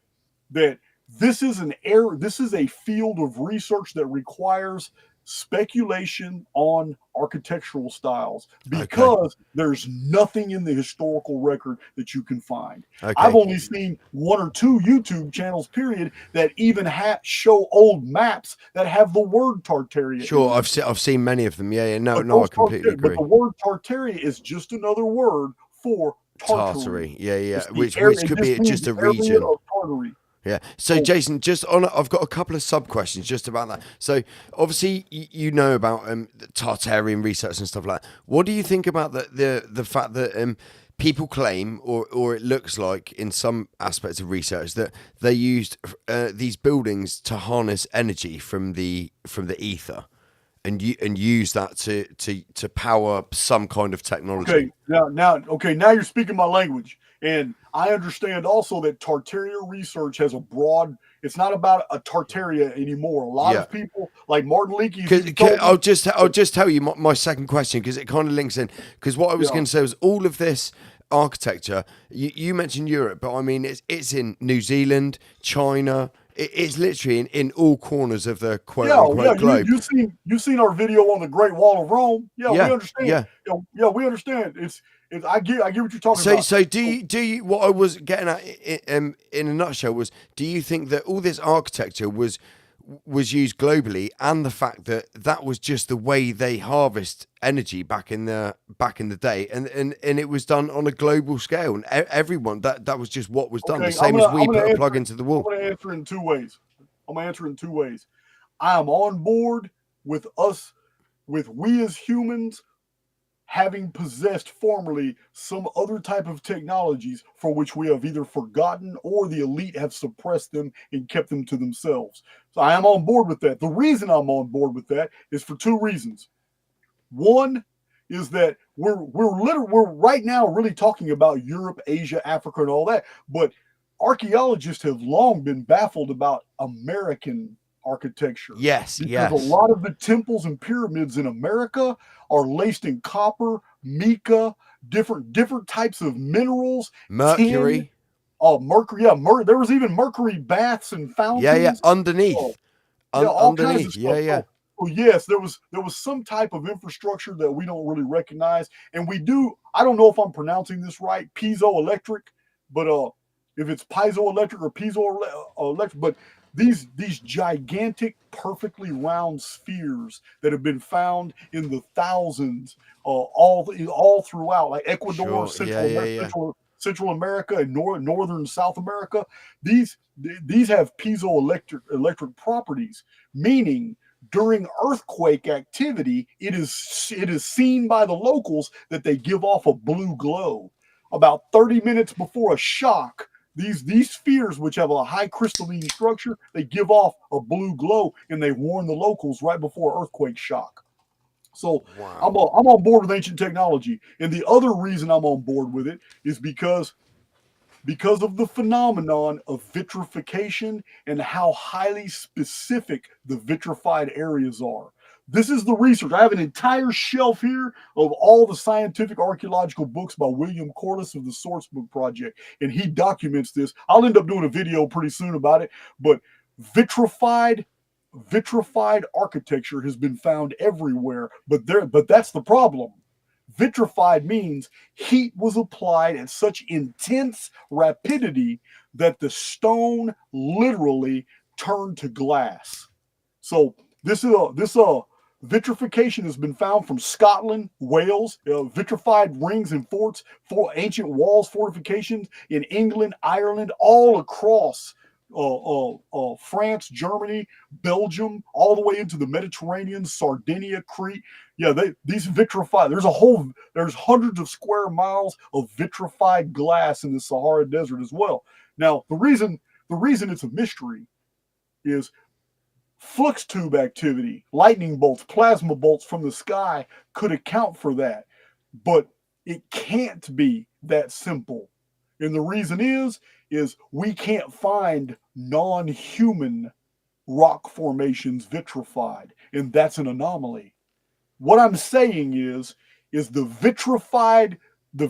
this is a field of research that requires speculation on architectural styles because there's nothing in the historical record that you can find. I've only seen one or two YouTube channels, period, that even show old maps that have the word Tartaria. Sure, I've seen many of them. Yeah. No, I completely agree. But the word Tartaria is just another word for Tartary. Yeah. Which could be just a region of Tartary. Yeah. So, Jason, I've got a couple of sub questions just about that. So, obviously, you know about the Tartarian research and stuff like that. What do you think about the fact that people claim, or it looks like in some aspects of research, that they used these buildings to harness energy from the ether, and use that to power some kind of technology? Okay. Now you're speaking my language. And I understand also that Tartaria research has it's not about a Tartaria anymore. A lot of people, like Martin Leakey. I'll just tell you my second question, because it kind of links in. Because what I was going to say was all of this architecture, you mentioned Europe, but I mean, it's in New Zealand, China. It's literally in all corners of the quote-unquote globe. You've seen our video on the Great Wall of Rome. We understand. Yeah, we understand. I get what you're talking about. So do you? What I was getting at in a nutshell was, do you think that all this architecture was used globally, and the fact that was just the way they harvest energy back in the day, and it was done on a global scale, and everyone that was just what was done, the same as we put a plug into the wall? I'm going to answer in two ways. I am on board with we as humans having possessed formerly some other type of technologies for which we have either forgotten or the elite have suppressed them and kept them to themselves. So I am on board with that. The reason I'm on board with that is for two reasons. One is that we're right now really talking about Europe, Asia, Africa, and all that, but archaeologists have long been baffled about American architecture. Yes. A lot of the temples and pyramids in America are laced in copper, mica, different types of minerals, mercury. Mercury. Yeah, there was even mercury baths and fountains. Yeah, underneath. All kinds of stuff. Yeah. Oh yes, there was some type of infrastructure that we don't really recognize, and we do. I don't know if I'm pronouncing this right, piezoelectric, but if it's piezoelectric or piezoelectric, but these gigantic, perfectly round spheres that have been found in the thousands, all throughout, like Ecuador, Central America, and northern South America. These have piezoelectric properties, meaning during earthquake activity, it is seen by the locals that they give off a blue glow. About 30 minutes before a shock, these spheres, which have a high crystalline structure, they give off a blue glow, and they warn the locals right before earthquake shock. So wow. I'm on board with ancient technology. And the other reason I'm on board with it is because of the phenomenon of vitrification and how highly specific the vitrified areas are. This is the research. I have an entire shelf here of all the scientific archaeological books by William Corliss of the Sourcebook Project, and he documents this. I'll end up doing a video pretty soon about it, but vitrified architecture has been found everywhere, but that's the problem. Vitrified means heat was applied at such intense rapidity that the stone literally turned to glass. So this vitrification has been found from Scotland, Wales, vitrified rings and forts, ancient walls, fortifications in England, Ireland, all across France, Germany, Belgium, all the way into the Mediterranean, Sardinia, Crete. Yeah, these vitrified. There's hundreds of square miles of vitrified glass in the Sahara Desert as well. Now, the reason The reason it's a mystery is flux tube activity, lightning bolts, plasma bolts from the sky could account for that. But it can't be that simple. And the reason is we can't find non-human rock formations vitrified, and that's an anomaly. What I'm saying is the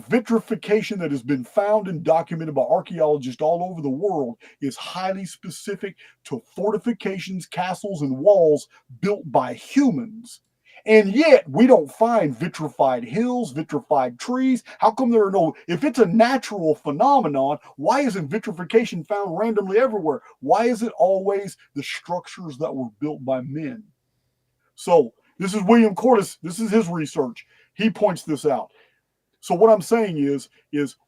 vitrification that has been found and documented by archaeologists all over the world is highly specific to fortifications, castles, and walls built by humans. And yet we don't find vitrified hills, vitrified trees. How come there are no, if it's a natural phenomenon, why isn't vitrification found randomly everywhere? Why is it always the structures that were built by men? So this is William Cordes. This is his research. He points this out. So what I'm saying is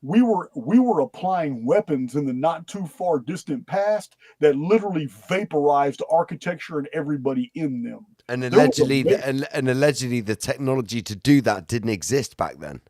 we were applying weapons in the not too far distant past that literally vaporized architecture and everybody in them. And allegedly, the technology to do that didn't exist back then.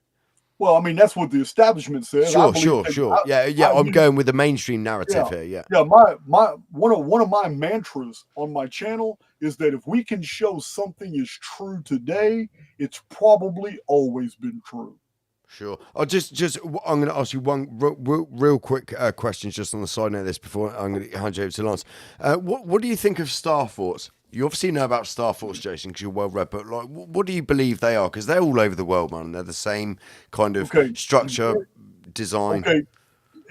Well, I mean, that's what the establishment says. Sure. I'm going with the mainstream narrative here. Yeah. One of my mantras on my channel is that if we can show something is true today, it's probably always been true. Sure. I'm going to ask you one real quick question just on the side note of this before I'm going to hand you over to Lance. What do you think of star forts? You obviously know about star forts, Jason, because you're well read, but like, what do you believe they are? Because they're all over the world, man. They're the same kind of structure, design. Okay.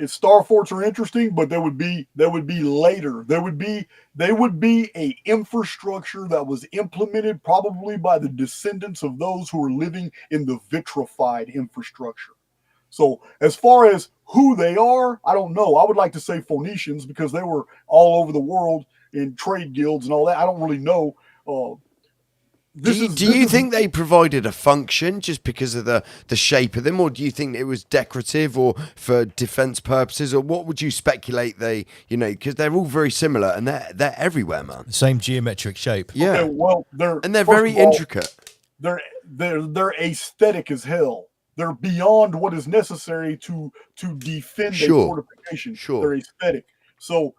Star forts are interesting, but they would be later. They would be a infrastructure that was implemented probably by the descendants of those who were living in the vitrified infrastructure. So as far as who they are, I don't know. I would like to say Phoenicians because they were all over the world in trade guilds and all that. I don't really know. Do you think they provided a function just because of the shape of them, or do you think it was decorative or for defense purposes, or what would you speculate because they're all very similar and they're everywhere, man. Same geometric shape. Yeah. Okay, well, they're very intricate. They're aesthetic as hell. They're beyond what is necessary to defend a fortification. Sure. They're aesthetic. So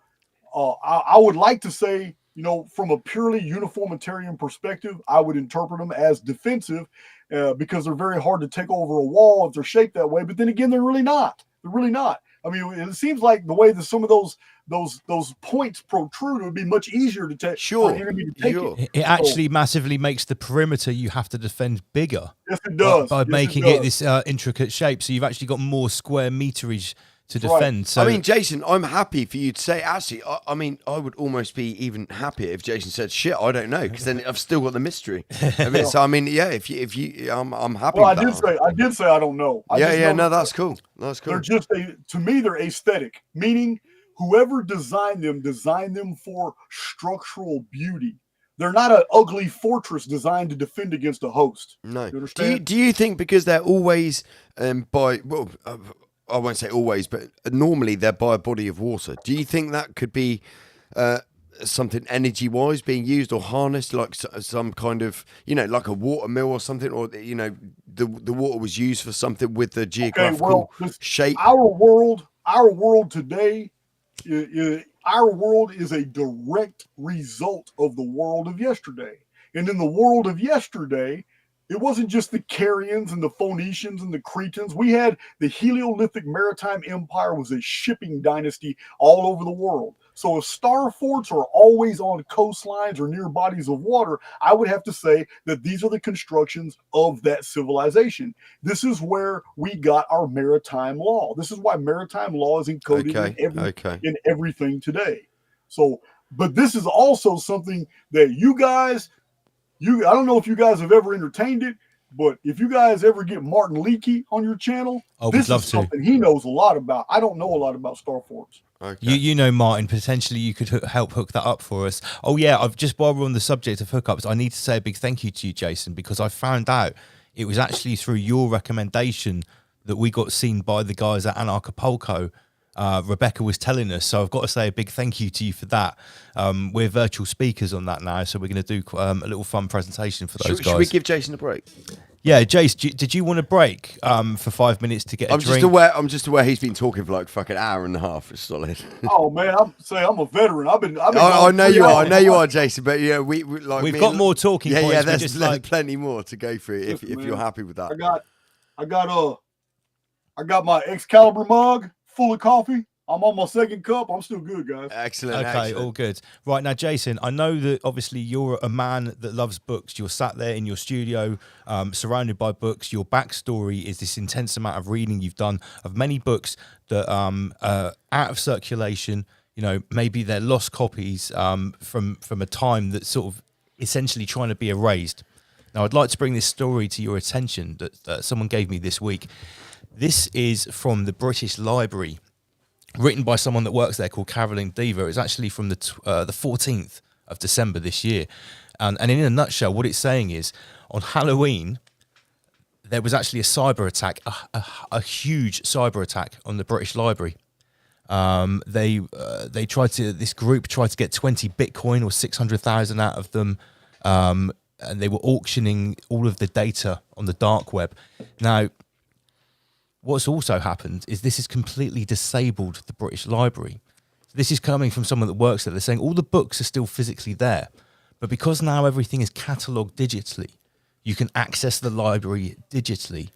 I would like to say, from a purely uniformitarian perspective, I would interpret them as defensive because they're very hard to take over a wall if they're shaped that way. But then again, they're really not. They're really not. I mean, it seems like the way that some of those points protrude, it would be much easier to take. Sure. For an enemy to take it. It actually massively makes the perimeter you have to defend bigger. Yes, it does. By making it this intricate shape. So you've actually got more square meterage to defend. Right. So I mean, Jason, I'm happy for you to say. Actually, I mean, I would almost be even happier if Jason said, "Shit, I don't know," because then I've still got the mystery. So I mean, yeah, if you, I'm happy. Well, with I did say I don't know. That's cool. That's cool. They're just to me, they're aesthetic, meaning whoever designed them for structural beauty. They're not an ugly fortress designed to defend against a host. No. You understand? Do you think because they're always I won't say always, but normally they're by a body of water. Do you think that could be something energy-wise being used or harnessed, like some kind of, like a water mill or something, or the water was used for something with the geographical shape? Our world today, our world is a direct result of the world of yesterday, and in the world of yesterday, it wasn't just the Carians and the Phoenicians and the Cretans. We had the Heliolithic Maritime Empire was a shipping dynasty all over the world. So if star forts are always on coastlines or near bodies of water, I would have to say that these are the constructions of that civilization. This is where we got our maritime law. This is why maritime law is encoded in everything today. So, but this is also something that you guys... I don't know if you guys have ever entertained it, but if you guys ever get Martin Leakey on your channel, this is something he knows a lot about. I don't know a lot about star forts. Okay. You know, Martin, potentially you could help hook that up for us. Oh yeah, while we're on the subject of hookups, I need to say a big thank you to you, Jason, because I found out it was actually through your recommendation that we got seen by the guys at Anarchapulco. Rebecca was telling us, so I've got to say a big thank you to you for that. We're virtual speakers on that now, so we're going to do a little fun presentation for those guys. Should we give Jason a break? Yeah, Jace, did you want to break for 5 minutes to get a drink? I'm just aware he's been talking for like fucking hour and a half. It's solid. Oh man, I'm a veteran. I've been. I know you are. I know you are, Jason. But yeah, we've got more talking points. Yeah, there's just plenty more to go through if you're happy with that. I got my Excalibur mug full of coffee. I'm on my second cup. I'm still good, guys. Excellent. Okay, excellent. all good. Right, now, Jason, I know that obviously you're a man that loves books. You're sat there in your studio, surrounded by books. Your backstory is this intense amount of reading you've done of many books that are out of circulation. You know, maybe they're lost copies from a time that's sort of essentially trying to be erased. Now, I'd like to bring this story to your attention that someone gave me this week. This is from the British Library, written by someone that works there called Caroline Deaver. It's actually from the 14th of December this year. And in a nutshell, what it's saying is, on Halloween, there was actually a cyber attack, a huge cyber attack on the British Library. This group tried to get 20 Bitcoin or 600,000 out of them. And they were auctioning all of the data on the dark web. Now, what's also happened is this has completely disabled the British Library. This is coming from someone that works there. They're saying all the books are still physically there, but because now everything is catalogued digitally, you can access the library digitally.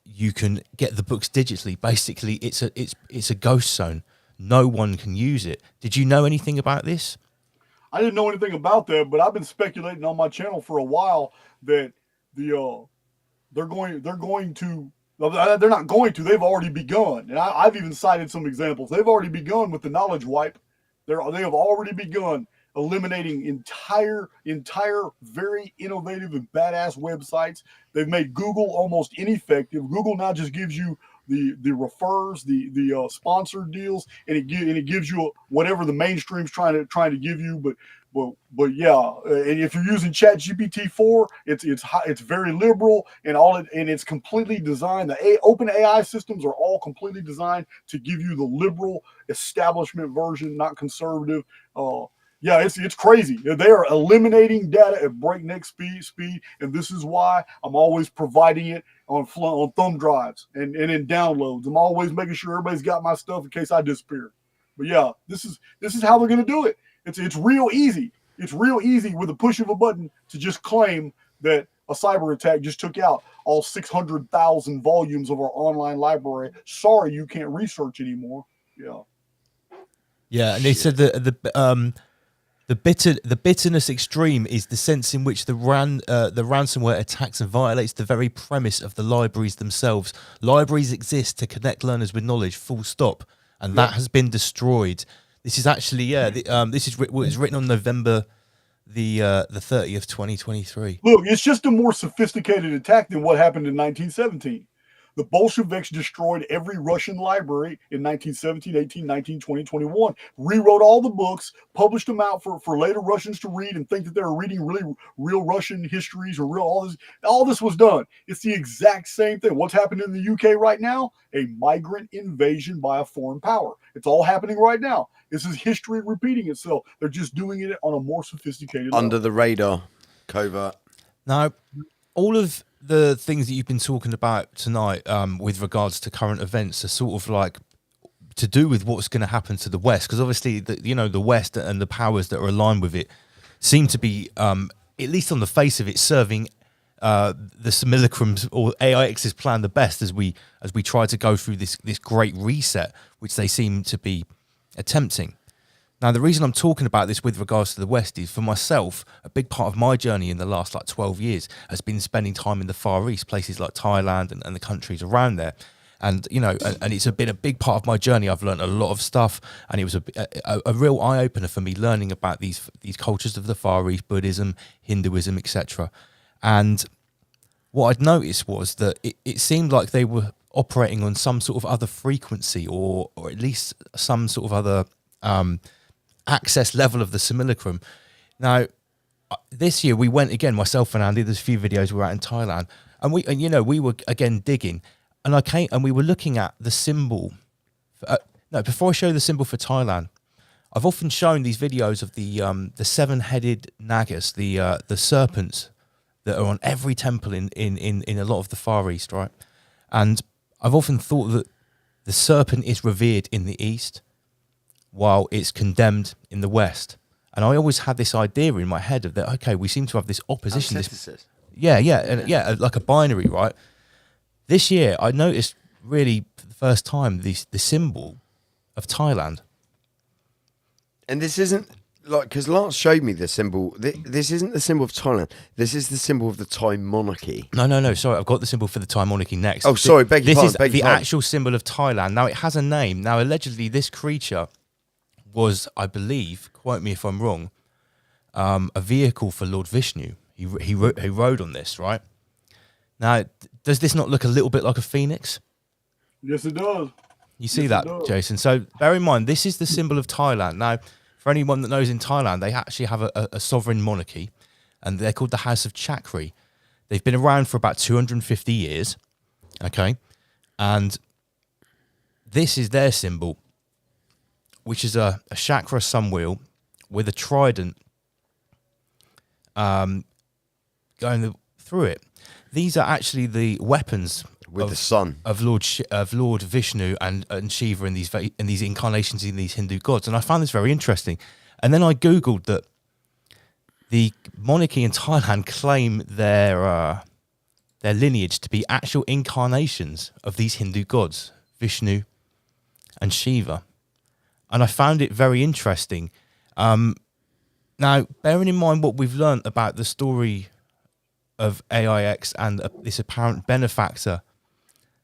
You can get the books digitally. Basically, it's a ghost zone. No one can use it. Did you know anything about this? I didn't know anything about that, but I've been speculating on my channel for a while that they're not going to. They've already begun, and I've even cited some examples. They've already begun with the knowledge wipe. They have already begun eliminating entire, very innovative and badass websites. They've made Google almost ineffective. Google now just gives you the refers, the sponsored deals, and it gives you whatever the mainstream's trying to give you. But yeah, and if you're using ChatGPT-4, it's very liberal and it's completely designed. The open AI systems are all completely designed to give you the liberal establishment version, not conservative. Yeah, it's crazy. They are eliminating data at breakneck speed, and this is why I'm always providing it on thumb drives and in downloads. I'm always making sure everybody's got my stuff in case I disappear. But yeah, this is how they're going to do it. It's real easy. It's real easy with a push of a button to just claim that a cyber attack just took out all 600,000 volumes of our online library. Sorry, you can't research anymore. Yeah. Yeah, and they said the bitterness extreme is the sense in which the ransomware attacks and violates the very premise of the libraries themselves. Libraries exist to connect learners with knowledge, full stop, and that has been destroyed. This is actually this is what was written on November the 30th, 2023. Look, it's just a more sophisticated attack than what happened in 1917. The Bolsheviks destroyed every Russian library in 1917, 18, 19, 20, 21, rewrote all the books, published them out for later Russians to read and think that they were reading really real Russian histories or all this was done. It's the exact same thing. What's happening in the UK right now? A migrant invasion by a foreign power. It's all happening right now. This is history repeating itself. They're just doing it on a more sophisticated Under level. the radar, covert. Now, all of the things that you've been talking about tonight with regards to current events are sort of like to do with what's going to happen to the West, because obviously the West and the powers that are aligned with it seem to be at least on the face of it serving the simulacrums or AIX's plan the best as we try to go through this great reset which they seem to be attempting. Now, the reason I'm talking about this with regards to the West is, for myself, a big part of my journey in the last 12 years has been spending time in the Far East, places like Thailand and the countries around there. And, and it's been a big part of my journey. I've learned a lot of stuff, and it was a real eye-opener for me learning about these cultures of the Far East, Buddhism, Hinduism, etc. And what I'd noticed was that it seemed like they were operating on some sort of other frequency or at least some sort of other access level of the simulacrum. Now, this year we went again, myself and Andy, there's a few videos we were out in Thailand, and we were again digging, and we were looking at the symbol. Before I show the symbol for Thailand, I've often shown these videos of the seven-headed nagas, the serpents that are on every temple in a lot of the Far East, right? And I've often thought that the serpent is revered in the East while it's condemned in the West. And I always had this idea in my head of that, okay, we seem to have this opposition. Antithesis. Like a binary, right? This year, I noticed really for the first time the symbol of Thailand. And this isn't like, because Lance showed me the symbol. This isn't the symbol of Thailand. This is the symbol of the Thai monarchy. No. Sorry, I've got the symbol for the Thai monarchy next. Oh, sorry, beg your pardon. This is the actual symbol of Thailand. Now, it has a name. Now, allegedly, this creature was, I believe, quote me if I'm wrong, a vehicle for Lord Vishnu. He rode on this, right? Now, does this not look a little bit like a phoenix? Yes, it does. You see that, Jason? So bear in mind, this is the symbol of Thailand. Now, for anyone that knows, in Thailand, they actually have a sovereign monarchy, and they're called the House of Chakri. They've been around for about 250 years, okay? And this is their symbol, which is a chakra sunwheel with a trident going through it. These are actually the weapons with the sun of Lord Vishnu and Shiva in these incarnations in these Hindu gods, and I found this very interesting. And then I googled that the monarchy in Thailand claim their lineage to be actual incarnations of these Hindu gods, Vishnu and Shiva, and I found it very interesting. Now, bearing in mind what we've learnt about the story of AIX and this apparent benefactor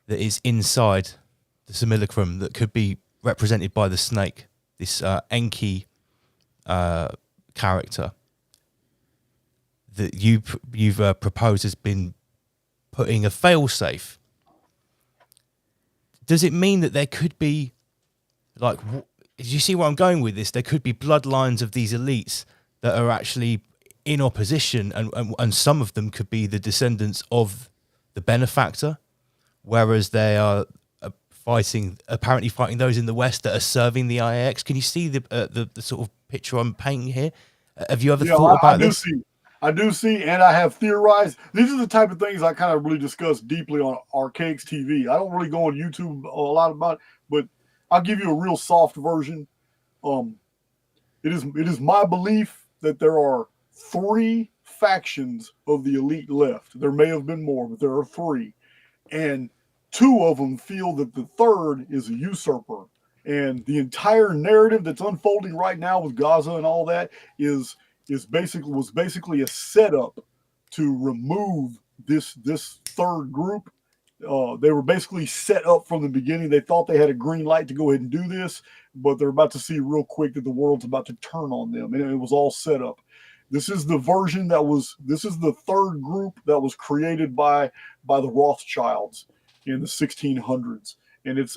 that is inside the simulacrum that could be represented by the snake, this Enki character that you've proposed has been putting a failsafe. Does it mean that there could be, like, do you see where I'm going with this? There could be bloodlines of these elites that are actually in opposition, and some of them could be the descendants of the benefactor, whereas they are apparently fighting those in the West that are serving the aiX. Can you see the sort of picture I'm painting here? Have you ever thought about this? I do see, and I have theorized. These are the type of things I kind of really discuss deeply on Archaix TV. I don't really go on YouTube a lot about it, but I'll give you a real soft version. It is my belief that there are 3 factions of the elite left. There may have been more, but there are 3. And 2 of them feel that the third is a usurper. And the entire narrative that's unfolding right now with Gaza and all that was basically a setup to remove this third group. They were basically set up from the beginning. They thought they had a green light to go ahead and do this, but they're about to see real quick that the world's about to turn on them, and it was all set up. This is the version this is the third group that was created by the Rothschilds in the 1600s, and this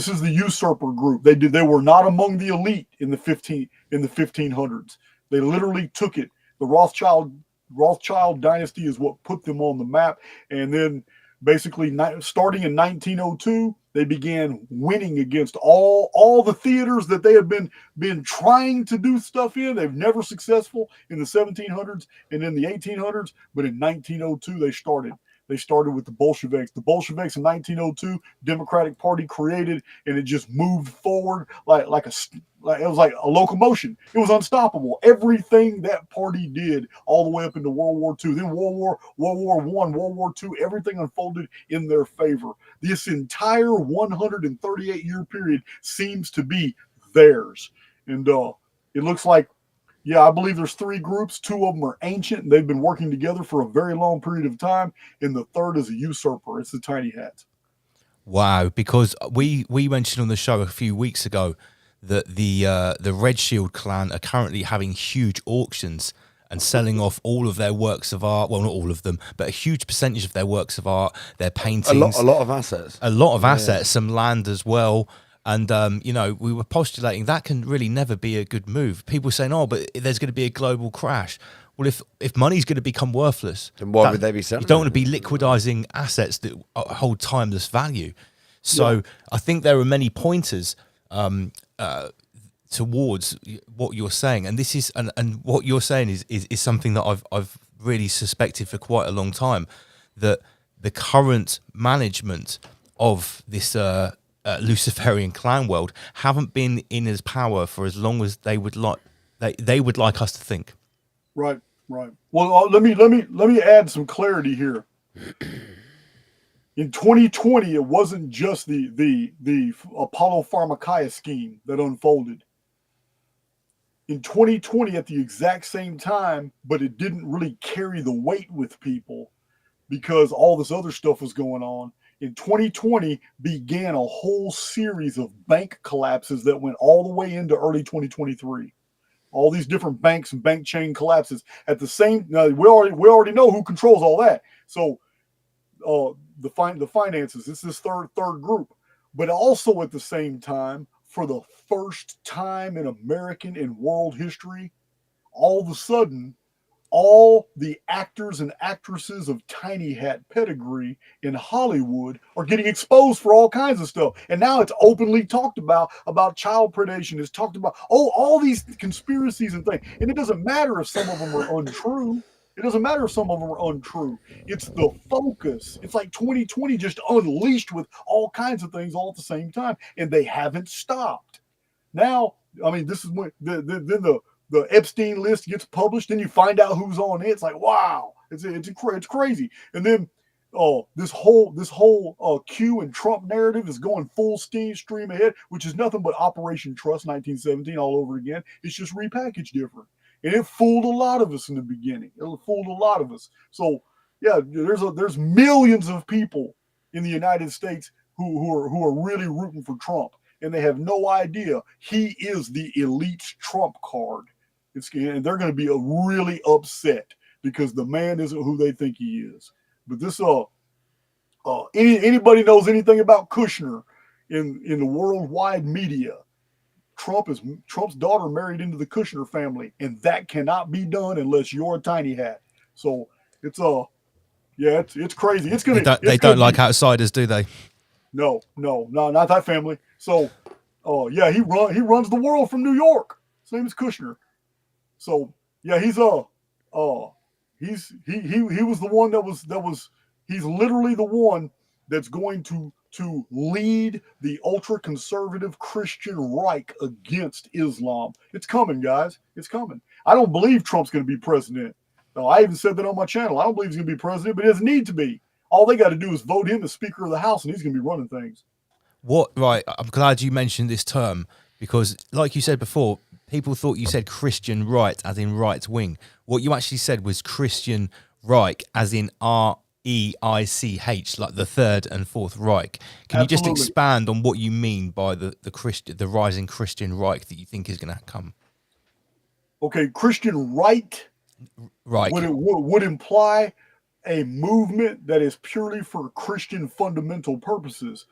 is the usurper group. They were not among the elite in the 1500s. They literally took it. The Rothschild dynasty is what put them on the map, and then basically starting in 1902, they began winning against all the theaters that they had been trying to do stuff in. They've never successful in the 1700s and in the 1800s, but in 1902 they started. They started with the Bolsheviks. The Bolsheviks in 1902, Democratic Party created, and it just moved forward like it was like a locomotion. It was unstoppable. Everything that party did, all the way up into World War II, then World War I, World War II, everything unfolded in their favor. This entire 138-year period seems to be theirs, and it looks like. Yeah, I believe there's 3 groups. 2 of them are ancient, and they've been working together for a very long period of time. And the third is a usurper. It's the Tiny Hats. Wow, because we mentioned on the show a few weeks ago that the Red Shield clan are currently having huge auctions and selling off all of their works of art. Well, not all of them, but a huge percentage of their works of art, their paintings. A lot of assets. A lot of assets, some land as well. And, we were postulating that can really never be a good move. People saying, oh, but there's going to be a global crash. Well, if money's going to become worthless, then why would they be selling? You don't want to be liquidizing assets that hold timeless value. So I think there are many pointers towards what you're saying. And this is, and what you're saying is something that I've really suspected for quite a long time that the current management of this Luciferian clan world haven't been in his power for as long as they would like us to think. Right. Well, let me add some clarity here. In 2020, it wasn't just the Apollo Pharmacia scheme that unfolded. In 2020, at the exact same time, but it didn't really carry the weight with people because all this other stuff was going on. In 2020 began a whole series of bank collapses that went all the way into early 2023. All these different banks and bank chain collapses at the same. Now we already know who controls all that. So the finances. It's this third group, but also at the same time, for the first time in American and world history, all of a sudden, all the actors and actresses of tiny hat pedigree in Hollywood are getting exposed for all kinds of stuff. And now it's openly talked about child predation. It's talked about, all these conspiracies and things. And it doesn't matter if some of them are untrue. It doesn't matter if some of them are untrue. It's the focus. It's like 2020 just unleashed with all kinds of things all at the same time. And they haven't stopped. Now, I mean, this is when the Epstein list gets published, then you find out who's on it. It's like, wow, it's crazy. And then this whole Q and Trump narrative is going full stream ahead, which is nothing but Operation Trust 1917 all over again. It's just repackaged different. And it fooled a lot of us in the beginning. It fooled a lot of us. So yeah, there's millions of people in the United States who are really rooting for Trump, and they have no idea he is the elite Trump card. And they're going to be really upset because the man isn't who they think he is. But this anybody knows anything about Kushner in the worldwide media, Trump's daughter married into the Kushner family, and that cannot be done unless you're a tiny hat. So it's crazy. They don't like outsiders, do they? No, not that family. So yeah, he runs the world from New York. His name is Kushner. So yeah, he was the one he's literally the one that's going to lead the ultra-conservative Christian Reich against Islam. It's coming, guys. It's coming. I don't believe Trump's going to be president. I even said that on my channel. I don't believe he's going to be president, but he doesn't need to be. All they got to do is vote him as Speaker of the House, and he's going to be running things. Right, I'm glad you mentioned this term because, like you said before, people thought you said Christian right as in right wing. What you actually said was Christian Reich as in REICH, like the Third and Fourth Reich. Can you just expand on what you mean by the rising Christian Reich that you think is going to come? Okay, Christian right would imply a movement that is purely for Christian fundamental purposes.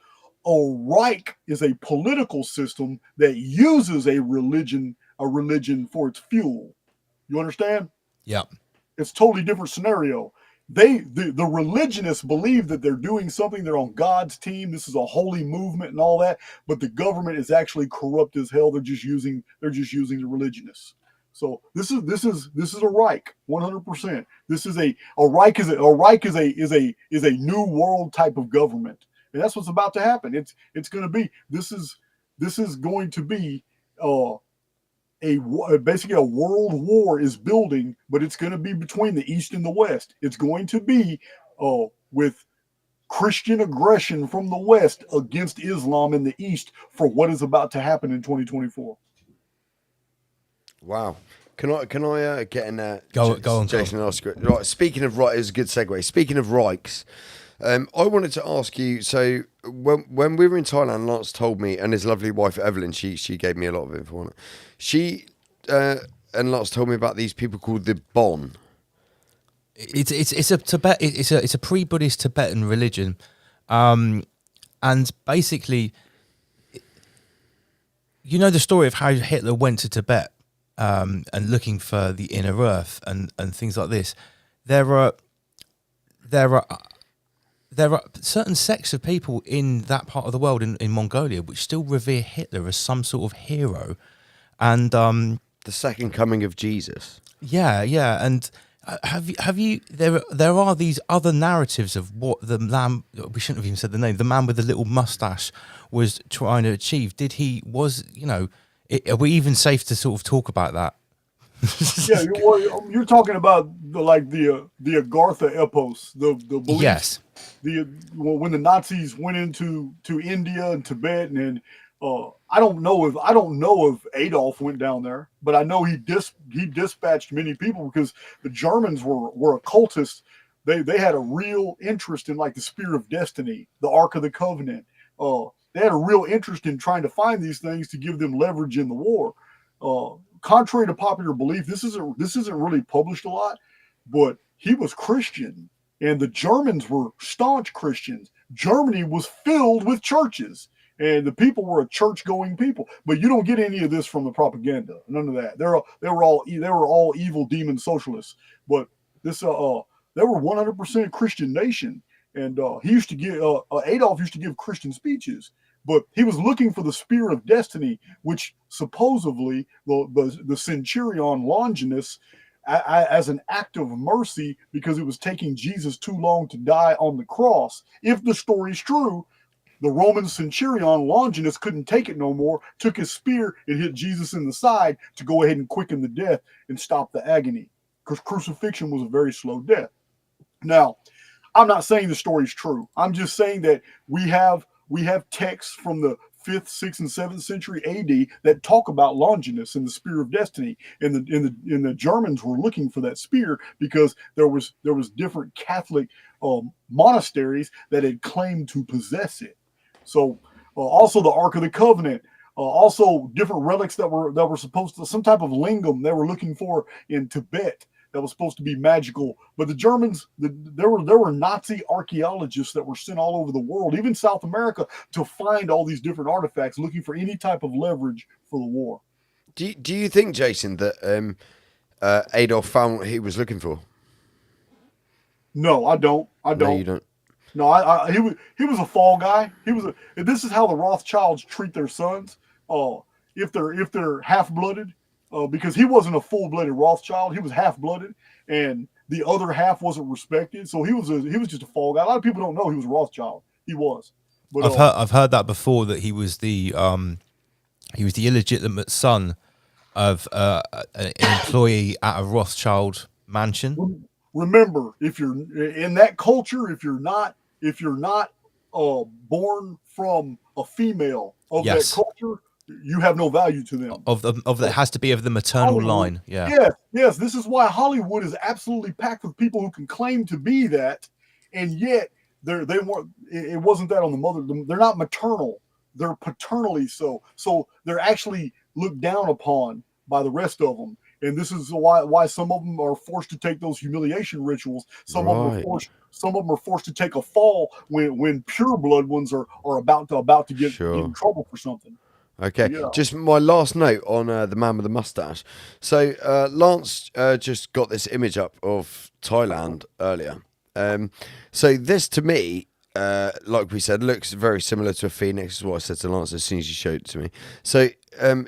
A Reich is a political system that uses a religion for its fuel. You understand? Yeah. It's a totally different scenario. The religionists believe that they're doing something. They're on God's team. This is a holy movement and all that. But the government is actually corrupt as hell. They're just using the religionists. So this is a Reich, 100%. This is a Reich is a new world type of government, and that's what's about to happen. It's going to be this is going to be basically a world war is building, but it's going to be between the East and the West. It's going to be with Christian aggression from the West against Islam in the East for what is about to happen in 2024. Wow. Can I get in there? Go on, Jason and Oscar. Right. Speaking of Reich, is a good segue. Speaking of Reichs, I wanted to ask you. So when we were in Thailand, Lance told me, and his lovely wife Evelyn, she gave me a lot of info on it. She and Lance told me about these people called the Bon. It's a pre-Buddhist Tibetan religion, and basically, you know the story of how Hitler went to Tibet. And looking for the inner earth and things like this, there are certain sects of people in that part of the world in Mongolia which still revere Hitler as some sort of hero, and the second coming of Jesus. Yeah, and have you there are these other narratives of what the lamb, we shouldn't have even said the name, the man with the little mustache was trying to achieve. Are we even safe to sort of talk about that? Yeah, you're talking about the Agartha epos, the beliefs. Yes. When the Nazis went into India and Tibet, and I don't know if Adolf went down there, but I know he dispatched many people because the Germans were occultists. They had a real interest in like the Spear of Destiny, the Ark of the Covenant. They had a real interest in trying to find these things to give them leverage in the war. Contrary to popular belief, this isn't really published a lot, but he was Christian, and the Germans were staunch Christians. Germany was filled with churches, and the people were a church-going people. But you don't get any of this from the propaganda. None of that. They were all evil demon socialists. But they were 100% Christian nation, and Adolf used to give Christian speeches. But he was looking for the Spear of Destiny, which supposedly the centurion Longinus, as an act of mercy, because it was taking Jesus too long to die on the cross. If the story's true, the Roman centurion Longinus couldn't take it no more, took his spear and hit Jesus in the side to go ahead and quicken the death and stop the agony, because crucifixion was a very slow death. Now, I'm not saying the story's true. I'm just saying that we have texts from the 5th, 6th, and 7th century AD that talk about Longinus and the Spear of Destiny, and the Germans were looking for that spear because there was different Catholic monasteries that had claimed to possess it. So also the Ark of the Covenant, also different relics that were supposed to, some type of lingam they were looking for in Tibet that was supposed to be magical. But the Germans, there were Nazi archaeologists that were sent all over the world, even South America, to find all these different artifacts, looking for any type of leverage for the war. Do you think, Jason, that Adolf found what he was looking for? No, I don't. No, you don't. No, he was a fall guy. This is how the Rothschilds treat their sons. If they're half-blooded. Because he wasn't a full-blooded Rothschild, he was half-blooded, and the other half wasn't respected. So he was just a fall guy. A lot of people don't know he was a Rothschild. He was. But I've heard that before, that he was the illegitimate son of an employee at a Rothschild mansion. Remember, if you're in that culture, if you're not born from a female of that culture, you have no value to them. It has to be of the maternal Hollywood, line. Yeah. Yes. This is why Hollywood is absolutely packed with people who can claim to be that, and yet they weren't. It wasn't that on the mother. They're not maternal. They're paternally so. So they're actually looked down upon by the rest of them. And this is why some of them are forced to take those humiliation rituals. Some of them are forced to take a fall when pure blood ones are about to get in trouble for something. Okay, just my last note on the man with the mustache. So Lance just got this image up of Thailand earlier. So this to me, like we said, looks very similar to a phoenix, is what I said to Lance as soon as you showed it to me. So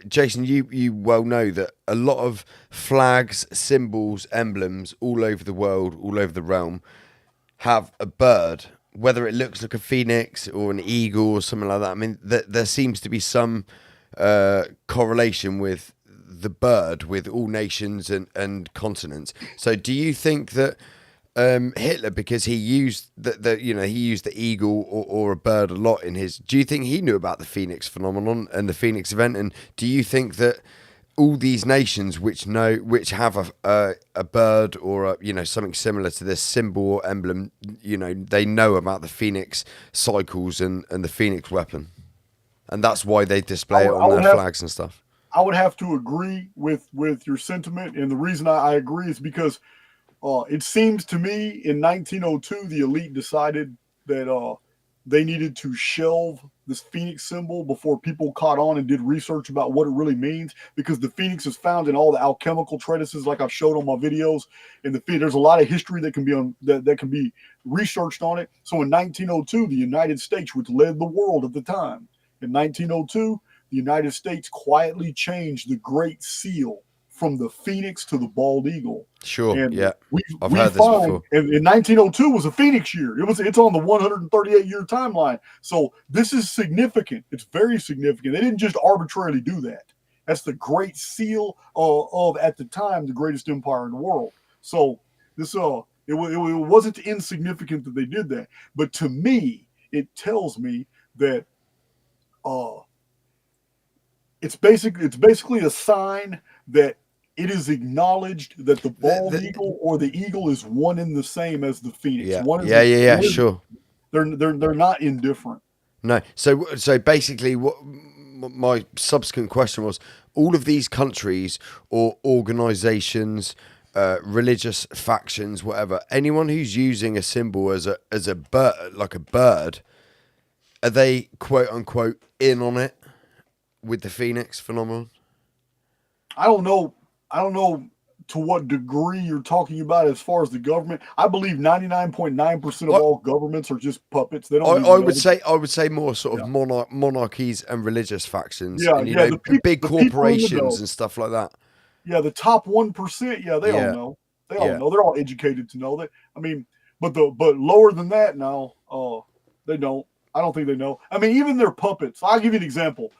Jason, you well know that a lot of flags, symbols, emblems all over the world, all over the realm, have a bird, whether it looks like a phoenix or an eagle or something like that. I mean, there seems to be some correlation with the bird with all nations and continents. So do you think that Hitler, because he used he used the eagle or a bird a lot in his, do you think he knew about the phoenix phenomenon and the phoenix event? And do you think that all these nations which have a bird or something similar to this symbol or emblem, they know about the phoenix cycles and the phoenix weapon, and that's why they display it on their flags and stuff? I would have to agree with your sentiment, and the reason I agree is because it seems to me in 1902 the elite decided that they needed to shelve this phoenix symbol before people caught on and did research about what it really means, because the phoenix is found in all the alchemical treatises like I've showed on my videos, and there's a lot of history that can be that can be researched on it. So in 1902, the United States, which led the world at the time, in 1902, the United States quietly changed the Great Seal from the phoenix to the bald eagle. Sure. And Yeah. we I've heard this before. and in 1902 was a phoenix year. It's on the 138 year timeline. So this is significant. It's very significant. They didn't just arbitrarily do that. That's the great seal of at the time the greatest empire in the world. So this it wasn't insignificant that they did that. But to me, it tells me that it's basically a sign that it is acknowledged that the bald eagle or the eagle is one and the same as the phoenix. Yeah. Sure. They're not indifferent. No. So basically, what my subsequent question was: all of these countries or organizations, religious factions, whatever, anyone who's using a symbol as a bird, like a bird, are they quote unquote in on it with the phoenix phenomenon? I don't know to what degree you're talking about as far as the government. I believe 99.9% of all governments are just puppets. They don't. I would say more sort of monarchies and religious factions. Yeah, and, the big corporations and stuff like that. Yeah, the top 1%. Yeah, they all know. They all know. They're all educated to know that. I mean, but lower than that, no. They don't. I don't think they know. I mean, even their puppets. I'll give you an example.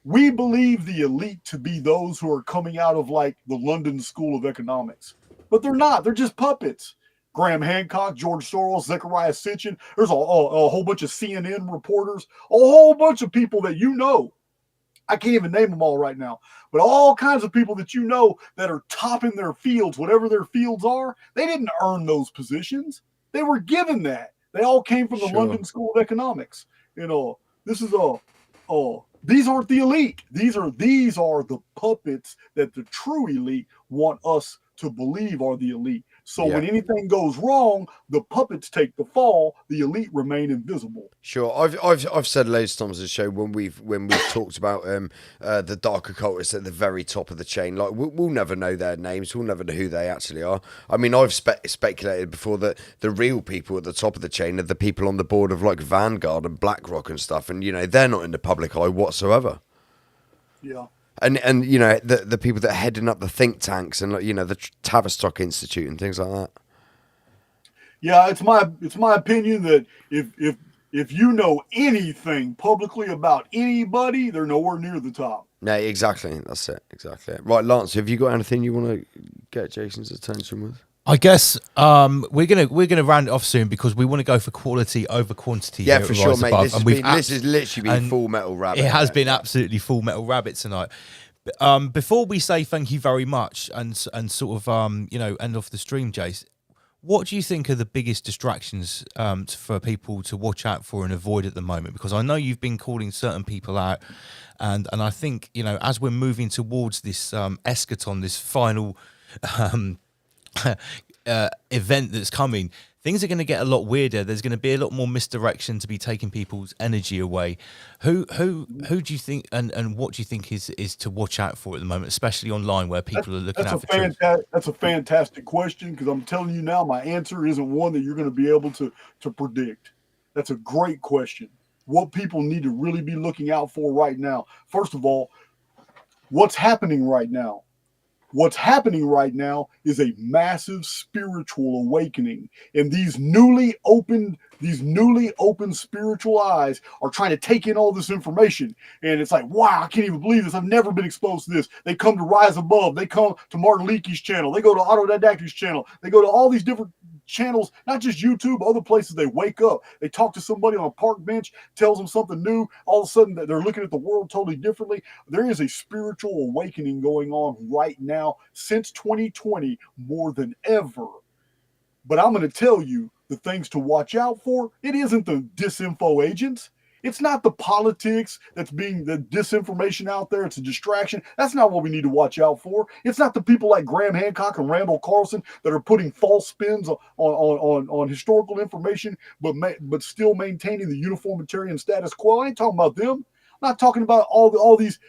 We believe the elite to be those who are coming out of like the London School of Economics, but they're not. They're just puppets. Graham Hancock, George Soros, Zechariah Sitchin. There's a whole bunch of CNN reporters, a whole bunch of people that you know. I can't even name them all right now, but all kinds of people that you know that are topping their fields, whatever their fields are. They didn't earn those positions. They were given that. They all came from the London School of Economics. This is these aren't the elite. These are the puppets that the true elite want us to believe are the elite. So when anything goes wrong, the puppets take the fall. The elite remain invisible. Sure, I've said loads of times on the show when we've talked about the dark occultists at the very top of the chain. Like we'll never know their names. We'll never know who they actually are. I mean, I've speculated before that the real people at the top of the chain are the people on the board of like Vanguard and BlackRock and stuff, and they're not in the public eye whatsoever. Yeah. And the people that are heading up the think tanks and the Tavistock Institute and things like that. Yeah, it's my opinion that if you know anything publicly about anybody, they're nowhere near the top. No, exactly. That's it. Exactly. Right, Lance, have you got anything you want to get Jason's attention with? I guess we're gonna round it off soon because we want to go for quality over quantity. Yeah, for sure, mate. Above. This has literally been Full Metal Rabbit. It has been absolutely Full Metal Rabbit tonight. Before we say thank you very much and sort of end off the stream, Jace, what do you think are the biggest distractions for people to watch out for and avoid at the moment? Because I know you've been calling certain people out, and I think as we're moving towards this eschaton, this final event that's coming, things are going to get a lot weirder. There's going to be a lot more misdirection to be taking people's energy away. Who do you think and what do you think is to watch out for at the moment, especially online where people are looking out for truth? That's a fantastic question, because I'm telling you now, my answer isn't one that you're going to be able to predict. That's a great question. What people need to really be looking out for right now. First of all, what's happening right now? What's happening right now is a massive spiritual awakening, and these newly opened spiritual eyes are trying to take in all this information. And it's like, wow, I can't even believe this. I've never been exposed to this. They come to Rise Above. They come to Martin Leakey's channel. They go to Autodidactic's channel. They go to all these different channels, not just YouTube, other places. They wake up. They talk to somebody on a park bench, tells them something new. All of a sudden, they're looking at the world totally differently. There is a spiritual awakening going on right now since 2020 more than ever. But I'm going to tell you the things to watch out for. It isn't the disinfo agents. It's not the politics that's being the disinformation out there. It's a distraction. That's not what we need to watch out for. It's not the people like Graham Hancock and Randall Carlson that are putting false spins on historical information, but still maintaining the uniformitarian status quo. I ain't talking about them. I'm not talking about all these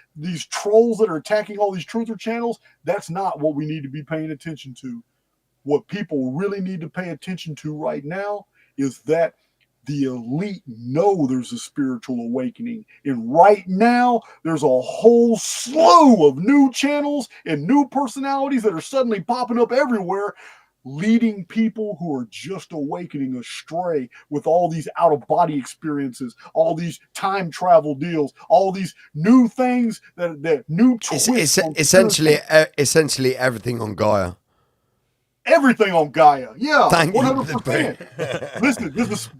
trolls that are attacking all these truther channels. That's not what we need to be paying attention to. What people really need to pay attention to right now is that the elite know there's a spiritual awakening. And right now, there's a whole slew of new channels and new personalities that are suddenly popping up everywhere, leading people who are just awakening astray with all these out-of-body experiences, all these time travel deals, all these new things that new twists. It's on essentially everything on Gaia. Everything on Gaia. Yeah, Thank you. 100%.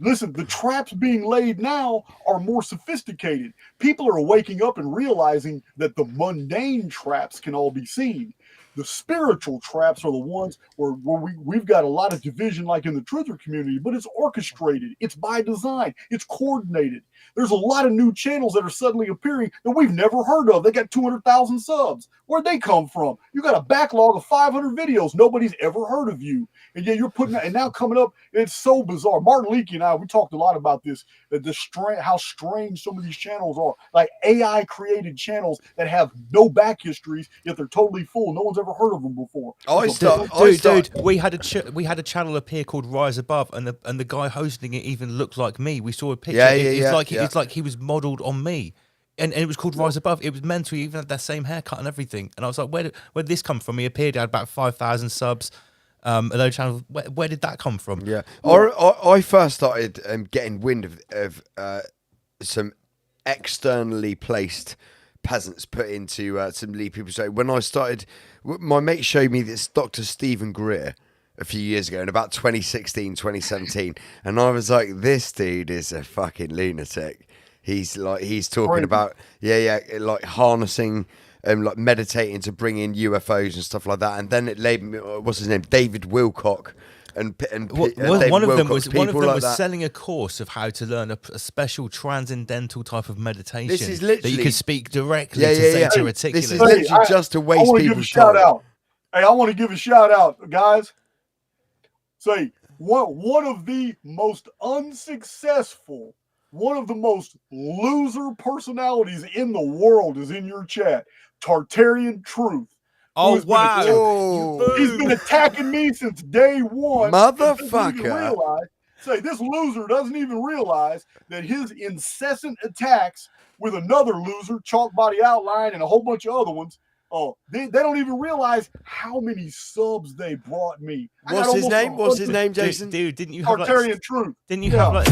Listen, the traps being laid now are more sophisticated. People are waking up and realizing that the mundane traps can all be seen. The spiritual traps are the ones where we've got a lot of division, like in the truther community, but it's orchestrated. It's by design. It's coordinated. There's a lot of new channels that are suddenly appearing that we've never heard of. They got 200,000 subs. Where'd they come from? You got a backlog of 500 videos. Nobody's ever heard of you. And yeah, you're putting that, and now coming up, it's so bizarre. Martin Leakey and I, we talked a lot about this, how strange some of these channels are. Like AI created channels that have no back histories, yet they're totally full. No one's ever heard of them before. Dude, we had a channel appear called Rise Above, and the guy hosting it even looked like me. We saw a picture. It's like he was modelled on me, and it was called Rise Above. It was mental. He even had that same haircut and everything. And I was like, where did this come from? He appeared, he had about 5,000 subs. Those channels, where did that come from? Yeah, I first started getting wind of some externally placed peasants put into some lead people. So when I started, my mate showed me this Dr. Stephen Greer a few years ago in about 2016, 2017. And I was like, this dude is a fucking lunatic. He's talking about, like harnessing like meditating to bring in UFOs and stuff like that. And then it labeled, what's his name? David Wilcock. One of them was selling a course of how to learn a special transcendental type of meditation that you could speak directly to Zeta Reticuli. This is literally just to waste people's time. I want to give a shout out, guys. Say, one of the most unsuccessful, one of the most loser personalities in the world is in your chat. Tartarian Truth. Oh, wow. He's been attacking me since day one. Motherfucker. This loser doesn't even realize that his incessant attacks with another loser, Chalk Body Outline, and a whole bunch of other ones, they don't even realize how many subs they brought me. What's his name? What's his name, Jason? Dude, didn't you have Tartarian Truth. Didn't you have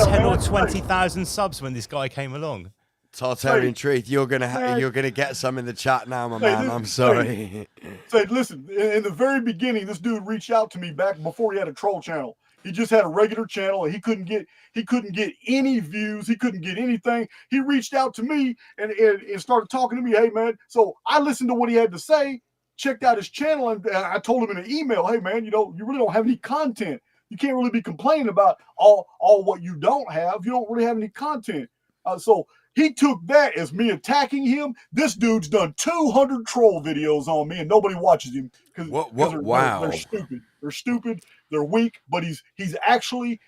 10 or 20,000 subs when this guy came along? Tartarian Truth, you're gonna get some in the chat now, my man. I'm sorry. Listen, in the very beginning, this dude reached out to me back before he had a troll channel. He just had a regular channel, and he couldn't get any views. He couldn't get anything. He reached out to me and started talking to me. Hey, man. So I listened to what he had to say, checked out his channel, and I told him in an email, hey, man, you really don't have any content. You can't really be complaining about all what you don't have. You don't really have any content. So he took that as me attacking him. This dude's done 200 troll videos on me, and nobody watches him because they're stupid. They're stupid. They're weak. But he's actually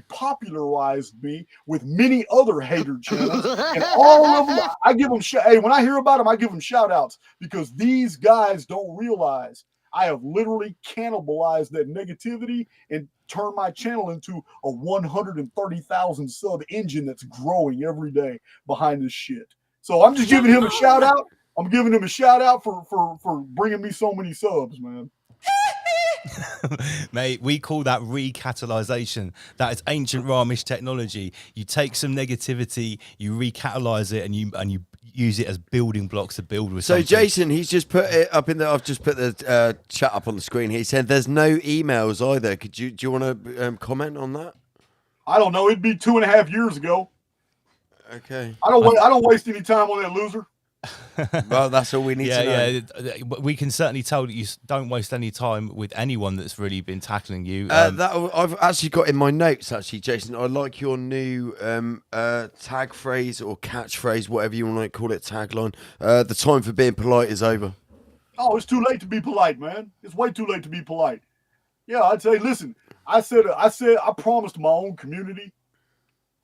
popularized me with many other hater channels, and all of them. I give them when I hear about them, I give them shout outs because these guys don't realize I have literally cannibalized that negativity and turned my channel into a 130,000 sub engine that's growing every day behind this shit. So I'm just giving him a shout out. I'm giving him a shout out for bringing me so many subs, man. Mate, we call that recatalyzation. That is ancient Raamish technology. You take some negativity, you recatalyze it, and you use it as building blocks to build with something. So Jason, he's just put it up in the. I've just put the chat up on the screen. He said there's no emails either. Do you want to comment on that? I don't know. It'd be 2.5 years ago. Okay. I don't waste any time on that loser. Well, that's all we need to know. Yeah, we can certainly tell that you don't waste any time with anyone that's really been tackling you. That I've actually got in my notes, actually, Jason. I like your new tag phrase or catchphrase, whatever you want to call it, tagline. The time for being polite is over. Oh, it's too late to be polite, man. It's way too late to be polite. Yeah, I'd say, listen, I promised my own community,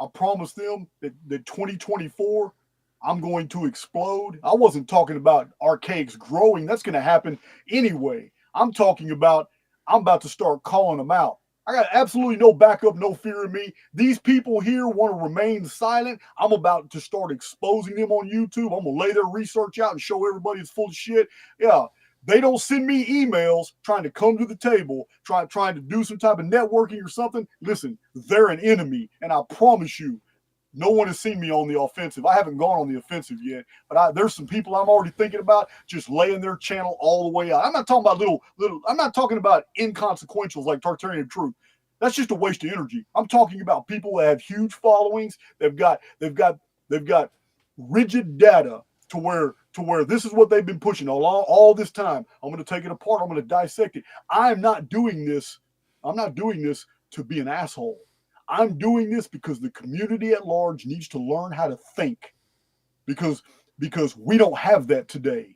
I promised them that 2024, I'm going to explode. I wasn't talking about Archaix growing. That's going to happen anyway. I'm talking about, I'm about to start calling them out. I got absolutely no backup, no fear in me. These people here want to remain silent. I'm about to start exposing them on YouTube. I'm going to lay their research out and show everybody it's full of shit. Yeah. They don't send me emails trying to come to the table, trying to do some type of networking or something. Listen, they're an enemy. And I promise you, no one has seen me on the offensive. I haven't gone on the offensive yet, but there's some people I'm already thinking about just laying their channel all the way out. I'm not talking about little. I'm not talking about inconsequentials like Tartarian Truth. That's just a waste of energy. I'm talking about people that have huge followings. They've got rigid data to where this is what they've been pushing all this time. I'm going to take it apart. I'm going to dissect it. I'm not doing this to be an asshole. I'm doing this because the community at large needs to learn how to think, because we don't have that today.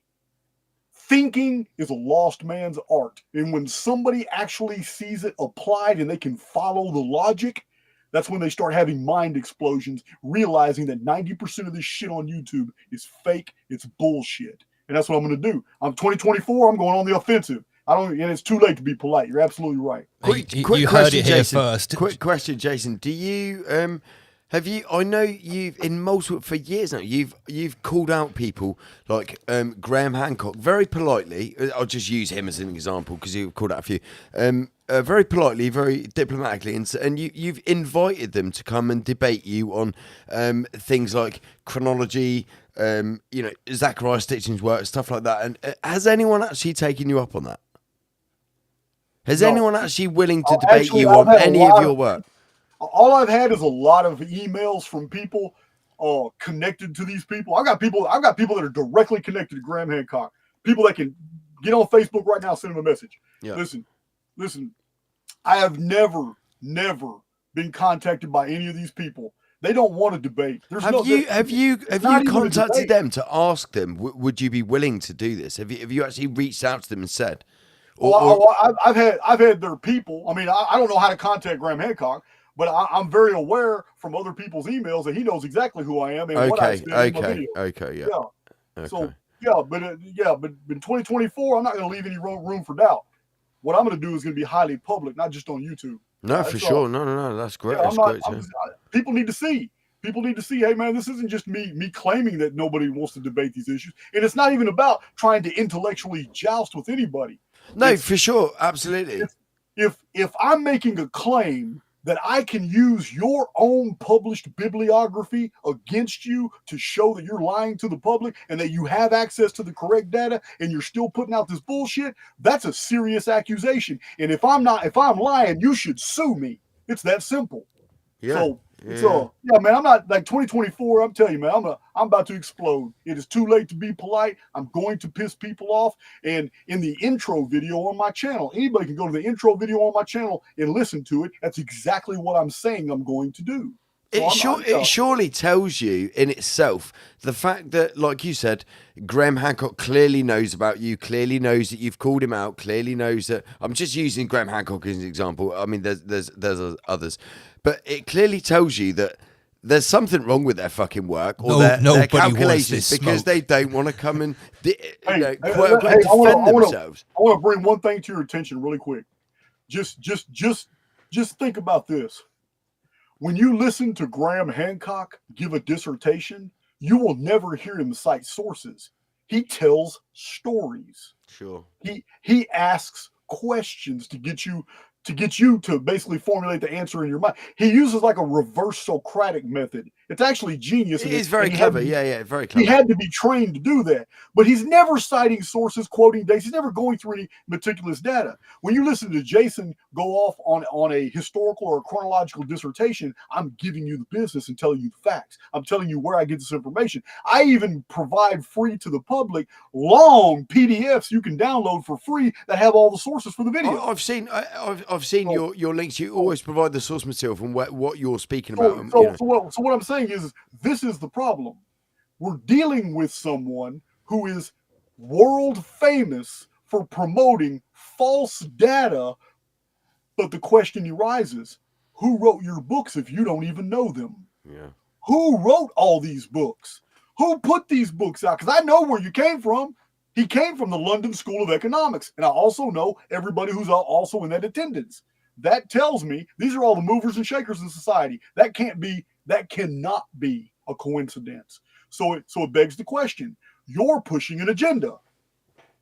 Thinking is a lost man's art. And when somebody actually sees it applied and they can follow the logic, that's when they start having mind explosions, realizing that 90% of this shit on YouTube is fake, it's bullshit. And that's what I'm going to do. I'm 2024, I'm going on the offensive. And it's too late to be polite. You're absolutely right. Quick You question, heard it here Jason. first. Quick question, Jason. Do you have you? I know you've in multiple for years now. You've called out people like Graham Hancock very politely. I'll just use him as an example because you've called out a few. Very politely, very diplomatically, and you've invited them to come and debate you on things like chronology. Zachariah Stitching's work, stuff like that. And has anyone actually taken you up on that? Has anyone actually willing to debate you on any of your work? All I've had is a lot of emails from people connected to these people. I've got people that are directly connected to Graham Hancock. People that can get on Facebook right now, send them a message. Yeah. Listen. I have never been contacted by any of these people. They don't want to debate. Have you contacted them to ask them? Would you be willing to do this? Have you actually reached out to them and said? I've had their people. I mean, I don't know how to contact Graham Hancock, but I'm very aware from other people's emails that he knows exactly who I am and what I said in my video. Okay, yeah. Okay. So but in 2024, I'm not going to leave any room for doubt. What I'm going to do is going to be highly public, not just on YouTube. No, for sure. No. That's great. That's great. People need to see. People need to see, hey, man, this isn't just me claiming that nobody wants to debate these issues. And it's not even about trying to intellectually joust with anybody. No, for sure. Absolutely. If I'm making a claim that I can use your own published bibliography against you to show that you're lying to the public and that you have access to the correct data and you're still putting out this bullshit, that's a serious accusation. And if I'm lying, you should sue me. It's that simple. Yeah. So man, I'm not like 2024. I'm telling you, man, I'm about to explode. It is too late to be polite. I'm going to piss people off. And in the intro video on my channel, anybody can go to the intro video on my channel and listen to it. That's exactly what I'm saying I'm going to do. It surely tells you in itself the fact that, like you said, Graham Hancock clearly knows about you, clearly knows that you've called him out, clearly knows that. I'm just using Graham Hancock as an example. I mean, there's others, but it clearly tells you that there's something wrong with their fucking work or their calculations because they don't want to come and defend themselves. I want to bring one thing to your attention really quick. Just think about this. When you listen to Graham Hancock give a dissertation, you will never hear him cite sources. He tells stories. Sure. He asks questions to get you to basically formulate the answer in your mind. He uses like a reverse Socratic method. It's actually genius. It is very clever. Very clever. He had to be trained to do that. But he's never citing sources, quoting dates. He's never going through any meticulous data. When you listen to Jason go off on a historical or a chronological dissertation, I'm giving you the business and telling you the facts. I'm telling you where I get this information. I even provide free to the public long PDFs you can download for free that have all the sources for the video. I've seen your links. You always provide the source material from what you're speaking about. So what I'm saying is this is the problem. We're dealing with someone who is world famous for promoting false data, but the question arises, who wrote your books if you don't even know them? Yeah. Who wrote all these books? Who put these books out? Because I know where you came from. He came from the London School of Economics. And I also know everybody who's also in that attendance. that tells me these are all the movers and shakers in society. That cannot be a coincidence. So it begs the question: you're pushing an agenda.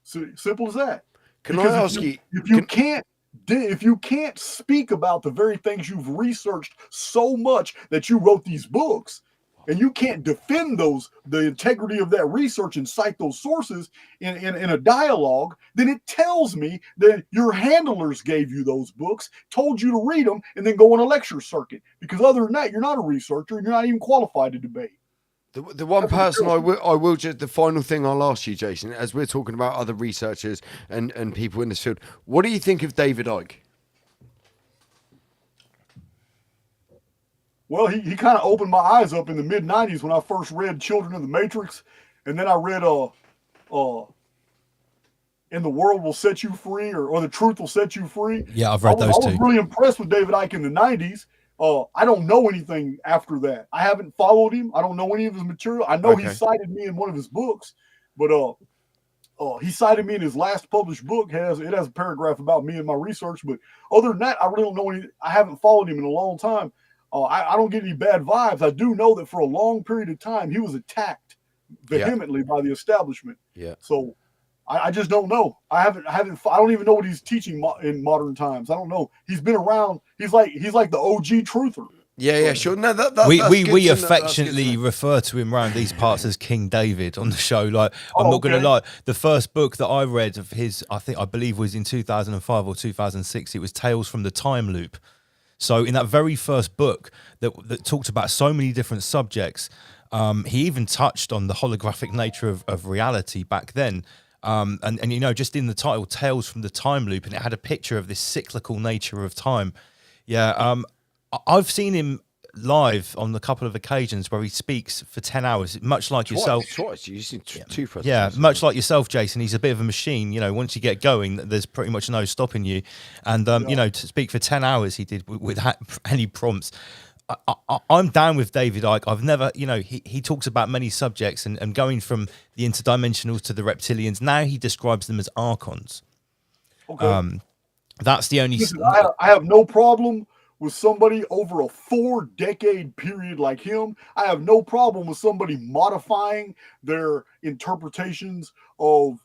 So simple as that. Can Because I ask you? if you can't speak about the very things you've researched so much that you wrote these books, and you can't defend the integrity of that research and cite those sources in a dialogue, then it tells me that your handlers gave you those books, told you to read them, and then go on a lecture circuit. Because other than that, you're not a researcher, and you're not even qualified to debate. The one person I will just, the final thing I'll ask you, Jason, as we're talking about other researchers and people in this field, what do you think of David Icke? Well, he kind of opened my eyes up in the mid-'90s when I first read Children of the Matrix, and then I read In the World Will Set You Free, or The Truth Will Set You Free. Yeah, I've read those two. I was really impressed with David Icke in the 90s. I don't know anything after that. I haven't followed him. I don't know any of his material. I know he cited me in one of his books, but he cited me in his last published book. It has a paragraph about me and my research, but other than that, I really don't know any. I haven't followed him in a long time. I don't get any bad vibes. I do know that for a long period of time, he was attacked vehemently by the establishment. Yeah. So I just don't know. I don't even know what he's teaching in modern times. I don't know. He's been around. He's like the OG truther. Yeah, sure. No, we affectionately refer to him around these parts as King David on the show. Like, I'm not going to lie. The first book that I read of his, I believe was in 2005 or 2006. It was Tales from the Time Loop. So in that very first book that talked about so many different subjects, he even touched on the holographic nature of reality back then. And you know, just in the title, Tales from the Time Loop, and it had a picture of this cyclical nature of time. Yeah, I've seen him live on a couple of occasions where he speaks for 10 hours, much like yourself. Twice. You've seen two presentations. Yeah, much like yourself, Jason. He's a bit of a machine. You know, once you get going, there's pretty much no stopping you. And, you know, to speak for 10 hours, he did without any prompts. I'm down with David Icke. I've never, you know, he talks about many subjects and going from the interdimensionals to the reptilians. Now he describes them as archons. Okay. That's the only... Listen, I have no problem with somebody over a 4-decade period like him. I have no problem with somebody modifying their interpretations of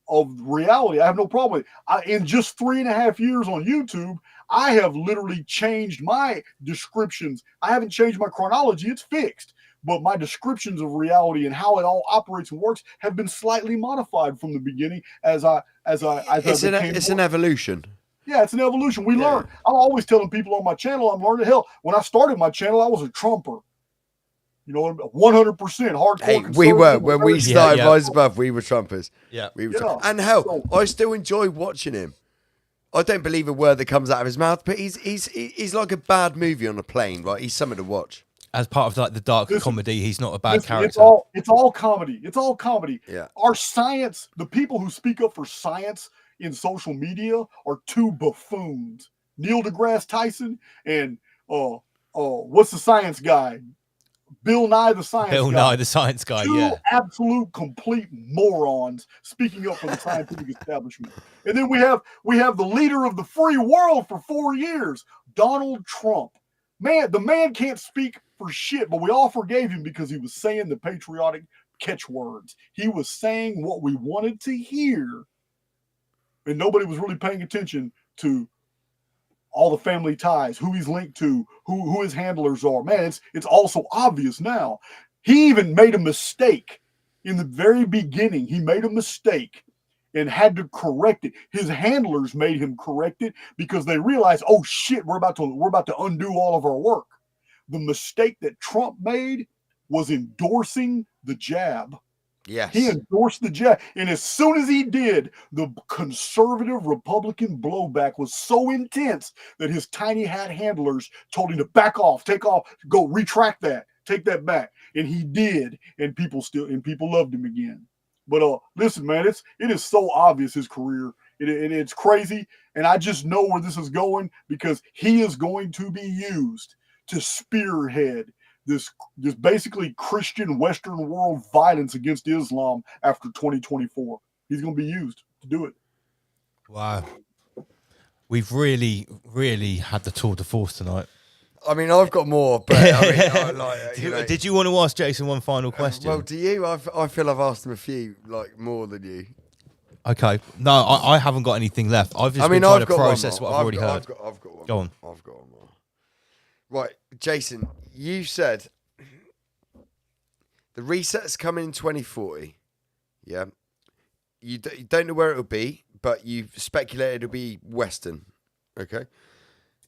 reality. I have no problem with it. In just 3.5 years on YouTube, I have literally changed my descriptions. I haven't changed my chronology. It's fixed. But my descriptions of reality and how it all operates and works have been slightly modified from the beginning as it's an evolution. Yeah, it's an evolution. We learn. I'm always telling people on my channel I'm learning. Hell, when I started my channel, I was a Trumper. You know, 100% hardcore. Hey, we were. When we started Rise Above, we were Trumpers. Yeah. We were and hell, I still enjoy watching him. I don't believe a word that comes out of his mouth, but he's like a bad movie on a plane, right? He's something to watch. As part of like the dark comedy, he's not a bad character. It's all comedy. It's all comedy. Yeah. Our science, the people who speak up for science in social media are two buffoons. Neil deGrasse Tyson and what's the science guy? Bill Nye the Science Guy. Bill Nye the Science Guy, Two absolute complete morons speaking up for the scientific establishment. And then we have the leader of the free world for 4 years, Donald Trump. Man, the man can't speak for shit, but we all forgave him because he was saying the patriotic catchwords. He was saying what we wanted to hear, and nobody was really paying attention to all the family ties, who he's linked to, who his handlers are. Man, it's also obvious now. He even made a mistake in the very beginning. He made a mistake and had to correct it. His handlers made him correct it because they realized, oh shit, we're about to undo all of our work. The mistake that Trump made was endorsing the jab. Yes. He endorsed the jab. And as soon as he did, the conservative Republican blowback was so intense that his tiny hat handlers told him to back off, take off, go retract that, take that back. And he did. And people loved him again. But listen, man, it is so obvious, his career. It's crazy. And I just know where this is going because he is going to be used to spearhead this basically Christian Western world violence against Islam after 2024. He's going to be used to do it. Wow. We've really, really had the tour de force tonight. I mean, I've got more, but I mean, Did you want to ask Jason one final question? Well, do you? I feel I've asked him a few, like more than you. Okay. No, I haven't got anything left. I've just been trying to process what I've already heard. I've got one. Go on. I've got one more. Right, Jason, you said the reset's coming in 2040. Yeah. You don't know where it'll be, but you've speculated it'll be Western. Okay.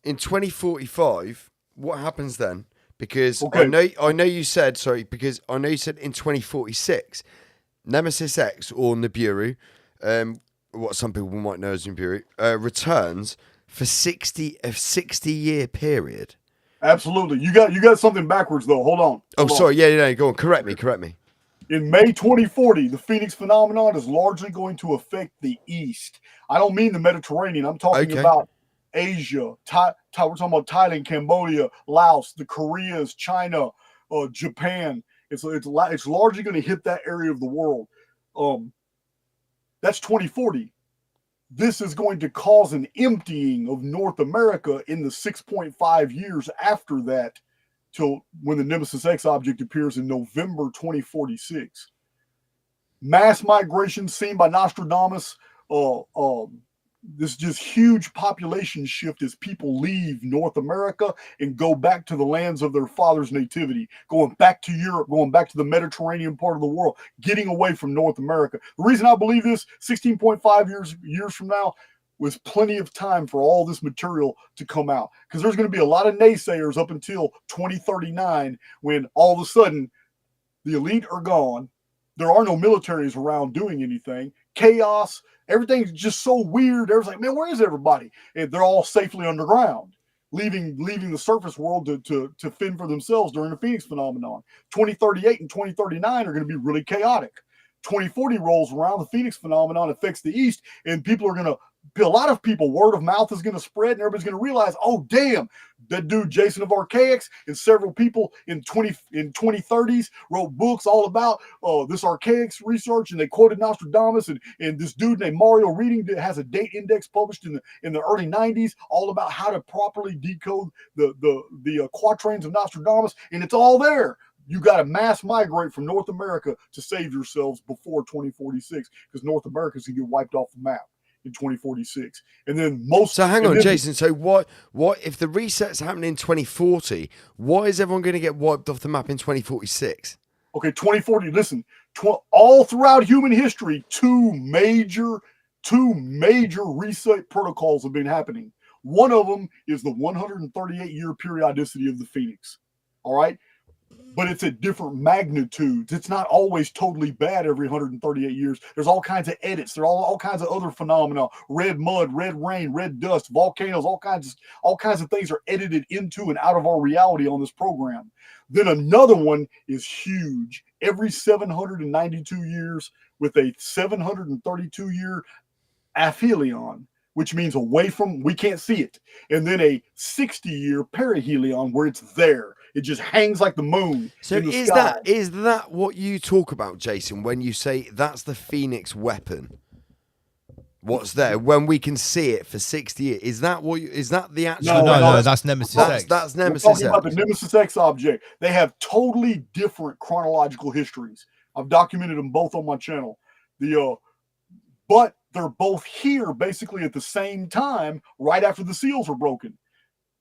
In 2045, what happens then? Because I know you said in 2046, Nemesis X or Nibiru, what some people might know as Nibiru, returns for a 60-year period. Absolutely. You got something backwards though. Hold on. Sorry. Yeah, go on. Correct me. In May 2040, the Phoenix phenomenon is largely going to affect the East. I don't mean the Mediterranean. I'm talking about Asia. We're talking about Thailand, Cambodia, Laos, the Koreas, China, Japan. It's largely going to hit that area of the world. That's 2040. This is going to cause an emptying of North America in the 6.5 years after that, till when the Nemesis X object appears in November 2046. Mass migration seen by Nostradamus. This just huge population shift as people leave North America and go back to the lands of their father's nativity, going back to Europe, going back to the Mediterranean part of the world, getting away from North America. The reason I believe this, 16.5 years from now, was plenty of time for all this material to come out, because there's going to be a lot of naysayers up until 2039 when all of a sudden the elite are gone. There are no militaries around doing anything. Chaos. Everything's just so weird. Everyone's like, man, where is everybody? And they're all safely underground, leaving the surface world to fend for themselves during the Phoenix phenomenon. 2038 and 2039 are going to be really chaotic. 2040 rolls around, the Phoenix phenomenon affects the East, and a lot of people, word of mouth is going to spread, and everybody's going to realize, oh, damn, that dude Jason of Archaix and several people in 2030s wrote books all about this Archaix research, and they quoted Nostradamus, and this dude named Mario Reading that has a date index published in the early 90s all about how to properly decode the quatrains of Nostradamus, and it's all there. You got to mass migrate from North America to save yourselves before 2046, because North America's going to get wiped off the map in 2046. And then hang on, Jason. So what if the reset's happening in 2040? Why is everyone going to get wiped off the map in 2046? Okay, 2040. Listen, all throughout human history, two major reset protocols have been happening. One of them is the 138-year periodicity of the Phoenix. All right. But it's at different magnitudes. It's not always totally bad every 138 years. There's all kinds of edits. There are all kinds of other phenomena. Red mud, red rain, red dust, volcanoes, all kinds of things are edited into and out of our reality on this program. Then another one is huge. Every 792 years with a 732-year aphelion, which means away from, we can't see it. And then a 60-year perihelion where it's there. It just hangs like the moon. So is that what you talk about, Jason, when you say that's the Phoenix weapon? What's there when we can see it for 60 years? Is that the actual? No, that's Nemesis X. That's Nemesis We're talking X. about the Nemesis X object. They have totally different chronological histories. I've documented them both on my channel. But they're both here basically at the same time, right after the seals were broken.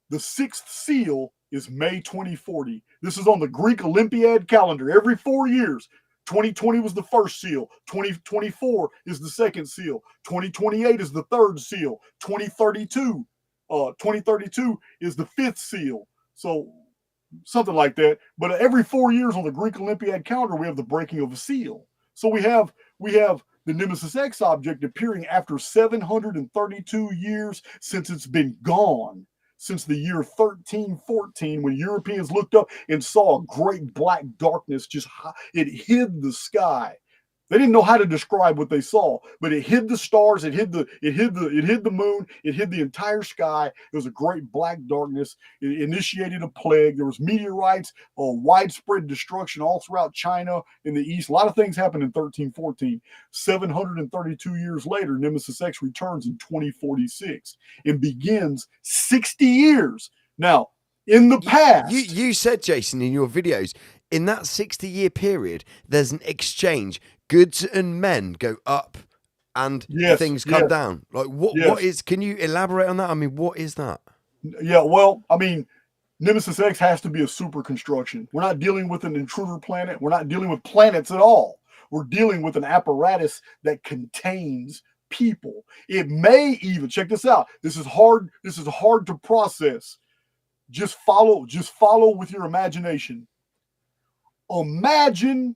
The sixth seal is May 2040. This is on the Greek Olympiad calendar. Every 4 years, 2020 was the first seal. 2024 is the second seal. 2028 is the third seal. 2032 is the fifth seal. So something like that. But every 4 years on the Greek Olympiad calendar, we have the breaking of a seal. So we have the Nemesis X object appearing after 732 years since it's been gone. Since the year 1314, when Europeans looked up and saw a great black darkness, it hid the sky. They didn't know how to describe what they saw, but it hid the stars, it hid the moon, it hid the entire sky. It was a great black darkness. It initiated a plague. There was meteorites, widespread destruction all throughout China in the east. A lot of things happened in 1314. 732 years later, Nemesis X returns in 2046 and begins 60 years. Now, in the past, you said, Jason, in your videos, in that 60-year period, there's an exchange. Goods and men go up and things come down. Like what is, can you elaborate on that? I mean, what is that? Yeah, well, I mean, Nemesis X has to be a super construction. We're not dealing with an intruder planet. We're not dealing with planets at all. We're dealing with an apparatus that contains people. It may even, check this out. This is hard to process. Just follow with your imagination. Imagine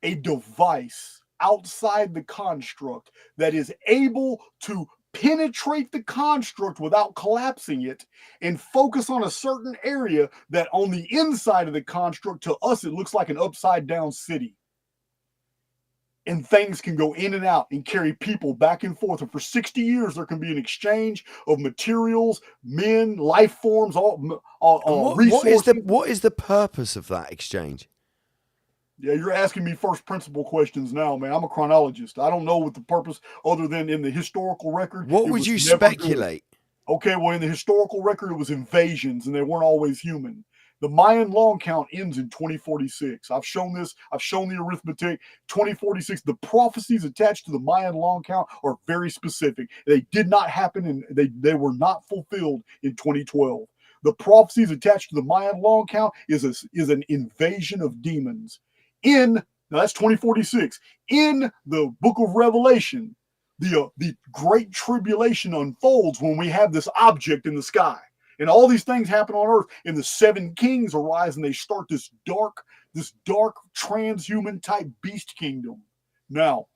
a device outside the construct that is able to penetrate the construct without collapsing it and focus on a certain area that on the inside of the construct, to us, it looks like an upside down city. And things can go in and out and carry people back and forth. And for 60 years, there can be an exchange of materials, men, life forms, resources. What is the purpose of that exchange? Yeah, you're asking me first principle questions now, man. I'm a chronologist. I don't know what the purpose, other than in the historical record. What would you speculate? Okay, well, in the historical record, it was invasions, and they weren't always human. The Mayan long count ends in 2046. I've shown this. I've shown the arithmetic. 2046. The prophecies attached to the Mayan long count are very specific. They did not happen, and they were not fulfilled in 2012. The prophecies attached to the Mayan long count is an invasion of demons. Now that's 2046. In the book of Revelation, the great tribulation unfolds when we have this object in the sky. And all these things happen on earth, and the seven kings arise, and they start this dark transhuman type beast kingdom. Now,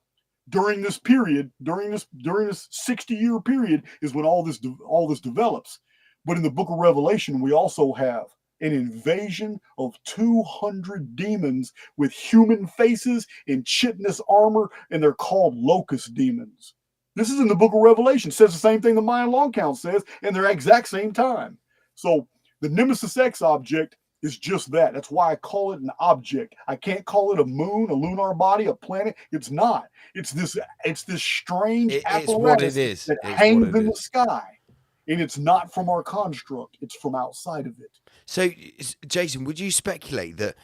during this period, during this 60-year period, is when all this develops. But in the book of Revelation, we also have an invasion of 200 demons with human faces and chitinous armor, and they're called locust demons. This is in the book of Revelation. It says the same thing the Mayan long count says, and they're exact same time. So the Nemesis X object is just that. That's why I call it an object. I can't call it a moon, a lunar body, a planet. It's not. It's this strange apparatus that hangs in the sky. And it's not from our construct. It's from outside of it. So, Jason, would you speculate that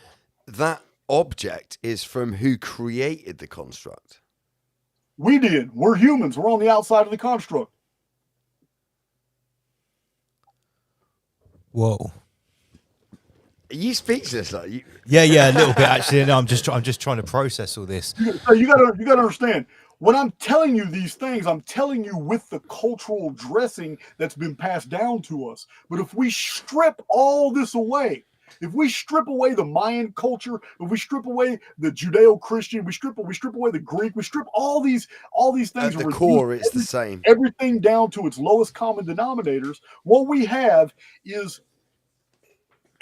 that object is from who created the construct? We did. We're humans. We're on the outside of the construct. Whoa. Are you speechless? Yeah, a little bit actually. No, I'm just trying to process all this. You gotta understand. When I'm telling you these things, I'm telling you with the cultural dressing that's been passed down to us. But if we strip all this away, if we strip away the Mayan culture, if we strip away the Judeo-Christian, we strip away the Greek, we strip all these things. At the core, it's the same. Everything down to its lowest common denominators. What we have is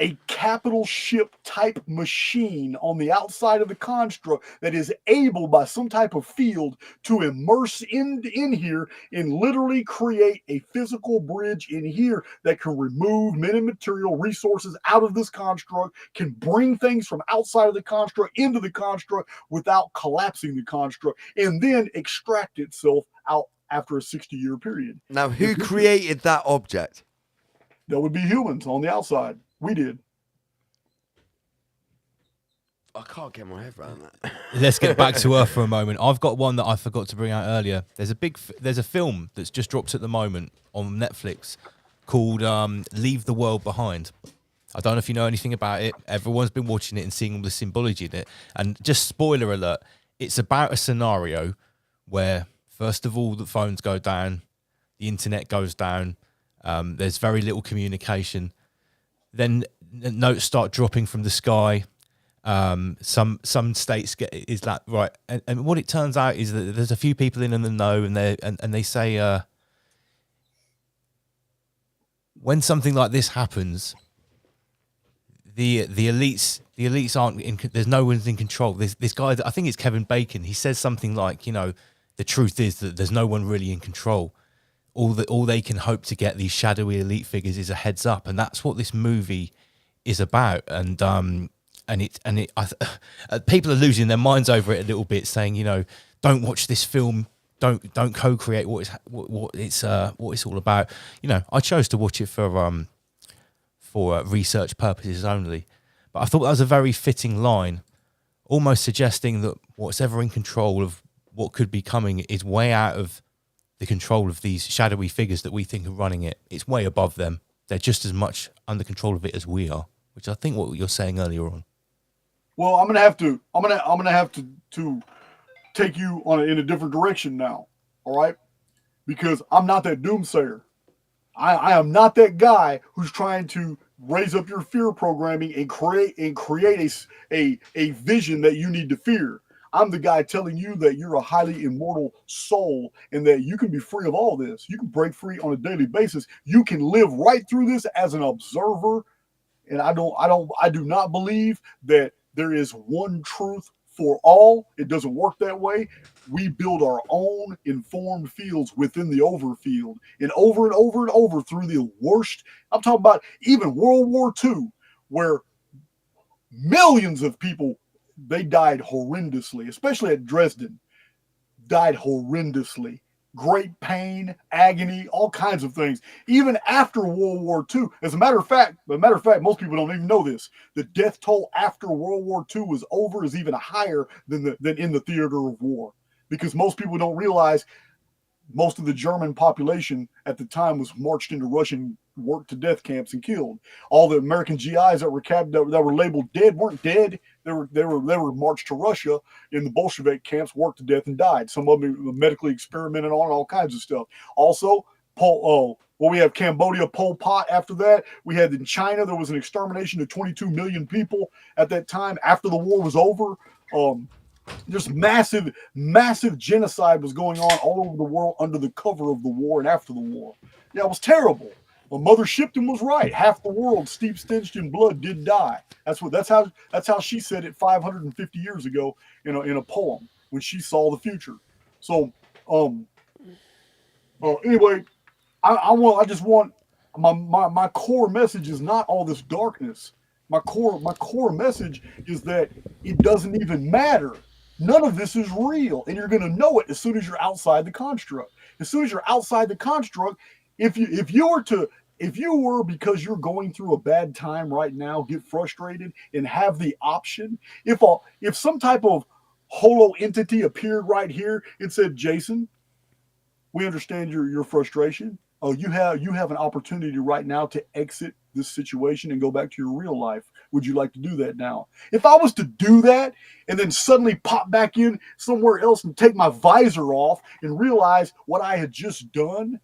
a capital ship type machine on the outside of the construct that is able by some type of field to immerse in here and literally create a physical bridge in here that can remove men and material resources out of this construct, can bring things from outside of the construct into the construct without collapsing the construct, and then extract itself out after a 60-year period. Now, who created that object? That would be humans on the outside. We did. I can't get my head around that. Let's get back to Earth for a moment. I've got one that I forgot to bring out earlier. There's a film that's just dropped at the moment on Netflix called Leave the World Behind. I don't know if you know anything about it. Everyone's been watching it and seeing all the symbology in it. And just spoiler alert, it's about a scenario where, first of all, the phones go down, the internet goes down, there's very little communication. Then notes start dropping from the sky. Some states is that right, and what it turns out is that there's a few people in the know, and they say when something like this happens, the elites the elites aren't in. There's no one's in control. There's this guy that I think it's Kevin Bacon. He says something like, the truth is that there's no one really in control. All they can hope to get these shadowy elite figures is a heads up, and that's what this movie is about. And people are losing their minds over it a little bit, saying, don't watch this film. Don't co-create what it's all about. I chose to watch it for research purposes only, but I thought that was a very fitting line, almost suggesting that what's ever in control of what could be coming is way out of the control of these shadowy figures that we think are running it. It's way above them. They're just as much under control of it as we are, which I think what you're saying earlier on. Well, I'm gonna have to take you in a different direction now. All right, because I'm not that doomsayer. I am not that guy who's trying to raise up your fear programming and create a vision that you need to fear. I'm the guy telling you that you're a highly immortal soul and that you can be free of all this. You can break free on a daily basis. You can live right through this as an observer. And I do not believe that there is one truth for all. It doesn't work that way. We build our own informed fields within the overfield, and over and over and over through the worst. I'm talking about even World War II, where millions of people, they died horrendously, especially at Dresden, died horrendously. Great pain, agony, all kinds of things. Even after World War II, as a matter of fact, most people don't even know this. The death toll after World War II was over is even higher than in the theater of war, because most people don't realize most of the German population at the time was marched into Russian worked to death camps and killed. All the American GIs that were labeled dead weren't dead. They were marched to Russia in the Bolshevik camps, worked to death, and died. Some of them were medically experimented on, all kinds of stuff. Also, we have Cambodia, Pol Pot. After that, we had in China, there was an extermination of 22 million people at that time after the war was over. Just massive genocide was going on all over the world under the cover of the war and after the war. Yeah, it was terrible. Well, Mother Shipton was right. Half the world, steep-stenched in blood, did die. That's how she said it 550 years ago in a poem when she saw the future. So, anyway, I just want my core message is not all this darkness. My core message is that it doesn't even matter. None of this is real, and you're going to know it as soon as you're outside the construct. As soon as you're outside the construct, if you were, because you're going through a bad time right now, get frustrated and have the option, if some type of holo entity appeared right here and said, Jason, we understand your frustration. Oh, you have an opportunity right now to exit this situation and go back to your real life. Would you like to do that now? If I was to do that and then suddenly pop back in somewhere else and take my visor off and realize what I had just done,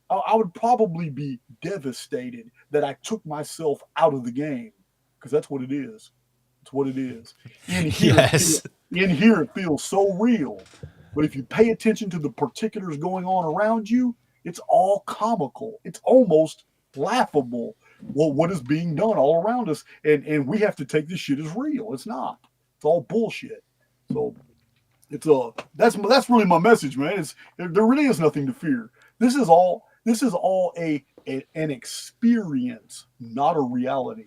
I would probably be devastated that I took myself out of the game, because that's what it is. It's what it is. In here, it feels so real. But if you pay attention to the particulars going on around you, it's all comical. It's almost laughable. Well, what is being done all around us? And we have to take this shit as real. It's not. It's all bullshit. So that's really my message, man. There really is nothing to fear. This is all an experience, not a reality.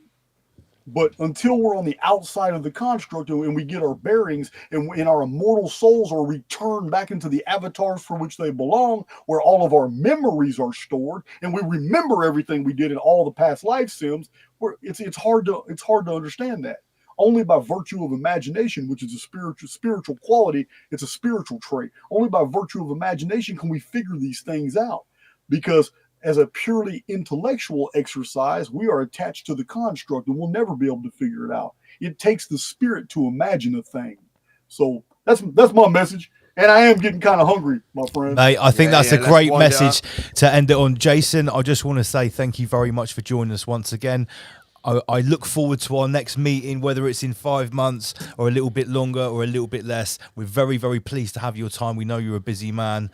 But until we're on the outside of the construct and we get our bearings and our immortal souls are returned back into the avatars for which they belong, where all of our memories are stored and we remember everything we did in all the past life sims, it's hard to understand that. Only by virtue of imagination, which is a spiritual quality, it's a spiritual trait. Only by virtue of imagination can we figure these things out. Because as a purely intellectual exercise, we are attached to the construct and we'll never be able to figure it out. It takes the spirit to imagine a thing. So that's my message. And I am getting kind of hungry, my friend. Mate, I think that's a great message to end it on. Jason, I just want to say thank you very much for joining us once again. I look forward to our next meeting, whether it's in 5 months or a little bit longer or a little bit less. We're very, very pleased to have your time. We know you're a busy man.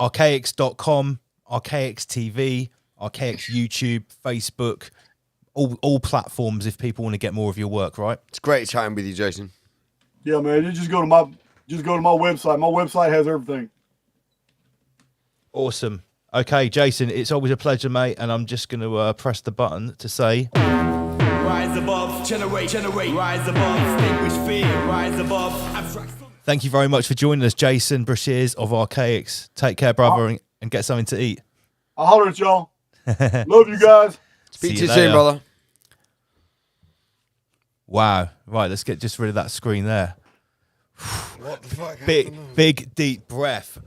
Archaix.com. Archaix TV, Archaix YouTube, Facebook, all platforms if people want to get more of your work, right? It's great chatting with you, Jason. Yeah, man. You just go to my website. My website has everything. Awesome. Okay, Jason, it's always a pleasure, mate. And I'm just going to press the button to say... Rise above, generate, rise above, extinguish fear, rise above, abstract. Thank you very much for joining us, Jason Brashears of Archaix. Take care, brother, and get something to eat. I'll holler at y'all. Love you guys. Speak to you soon, brother. Wow. Right, let's get just rid of that screen there. What the fuck? Big, deep breath.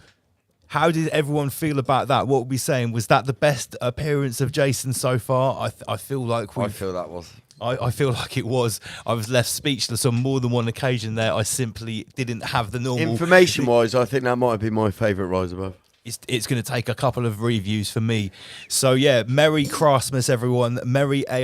How did everyone feel about that? What were we saying? Was that the best appearance of Jason so far? I feel like I feel that was. I feel like it was. I was left speechless on more than one occasion there. I simply didn't have the normal... Information-wise, I think that might be my favourite Rise Above. It's going to take a couple of reviews for me. So, yeah, Merry Christmas, everyone. Merry AI